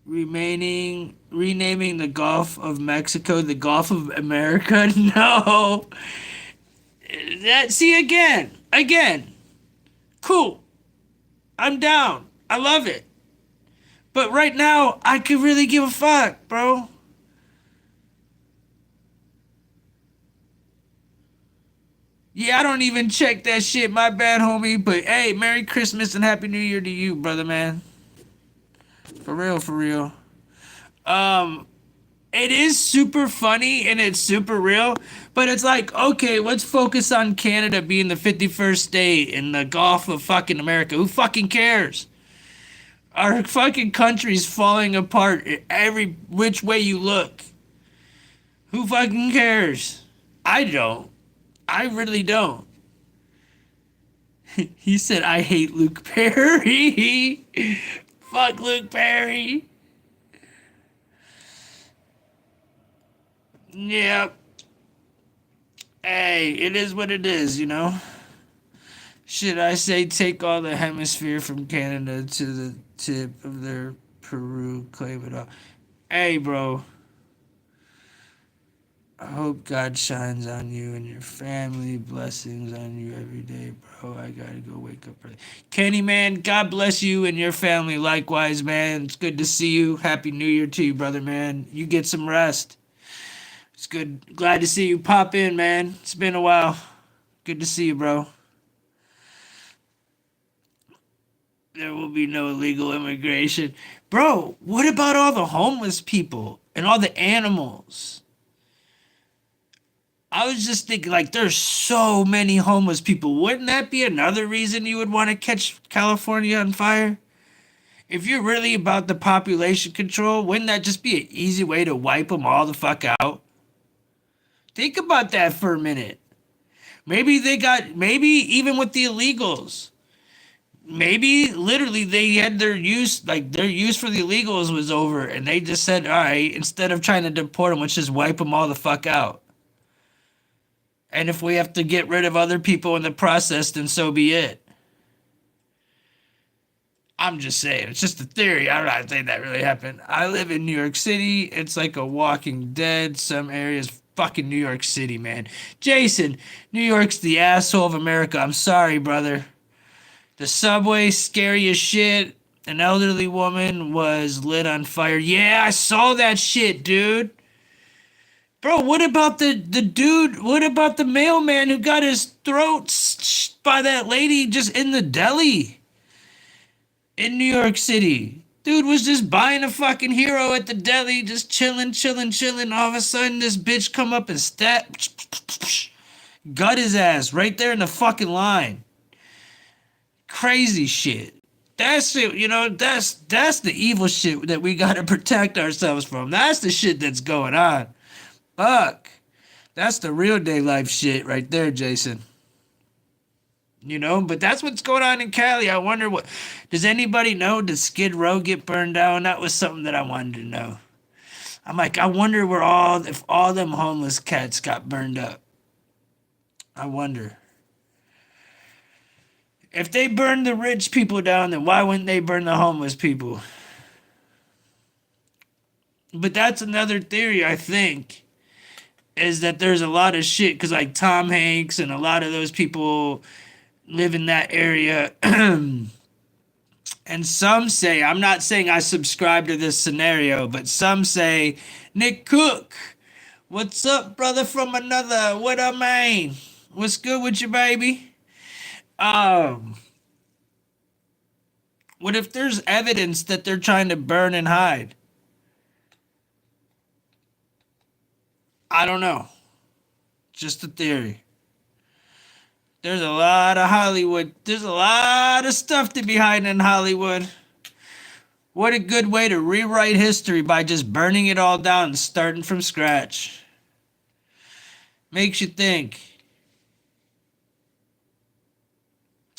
renaming the Gulf of Mexico the Gulf of America? No. See, again. Cool. I'm down. I love it. But right now, I could really give a fuck, bro. Yeah, I don't even check that shit. My bad, homie. But hey, Merry Christmas and Happy New Year to you, brother, man. For real. It is super funny and it's super real, but it's like, okay, let's focus on Canada being the 51st state in the Gulf of fucking America. Who fucking cares? Our fucking country's falling apart every which way you look. Who fucking cares? I don't. I really don't. He said, I hate Luke Perry. Fuck Luke Perry. Yep. Hey, it is what it is, you know? Should I say take all the hemisphere from Canada to the tip of their Peru, claim it all? Hey, bro. I hope God shines on you and your family. Blessings on you every day, bro. I gotta go wake up early. Kenny, man, God bless you and your family likewise, man. It's good to see you. Happy New Year to you, brother, man. You get some rest. It's good. Glad to see you pop in, man. It's been a while. Good to see you, bro. There will be no illegal immigration. Bro, what about all the homeless people and all the animals? I was just thinking, like, there's so many homeless people. Wouldn't that be another reason you would want to catch California on fire? If you're really about the population control, wouldn't that just be an easy way to wipe them all the fuck out? Think about that for a minute. Maybe even with the illegals, maybe literally they had their use for the illegals was over, and they just said, all right, instead of trying to deport them, let's just wipe them all the fuck out. And if we have to get rid of other people in the process, then so be it. I'm just saying, it's just a theory. I'm not saying that really happened. I live in New York City. It's like a Walking Dead. Some areas, fucking New York City, man. Jason, New York's the asshole of America. I'm sorry, brother. The subway, scary as shit. An elderly woman was lit on fire. Yeah, I saw that shit, dude. Bro, what about the dude? What about the mailman who got his throat by that lady just in the deli in New York City? Dude was just buying a fucking hero at the deli, just chilling. All of a sudden, this bitch come up and stab Gut his ass right there in the fucking line. Crazy shit. That's it, that's the evil shit that we gotta protect ourselves from. That's the shit that's going on. Fuck. That's the real day life shit right there, Jason. But that's what's going on in Cali. I wonder does anybody know, did Skid Row get burned down? That was something that I wanted to know. I'm like, I wonder if all them homeless cats got burned up. I wonder. If they burned the rich people down, then why wouldn't they burn the homeless people? But that's another theory, I think, is that there's a lot of shit, because like Tom Hanks and a lot of those people live in that area. And some say, I'm not saying I subscribe to this scenario, but some say, Nick Cook, what's up, brother from another? What up, man? What's good with you, baby? What if there's evidence that they're trying to burn and hide? I don't know. Just a theory. There's a lot of Hollywood. There's a lot of stuff to be hiding in Hollywood. What a good way to rewrite history, by just burning it all down and starting from scratch. Makes you think.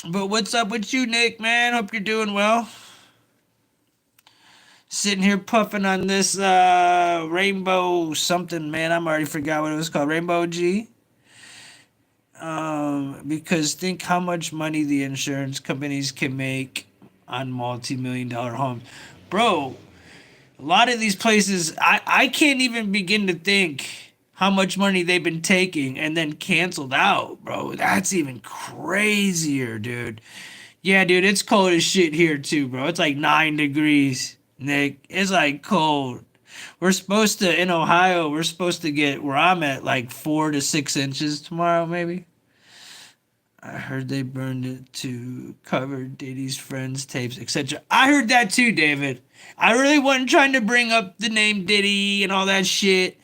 But what's up with you, Nick, man? Hope you're doing well. Sitting here puffing on this rainbow something, man. I'm already forgot what it was called. Rainbow G. Because think how much money the insurance companies can make on multi-million-dollar homes. Bro, a lot of these places, I can't even begin to think how much money they've been taking and then canceled out, bro. That's even crazier, dude. Yeah, dude, it's cold as shit here too, bro. It's like 9 degrees, Nick. It's like cold. In Ohio, we're supposed to get, where I'm at, like 4 to 6 inches tomorrow, maybe. I heard they burned it to cover Diddy's friends' tapes, etc. I heard that too, David. I really wasn't trying to bring up the name Diddy and all that shit,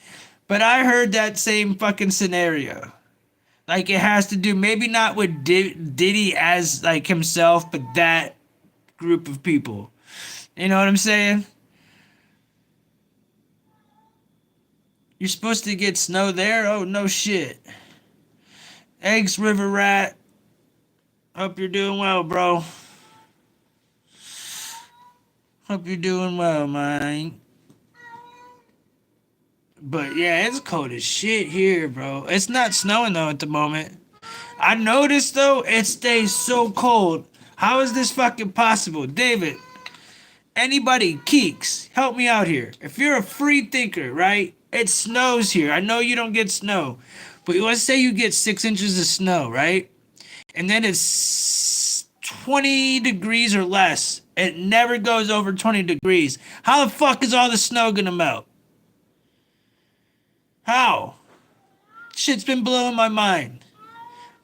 but I heard that same fucking scenario. Like, it has to do, maybe not with Diddy as, like, himself, but that group of people. You know what I'm saying? You're supposed to get snow there? Oh, no shit. Eggs River Rat. Hope you're doing well, bro. Hope you're doing well, man. But yeah, it's cold as shit here, bro. It's not snowing though at the moment. I noticed though, it stays so cold. How is this fucking possible? David, anybody, Keeks, help me out here. If you're a free thinker, right? It snows here. I know you don't get snow. But let's say you get 6 inches of snow, right? And then it's 20 degrees or less. It never goes over 20 degrees. How the fuck is all the snow gonna melt? How? Shit's been blowing my mind.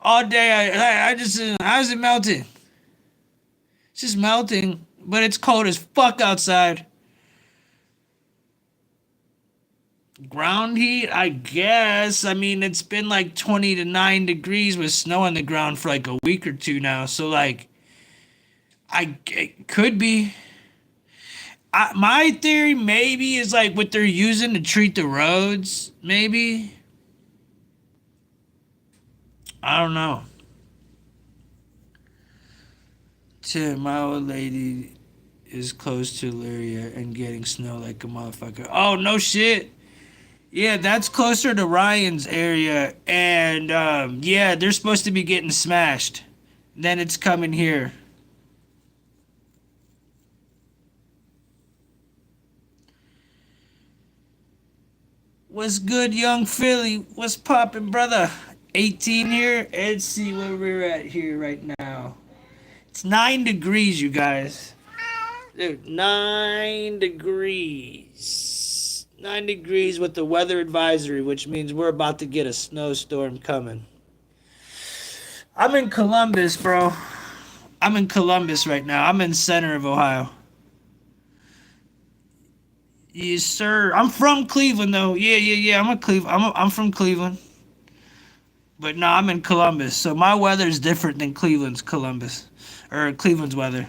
All day, I just, how's it melting? It's just melting, but it's cold as fuck outside. Ground heat, I guess. I mean, it's been like 20 to 9 degrees with snow on the ground for like a week or two now. So, like, it could be. My theory maybe is like what they're using to treat the roads, maybe. I don't know. Tim, my old lady is close to Lyria and getting snow like a motherfucker. Oh, no shit. Yeah, that's closer to Ryan's area. And, yeah, they're supposed to be getting smashed. Then it's coming here. What's good, young Philly? What's poppin', brother? 18 here. Let's see where we're at here right now. It's 9 degrees, you guys. Dude, 9 degrees. 9 degrees with the weather advisory, which means we're about to get a snowstorm coming. I'm in Columbus, bro. I'm in Columbus right now. I'm in center of Ohio. Yes, sir. I'm from Cleveland, though. Yeah. I'm from Cleveland. But no, I'm in Columbus, so my weather is different than Cleveland's weather.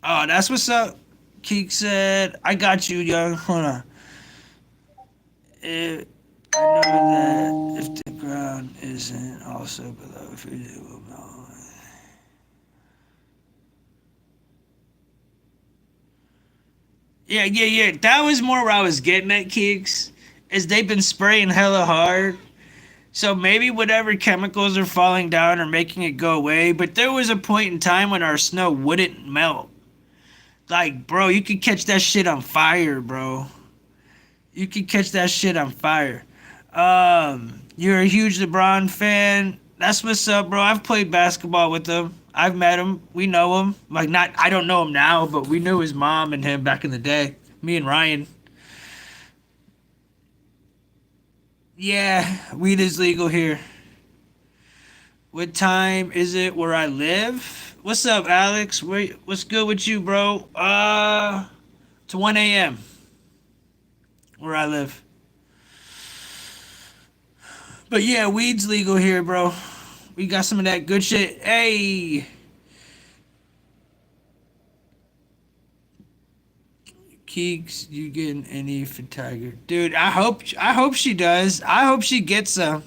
Oh, that's what's up. Keek said, I got you, young. Hold on. I know that if the ground isn't also below, if it will know. Yeah. That was more where I was getting at, Keeks. Is they've been spraying hella hard. So maybe whatever chemicals are falling down are making it go away. But there was a point in time when our snow wouldn't melt. Like, bro, you could catch that shit on fire, bro. You could catch that shit on fire. You're a huge LeBron fan. That's what's up, bro. I've played basketball with him. I've met him. We know him. Like, not, I don't know him now, but we knew his mom and him back in the day. Me and Ryan. Yeah, weed is legal here. What time is it where I live? What's up, Alex? What's good with you, bro? It's 1 a.m. where I live. But yeah, weed's legal here, bro. We got some of that good shit. Hey! Keeks, you getting any for Tiger? Dude, I hope she does. I hope she gets some.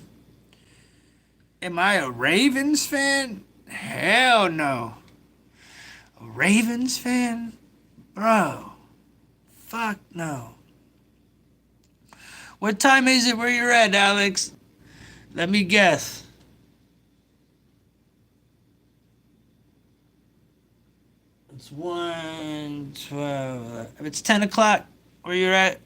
Am I a Ravens fan? Hell no. A Ravens fan? Bro. Fuck no. What time is it where you're at, Alex? Let me guess. It's 1:12. It's 10 o'clock where you're at.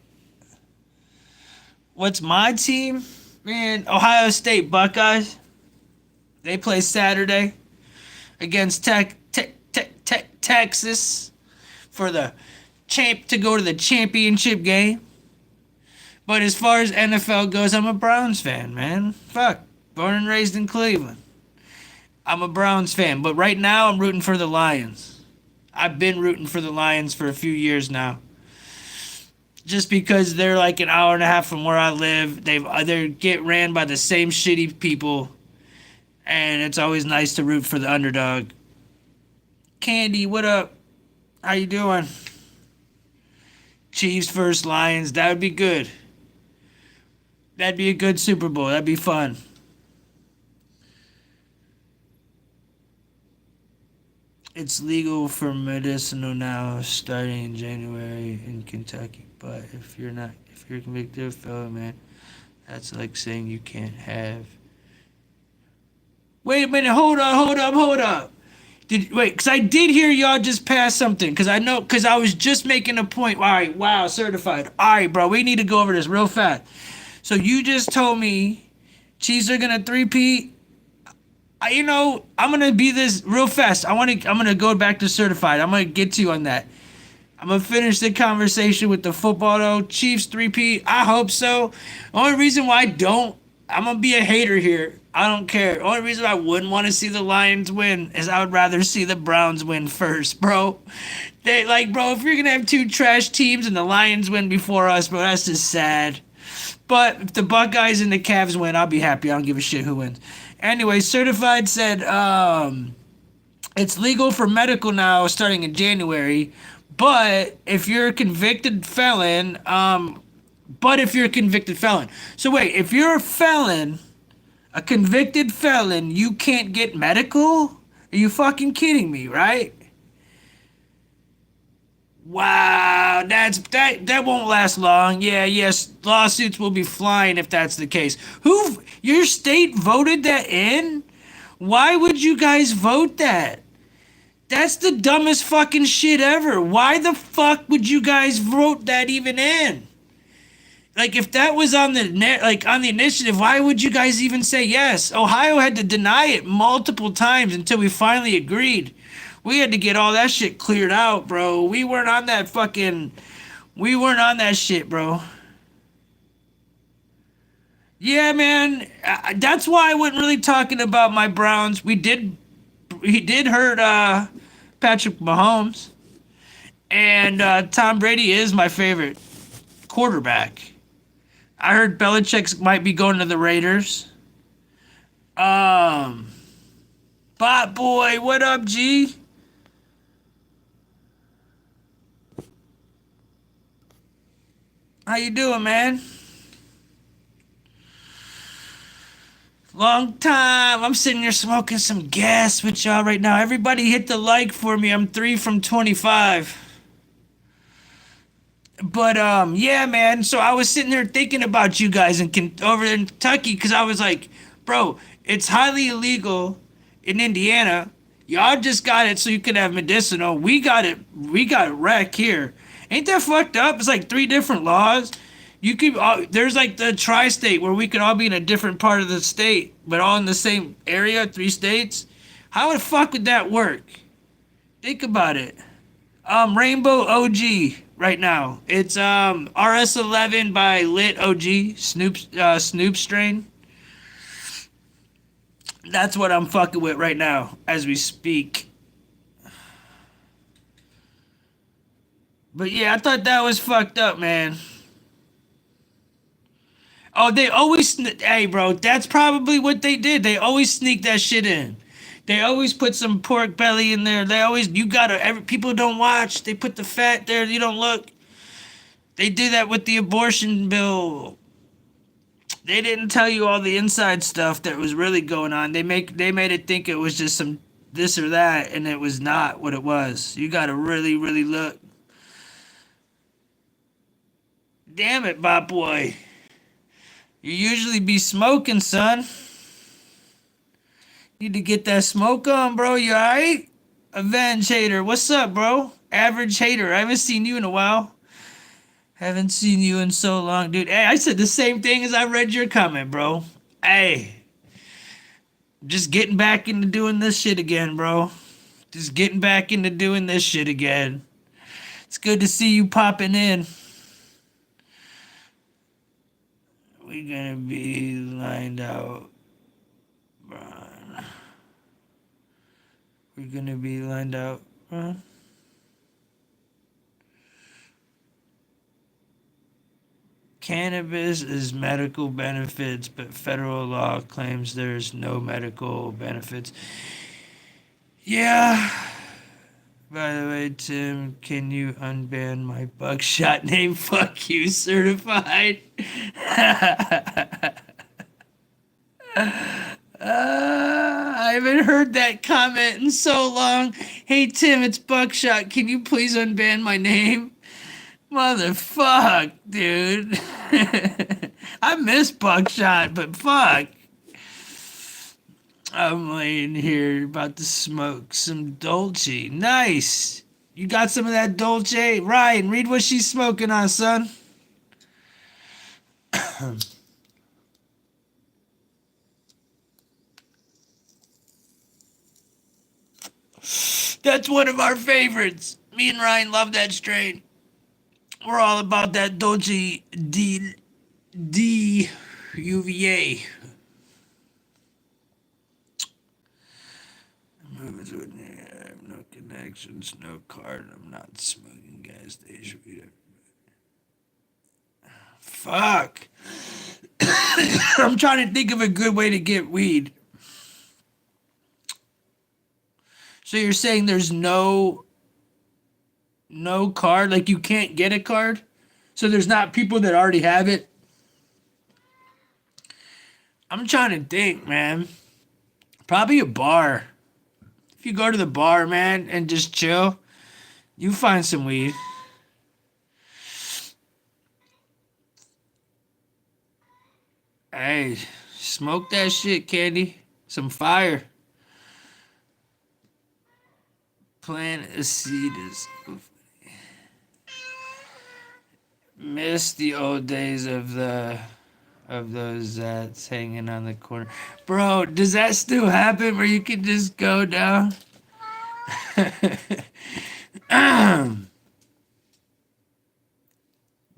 What's my team? Man, Ohio State Buckeyes. They play Saturday against Texas for the to go to the championship game. But as far as NFL goes, I'm a Browns fan, man. Fuck. Born and raised in Cleveland. I'm a Browns fan, but right now I'm rooting for the Lions. I've been rooting for the Lions for a few years now. Just because they're like an hour and a half from where I live. They get ran by the same shitty people. And it's always nice to root for the underdog. Candy, what up? How you doing? Chiefs versus Lions. That would be good. That'd be a good Super Bowl. That'd be fun. It's legal for medicinal now, starting in January in Kentucky. But if you're a convicted felon, man, that's like saying you can't have. Wait a minute, hold up. Because I did hear y'all just pass something. Because I was just making a point. All right, wow, certified. All right, bro, we need to go over this real fast. So you just told me Chiefs are going to three-peat. I'm going to be this real fast. I'm going to go back to certified. I'm going to get to you on that. I'm going to finish the conversation with the football, though. Chiefs three-peat. I hope so. The only reason why I don't, I'm going to be a hater here. I don't care. The only reason I wouldn't want to see the Lions win is I would rather see the Browns win first, bro. Bro, if you're going to have two trash teams and the Lions win before us, bro, that's just sad. But if the Buckeyes and the Cavs win, I'll be happy. I don't give a shit who wins. Anyway, Certified said it's legal for medical now starting in January. But if you're a convicted felon, So wait, if you're a convicted felon, you can't get medical? Are you fucking kidding me, right? Wow, that won't last long. Yes, lawsuits will be flying if that's the case. Your state voted that in? Why would you guys vote that? That's the dumbest fucking shit ever. Why the fuck would you guys vote that even in? Like, if that was on the initiative, why would you guys even say yes? Ohio had to deny it multiple times until we finally agreed. We had to get all that shit cleared out, bro. We weren't on that shit, bro. Yeah, man. That's why I wasn't really talking about my Browns. He did hurt Patrick Mahomes. And Tom Brady is my favorite quarterback. I heard Belichick might be going to the Raiders. Bot boy, what up, G? How you doing, man? Long time. I'm sitting here smoking some gas with y'all right now. Everybody hit the like for me. I'm 3 from 25. But yeah, man. So I was sitting there thinking about you guys over in Kentucky because I was like, bro, it's highly illegal in Indiana. Y'all just got it so you can have medicinal. We got it. We got rec here. Ain't that fucked up? It's like 3 different laws. You could there's like the tri-state where we could all be in a different part of the state, but all in the same area, 3 states. How the fuck would that work? Think about it. Rainbow OG right now. It's RS11 by Lit OG, Snoop strain. That's what I'm fucking with right now as we speak. But yeah, I thought that was fucked up, man. Oh, they always, hey bro, that's probably what they did. They always sneak that shit in. They always put some pork belly in there. They always, people don't watch. They put the fat there. You don't look. They do that with the abortion bill. They didn't tell you all the inside stuff that was really going on. They made it think it was just some this or that, and it was not what it was. You gotta really, really look. Damn it, bot boy. You usually be smoking, son. Need to get that smoke on, bro. You alright? Avenge hater. What's up, bro? Average hater. I haven't seen you in a while. Haven't seen you in so long, dude. Hey, I said the same thing as I read your comment, bro. Hey. Just getting back into doing this shit again, bro. Just getting back into doing this shit again. It's good to see you popping in. We're gonna be lined out. We're gonna be lined out. Cannabis is medical benefits, but federal law claims there's no medical benefits. Yeah. By the way, Tim, can you unban my buckshot name? Fuck you, certified. I haven't heard that comment in so long. Hey, Tim, it's Buckshot. Can you please unban my name? Motherfuck, dude. I miss Buckshot, but fuck. I'm laying here about to smoke some Dolce. Nice. You got some of that Dolce? Ryan, read what she's smoking on, son. That's one of our favorites. Me and Ryan love that strain. We're all about that Dolce D UVA. I have no connections, no card. I'm not smoking gas station. Fuck. I'm trying to think of a good way to get weed. So you're saying there's no card? Like you can't get a card? So there's not people that already have it? I'm trying to think, man. Probably a bar. If you go to the bar, man, and just chill, you find some weed. Hey, smoke that shit, Candy. Some fire. Plant a seed is... Miss the old days of those zats hanging on the corner. Bro, does that still happen where you can just go down?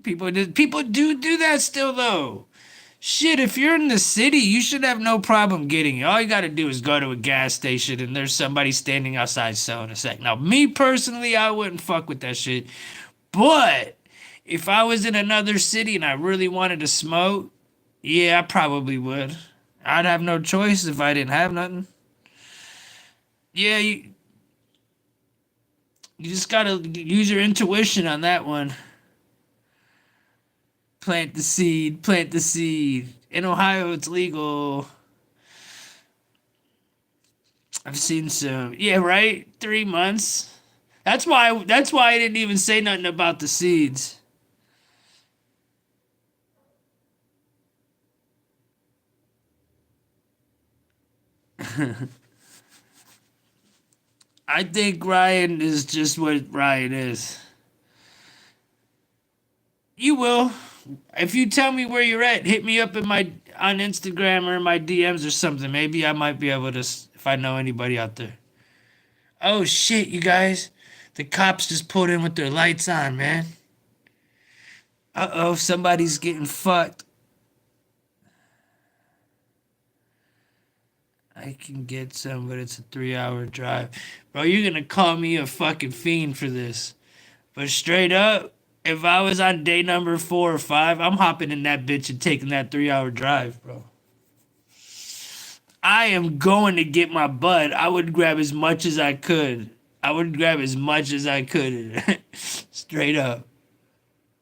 People do that still though. Shit, if you're in the city, you should have no problem getting it. All you gotta do is go to a gas station and there's somebody standing outside selling a sack. Now, me personally, I wouldn't fuck with that shit. But If I was in another city and I really wanted to smoke, yeah, I probably would. I'd have no choice if I didn't have nothing. Yeah, you just gotta use your intuition on that one. Plant the seed, plant the seed. In Ohio, it's legal. I've seen some. Yeah, right? 3 months. That's why I didn't even say nothing about the seeds. I think Ryan is just what Ryan is. You will. If you tell me where you're at, hit me up on Instagram or in my DMs or something. Maybe I might be able to if I know anybody out there. Oh shit, you guys. The cops just pulled in with their lights on, man. Uh-oh, somebody's getting fucked. I can get some, but it's a 3-hour drive. Bro, you're gonna call me a fucking fiend for this. But straight up, if I was on day number 4 or 5, I'm hopping in that bitch and taking that 3-hour drive, bro. I am going to get my bud. I would grab as much as I could. Straight up.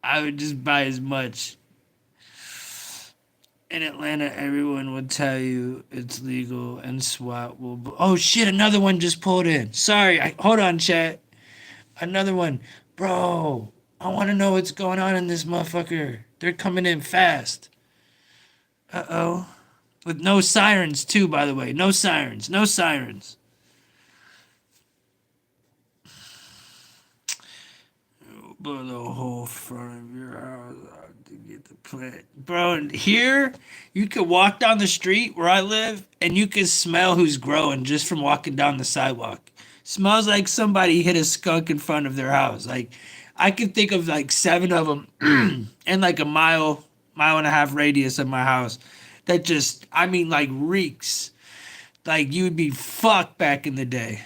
I would just buy as much. In Atlanta, everyone will tell you it's legal and SWAT will... Oh, shit, another one just pulled in. Sorry, hold on, chat. Another one. Bro, I want to know what's going on in this motherfucker. They're coming in fast. Uh-oh. With no sirens, too, by the way. No sirens. Blow the whole front of your house out to get the plant. Bro, here, you could walk down the street where I live, and you can smell who's growing just from walking down the sidewalk. Smells like somebody hit a skunk in front of their house. Like, I can think of like 7 of them in like a mile and a half radius of my house. That just, I mean, like reeks. Like you would be fucked back in the day.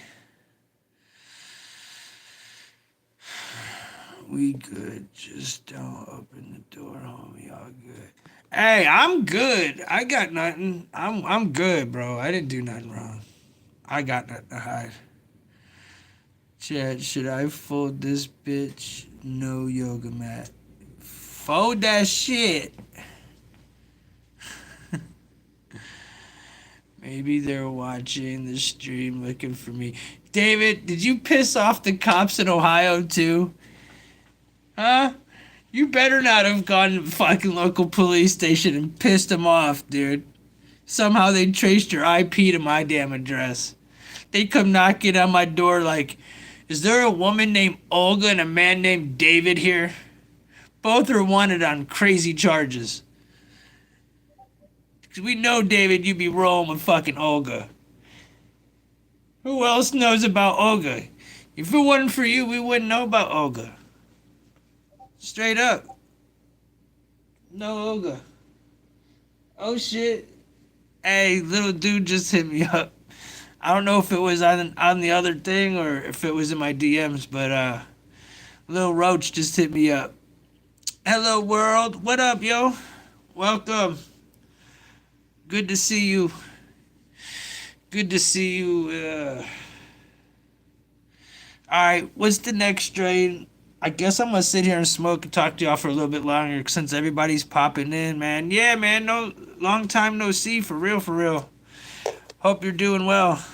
We good. Just don't open the door, homie. All good. Hey, I'm good. I got nothing. I'm good, bro. I didn't do nothing wrong. I got nothing to hide. Chad, should I fold this bitch? No yoga mat. Fold that shit. Maybe they're watching the stream looking for me. David, did you piss off the cops in Ohio too? Huh? You better not have gone to the fucking local police station and pissed them off, dude. Somehow they traced your IP to my damn address. They come knocking on my door like, is there a woman named Olga and a man named David here? Both are wanted on crazy charges. Cause we know, David, you be rolling with fucking Olga. Who else knows about Olga? If it wasn't for you, we wouldn't know about Olga. Straight up. No Olga. Oh shit. Hey, little dude just hit me up. I don't know if it was on the other thing or if it was in my DMs, but Lil Roach just hit me up. Hello world. What up, yo? Welcome. Good to see you. Alright, what's the next strain? I guess I'm gonna sit here and smoke and talk to y'all for a little bit longer since everybody's popping in, man. Yeah, man, no long time no see, for real. Hope you're doing well.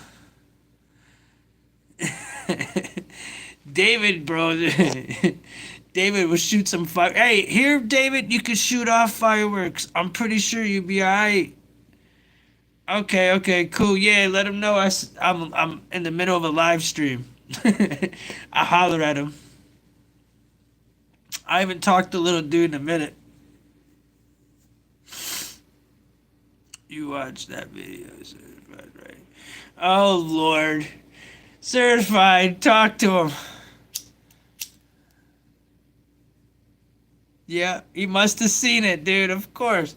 David, bro. David will shoot some fire. Hey, here, David, you can shoot off fireworks. I'm pretty sure you'll be alright. Okay, cool. Yeah, let him know I'm in the middle of a live stream. I holler at him. I haven't talked to little dude in a minute. You watched that video, certified, right? Oh, Lord. Certified, talk to him. Yeah, he must have seen it, dude, of course.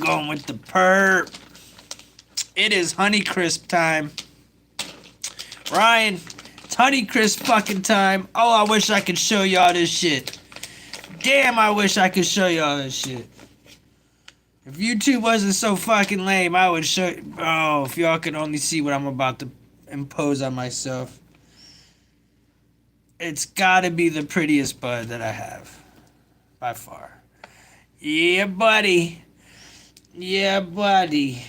going with the perp. It is Honeycrisp time. Ryan, it's Honeycrisp fucking time. Oh, I wish I could show y'all this shit. Damn, I wish I could show y'all this shit. If YouTube wasn't so fucking lame, I would show. Oh, if y'all could only see what I'm about to impose on myself. It's gotta be the prettiest bud that I have. By far. Yeah, buddy. Yeah, buddy.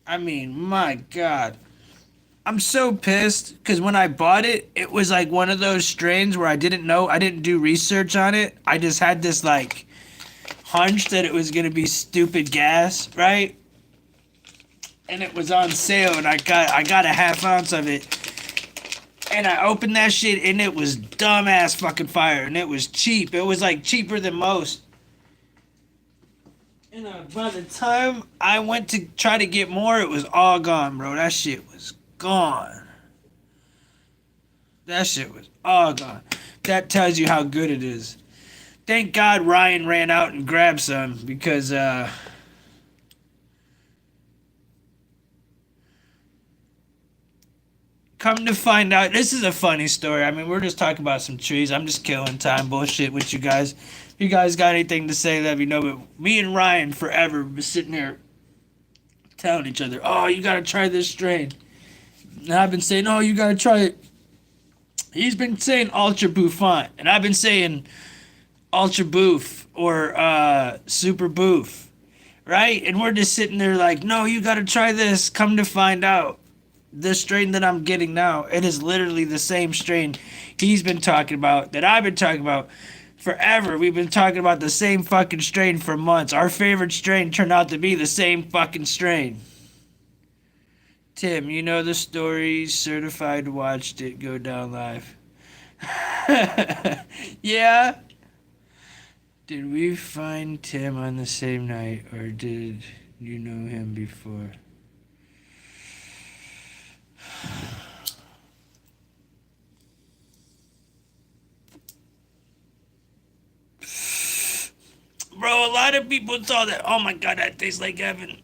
I mean, my God. I'm so pissed because when I bought it, it was like one of those strains where I didn't know, I didn't do research on it. I just had this like hunch that it was gonna be stupid gas, right? And it was on sale, and I got a half ounce of it, and I opened that shit, and it was dumbass fucking fire, and it was cheap. It was like cheaper than most. And by the time I went to try to get more, it was all gone, bro. That shit was gone. That shit was all gone. That tells you how good it is. Thank God Ryan ran out and grabbed some because, come to find out, this is a funny story. I mean, we're just talking about some trees. I'm just killing time bullshit with you guys. If you guys got anything to say, let me know. But me and Ryan forever been sitting there telling each other, oh, you gotta try this strain. And I've been saying, oh, you gotta try it. He's been saying Ultra Bouffant, and I've been saying Ultra Boof or Super Boof, right? And we're just sitting there like, no, you gotta try this. Come to find out, the strain that I'm getting now, it is literally the same strain he's been talking about, that I've been talking about forever. We've been talking about the same fucking strain for months. Our favorite strain turned out to be the same fucking strain. Tim, you know the story. Certified watched it go down live. Yeah? Did we find Tim on the same night, or did you know him before? Bro, a lot of people thought that, oh my God, that tastes like heaven.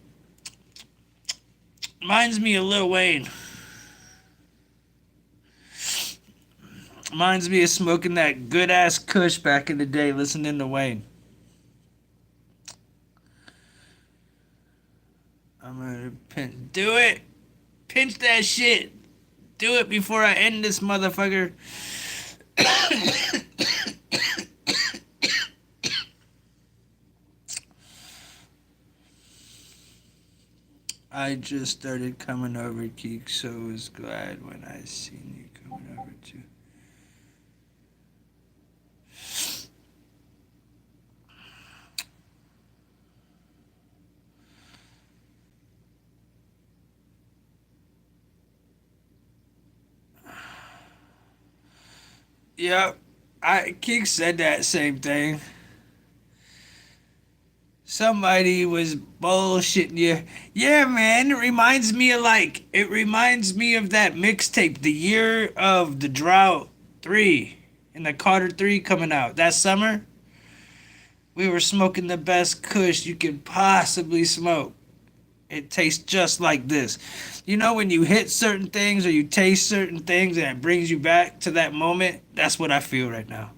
Reminds me of Lil Wayne. Reminds me of smoking that good ass kush back in the day, listening to Wayne. I'm gonna do it. Pinch that shit. Do it before I end this motherfucker. I just started coming over, Geek, so was glad when I seen you coming over too. Yep, Geek said that same thing. Somebody was bullshitting you. Yeah, man, it reminds me of that mixtape, The Year of the Drought 3, and the Carter 3 coming out that summer. We were smoking the best kush you could possibly smoke. It tastes just like this. You know when you hit certain things or you taste certain things and it brings you back to that moment? That's what I feel right now.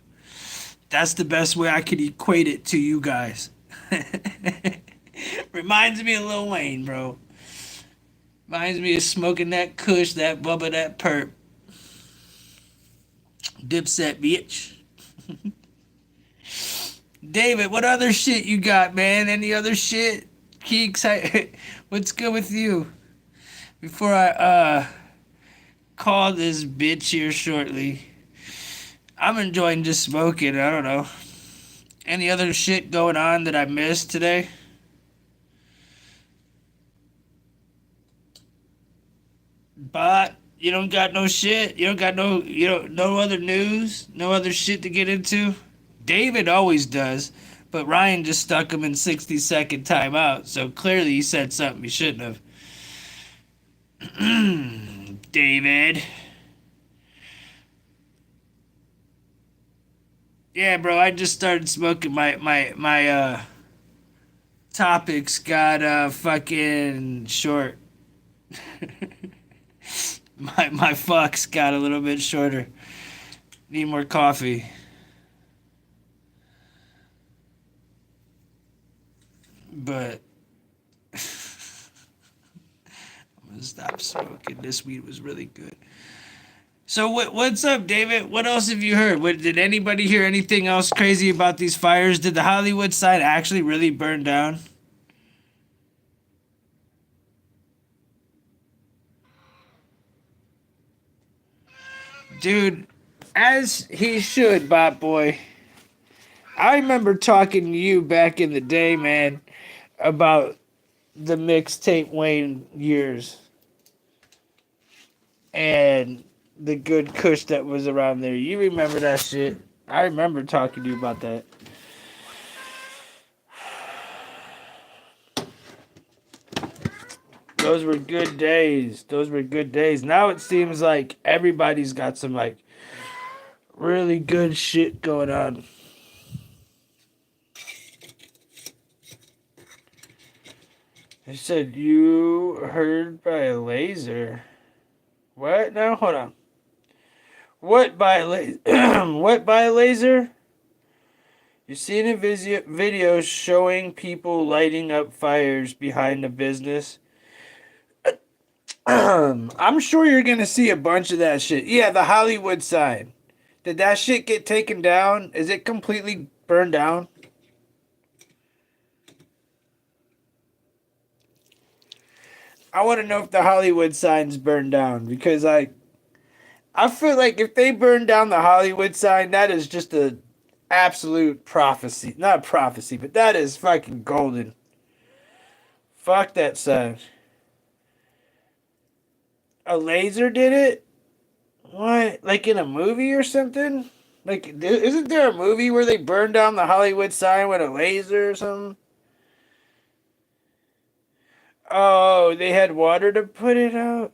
That's the best way I could equate it to you guys. Reminds me of Lil Wayne, bro. Reminds me of smoking that kush, that bubba, that perp. Dipset, bitch. David, what other shit you got, man? Any other shit? Keeks, what's good with you? Before I call this bitch here shortly, I'm enjoying just smoking. I don't know. Any other shit going on that I missed today? But you don't got no shit. You don't got no other news, no other shit to get into. David always does, but Ryan just stuck him in 60-second timeout. So clearly he said something he shouldn't have. David. Yeah, bro, I just started smoking my topics got fucking short. my fucks got a little bit shorter. Need more coffee. But I'm gonna stop smoking. This weed was really good. So what's up, David? What else have you heard? Did anybody hear anything else crazy about these fires? Did the Hollywood sign actually really burn down? Dude, as he should, Bot Boy. I remember talking to you back in the day, man, about the mixtape Wayne years and the good kush that was around there. You remember that shit? I remember talking to you about that. Those were good days. Those were good days. Now it seems like everybody's got some like really good shit going on. I said you heard by a laser. What? No, hold on. What by a laser? What by a laser? You seen a video showing people lighting up fires behind a business? I'm sure you're gonna see a bunch of that shit. Yeah, the Hollywood sign. Did that shit get taken down? Is it completely burned down? I want to know if the Hollywood sign's burned down because I feel like if they burn down the Hollywood sign, that is just a absolute prophecy. Not prophecy, but that is fucking golden. Fuck that sign. A laser did it? What? Like in a movie or something? Like, isn't there a movie where they burn down the Hollywood sign with a laser or something? Oh, they had water to put it out?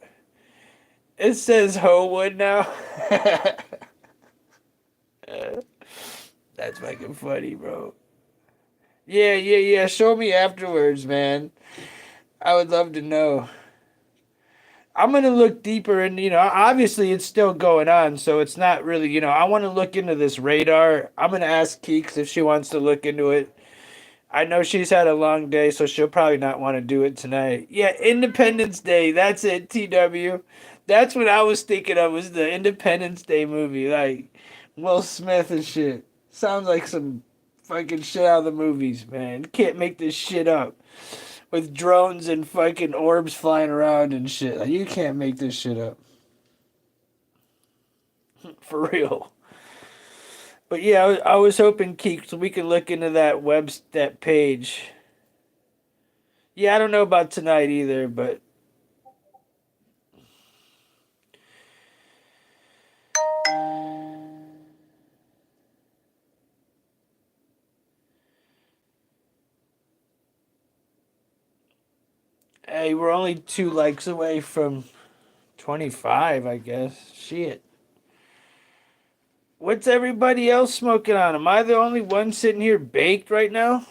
It says Howood now. That's fucking funny, bro. Yeah. Show me afterwards, man. I would love to know. I'm going to look deeper and, obviously it's still going on, so it's not really, I want to look into this radar. I'm going to ask Keeks if she wants to look into it. I know she's had a long day, so she'll probably not want to do it tonight. Yeah, Independence Day. That's it, TW. That's what I was thinking of, was the Independence Day movie. Like, Will Smith and shit. Sounds like some fucking shit out of the movies, man. You can't make this shit up. With drones and fucking orbs flying around and shit. Like, you can't make this shit up. For real. But yeah, I was hoping, Keek, so we can look into that page. Yeah, I don't know about tonight either, but hey, we're only 2 likes away from 25, I guess. Shit. What's everybody else smoking on? Am I the only one sitting here baked right now?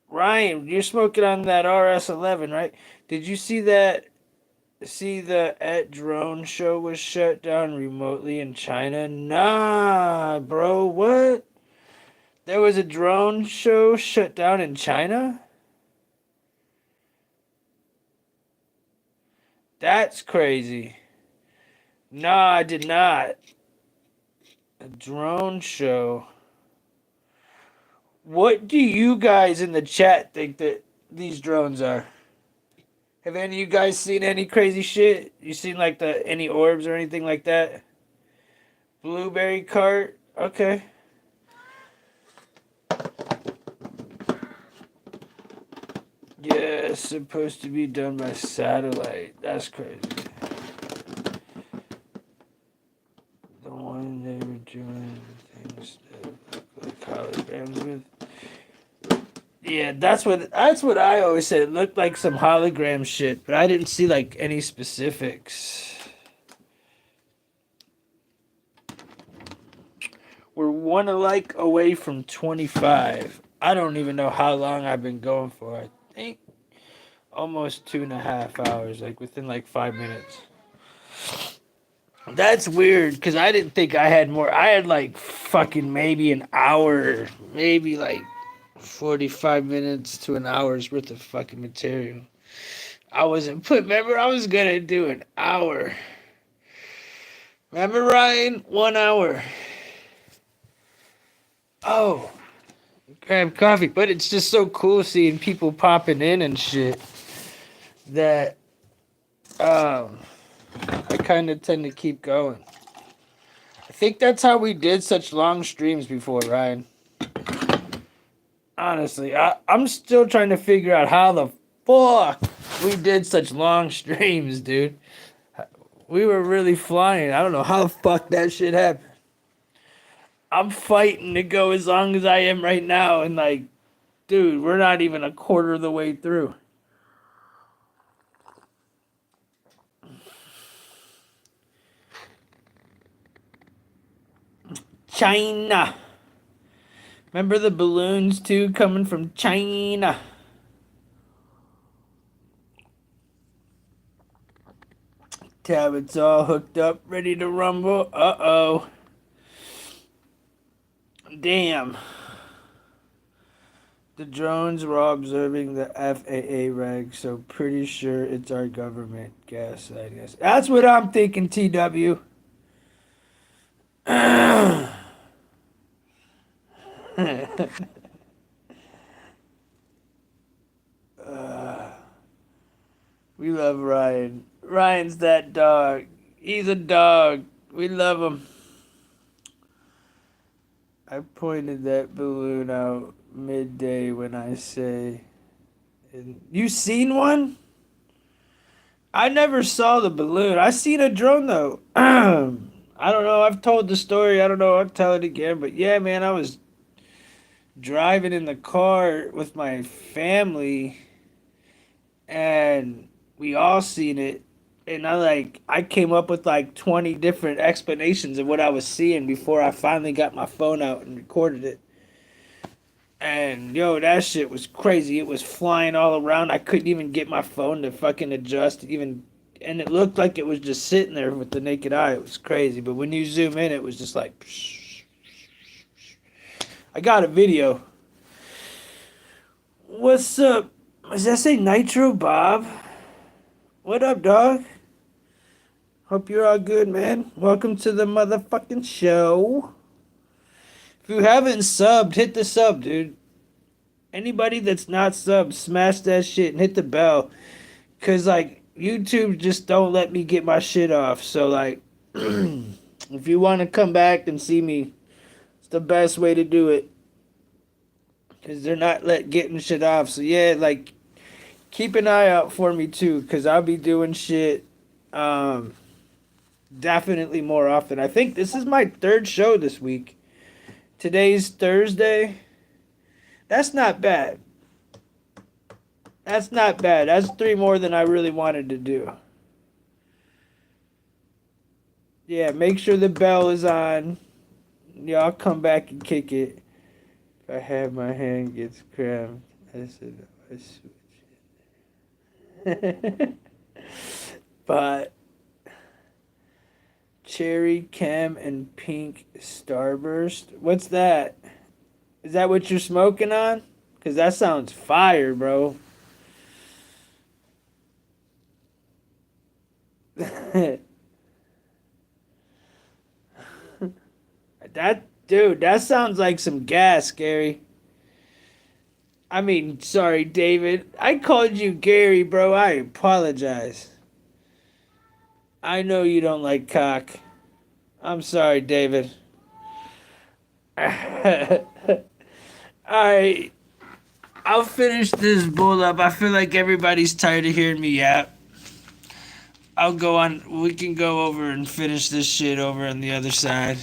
Ryan, you're smoking on that RS11, right? Did you see that? See the drone show was shut down remotely in China? Nah, bro, what? There was a drone show shut down in China? That's crazy. Nah, I did not. A drone show. What do you guys in the chat think that these drones are? Have any of you guys seen any crazy shit? You seen like any orbs or anything like that? Blueberry cart? Okay. Yeah, it's supposed to be done by satellite. That's crazy. The one they were doing things that look like holograms with. Yeah, that's what I always said. It looked like some hologram shit, but I didn't see like any specifics. We're 1 like away from 25. I don't even know how long I've been going for. I think almost 2.5 hours, like within like 5 minutes. That's weird because I didn't think I had more. I had like fucking maybe an hour, maybe like 45 minutes to an hour's worth of fucking material. I wasn't put, remember, I was gonna do an hour. Remember, Ryan? 1 hour. Oh, grab coffee. But it's just so cool seeing people popping in and shit that I kind of tend to keep going. I think that's how we did such long streams before, Ryan. Honestly, I'm still trying to figure out how the fuck we did such long streams, dude. We were really flying. I don't know how the fuck that shit happened. I'm fighting to go as long as I am right now, and like, dude, we're not even a quarter of the way through. China. Remember the balloons too coming from China? Tablet's all hooked up, ready to rumble. Uh-oh. Damn. The drones were all observing the FAA reg, so pretty sure it's our government. Guess, I guess. That's what I'm thinking, TW. We love Ryan. Ryan's that dog. He's a dog. We love him. I pointed that balloon out midday when I say... You seen one? I never saw the balloon. I seen a drone though. I don't know. I've told the story. I don't know. I'll tell it again. But yeah, man, I was driving in the car with my family and we all seen it. And I came up with like 20 different explanations of what I was seeing before I finally got my phone out and recorded it. And yo, that shit was crazy. It was flying all around. I couldn't even get my phone to fucking adjust even, and it looked like it was just sitting there with the naked eye. It was crazy. But when you zoom in, it was just like I got a video. What's up? Does that say Nitro Bob? What up, dog? Hope you're all good, man. Welcome to the motherfucking show. If you haven't subbed, hit the sub, dude. Anybody that's not subbed, smash that shit and hit the bell. Cause like YouTube just don't let me get my shit off. So like if you want to come back and see me, it's the best way to do it. Cause they're not getting shit off. So yeah, like keep an eye out for me too. Cause I'll be doing shit definitely more often. I think this is my third show this week. Today's Thursday. That's not bad. That's not bad. That's 3 more than I really wanted to do. Yeah, make sure the bell is on. Y'all come back and kick it. If I have my hand gets cramped, I said I switch it. But cherry chem and pink starburst. What's that? Is that what you're smoking on? Cause that sounds fire, bro. That sounds like some gas, Gary. I mean, sorry, David. I called you Gary, bro. I apologize. I know you don't like cock. I'm sorry, David. Alright. I'll finish this bull up. I feel like everybody's tired of hearing me yap. I'll go on. We can go over and finish this shit over on the other side.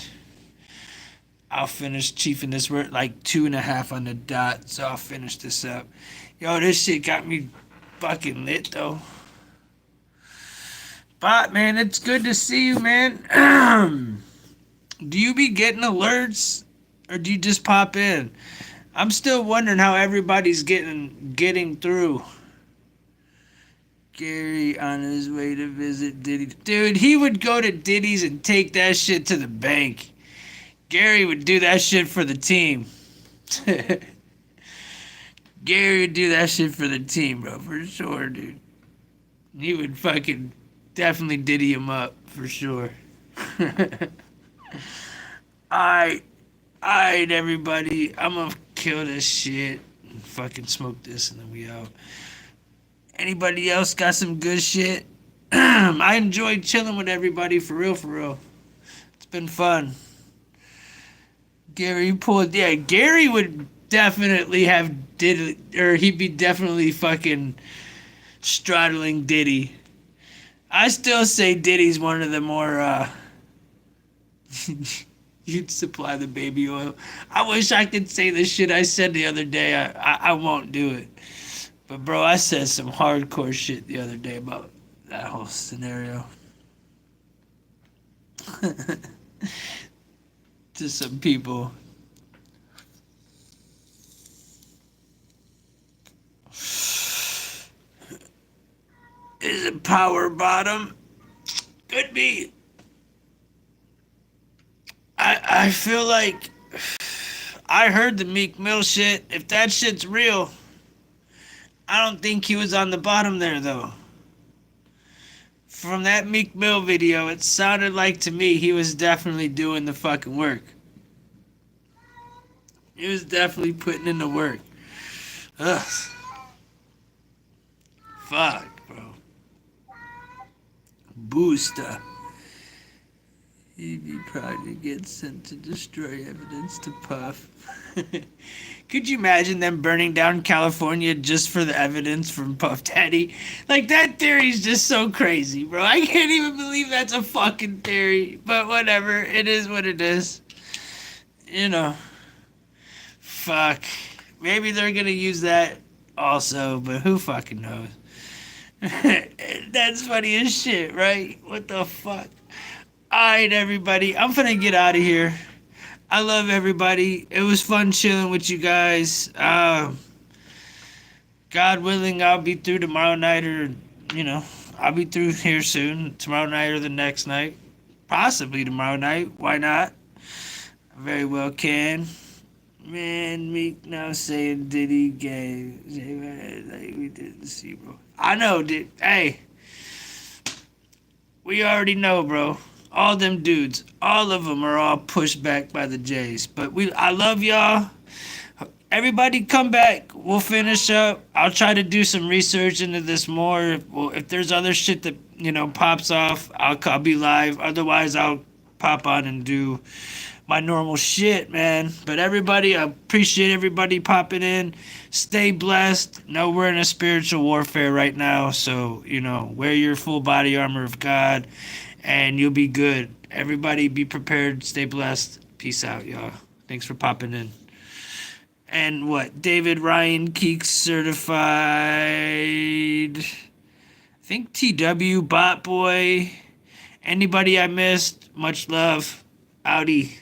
I'll finish chiefing this. We're at like 2.5 on the dot, so I'll finish this up. Yo, this shit got me fucking lit, though. But, man, it's good to see you, man. Do you be getting alerts, or do you just pop in? I'm still wondering how everybody's getting through. Gary on his way to visit Diddy. Dude, he would go to Diddy's and take that shit to the bank. Gary would do that shit for the team. Gary would do that shit for the team, bro, for sure, dude. He would fucking definitely Diddy him up, for sure. Alright, everybody. I'm gonna kill this shit and fucking smoke this and then we out. Anybody else got some good shit? I enjoyed chilling with everybody, for real, for real. It's been fun. Gary pulled, yeah, Gary would definitely have Diddy, or he'd be definitely fucking straddling Diddy. I still say Diddy's one of the more, you'd supply the baby oil. I wish I could say the shit I said the other day. I won't do it. But bro, I said some hardcore shit the other day about that whole scenario. To some people. Is it power bottom? Could be. I feel like I heard the Meek Mill shit. If that shit's real, I don't think he was on the bottom there though. From that Meek Mill video, it sounded like to me he was definitely doing the fucking work. He was definitely putting in the work. Ugh. Fuck, bro. Booster. He'd be proud to get sent to destroy evidence to Puff. Could you imagine them burning down California just for the evidence from Puff Daddy? Like, that theory's just so crazy, bro. I can't even believe that's a fucking theory. But whatever. It is what it is. You know. Fuck. Maybe they're gonna use that also, but who fucking knows? That's funny as shit, right? What the fuck? Alright, everybody. I'm finna get out of here. I love everybody. It was fun chilling with you guys. God willing, I'll be through tomorrow night or, I'll be through here soon. Tomorrow night or the next night. Possibly tomorrow night. Why not? I very well can. Man, Meek now saying Diddy gay. Like we didn't see, bro. I know, dude. Hey. We already know, bro. All them dudes, all of them are all pushed back by the Jays. But I love y'all. Everybody come back. We'll finish up. I'll try to do some research into this more. If there's other shit that, pops off, I'll be live. Otherwise, I'll pop on and do my normal shit, man. But everybody, I appreciate everybody popping in. Stay blessed. Know we're in a spiritual warfare right now. So, wear your full body armor of God. And you'll be good. Everybody be prepared. Stay blessed. Peace out, y'all. Thanks for popping in. And what? David Ryan Keeks certified. I think TW, Bot Boy. Anybody I missed? Much love. Outie.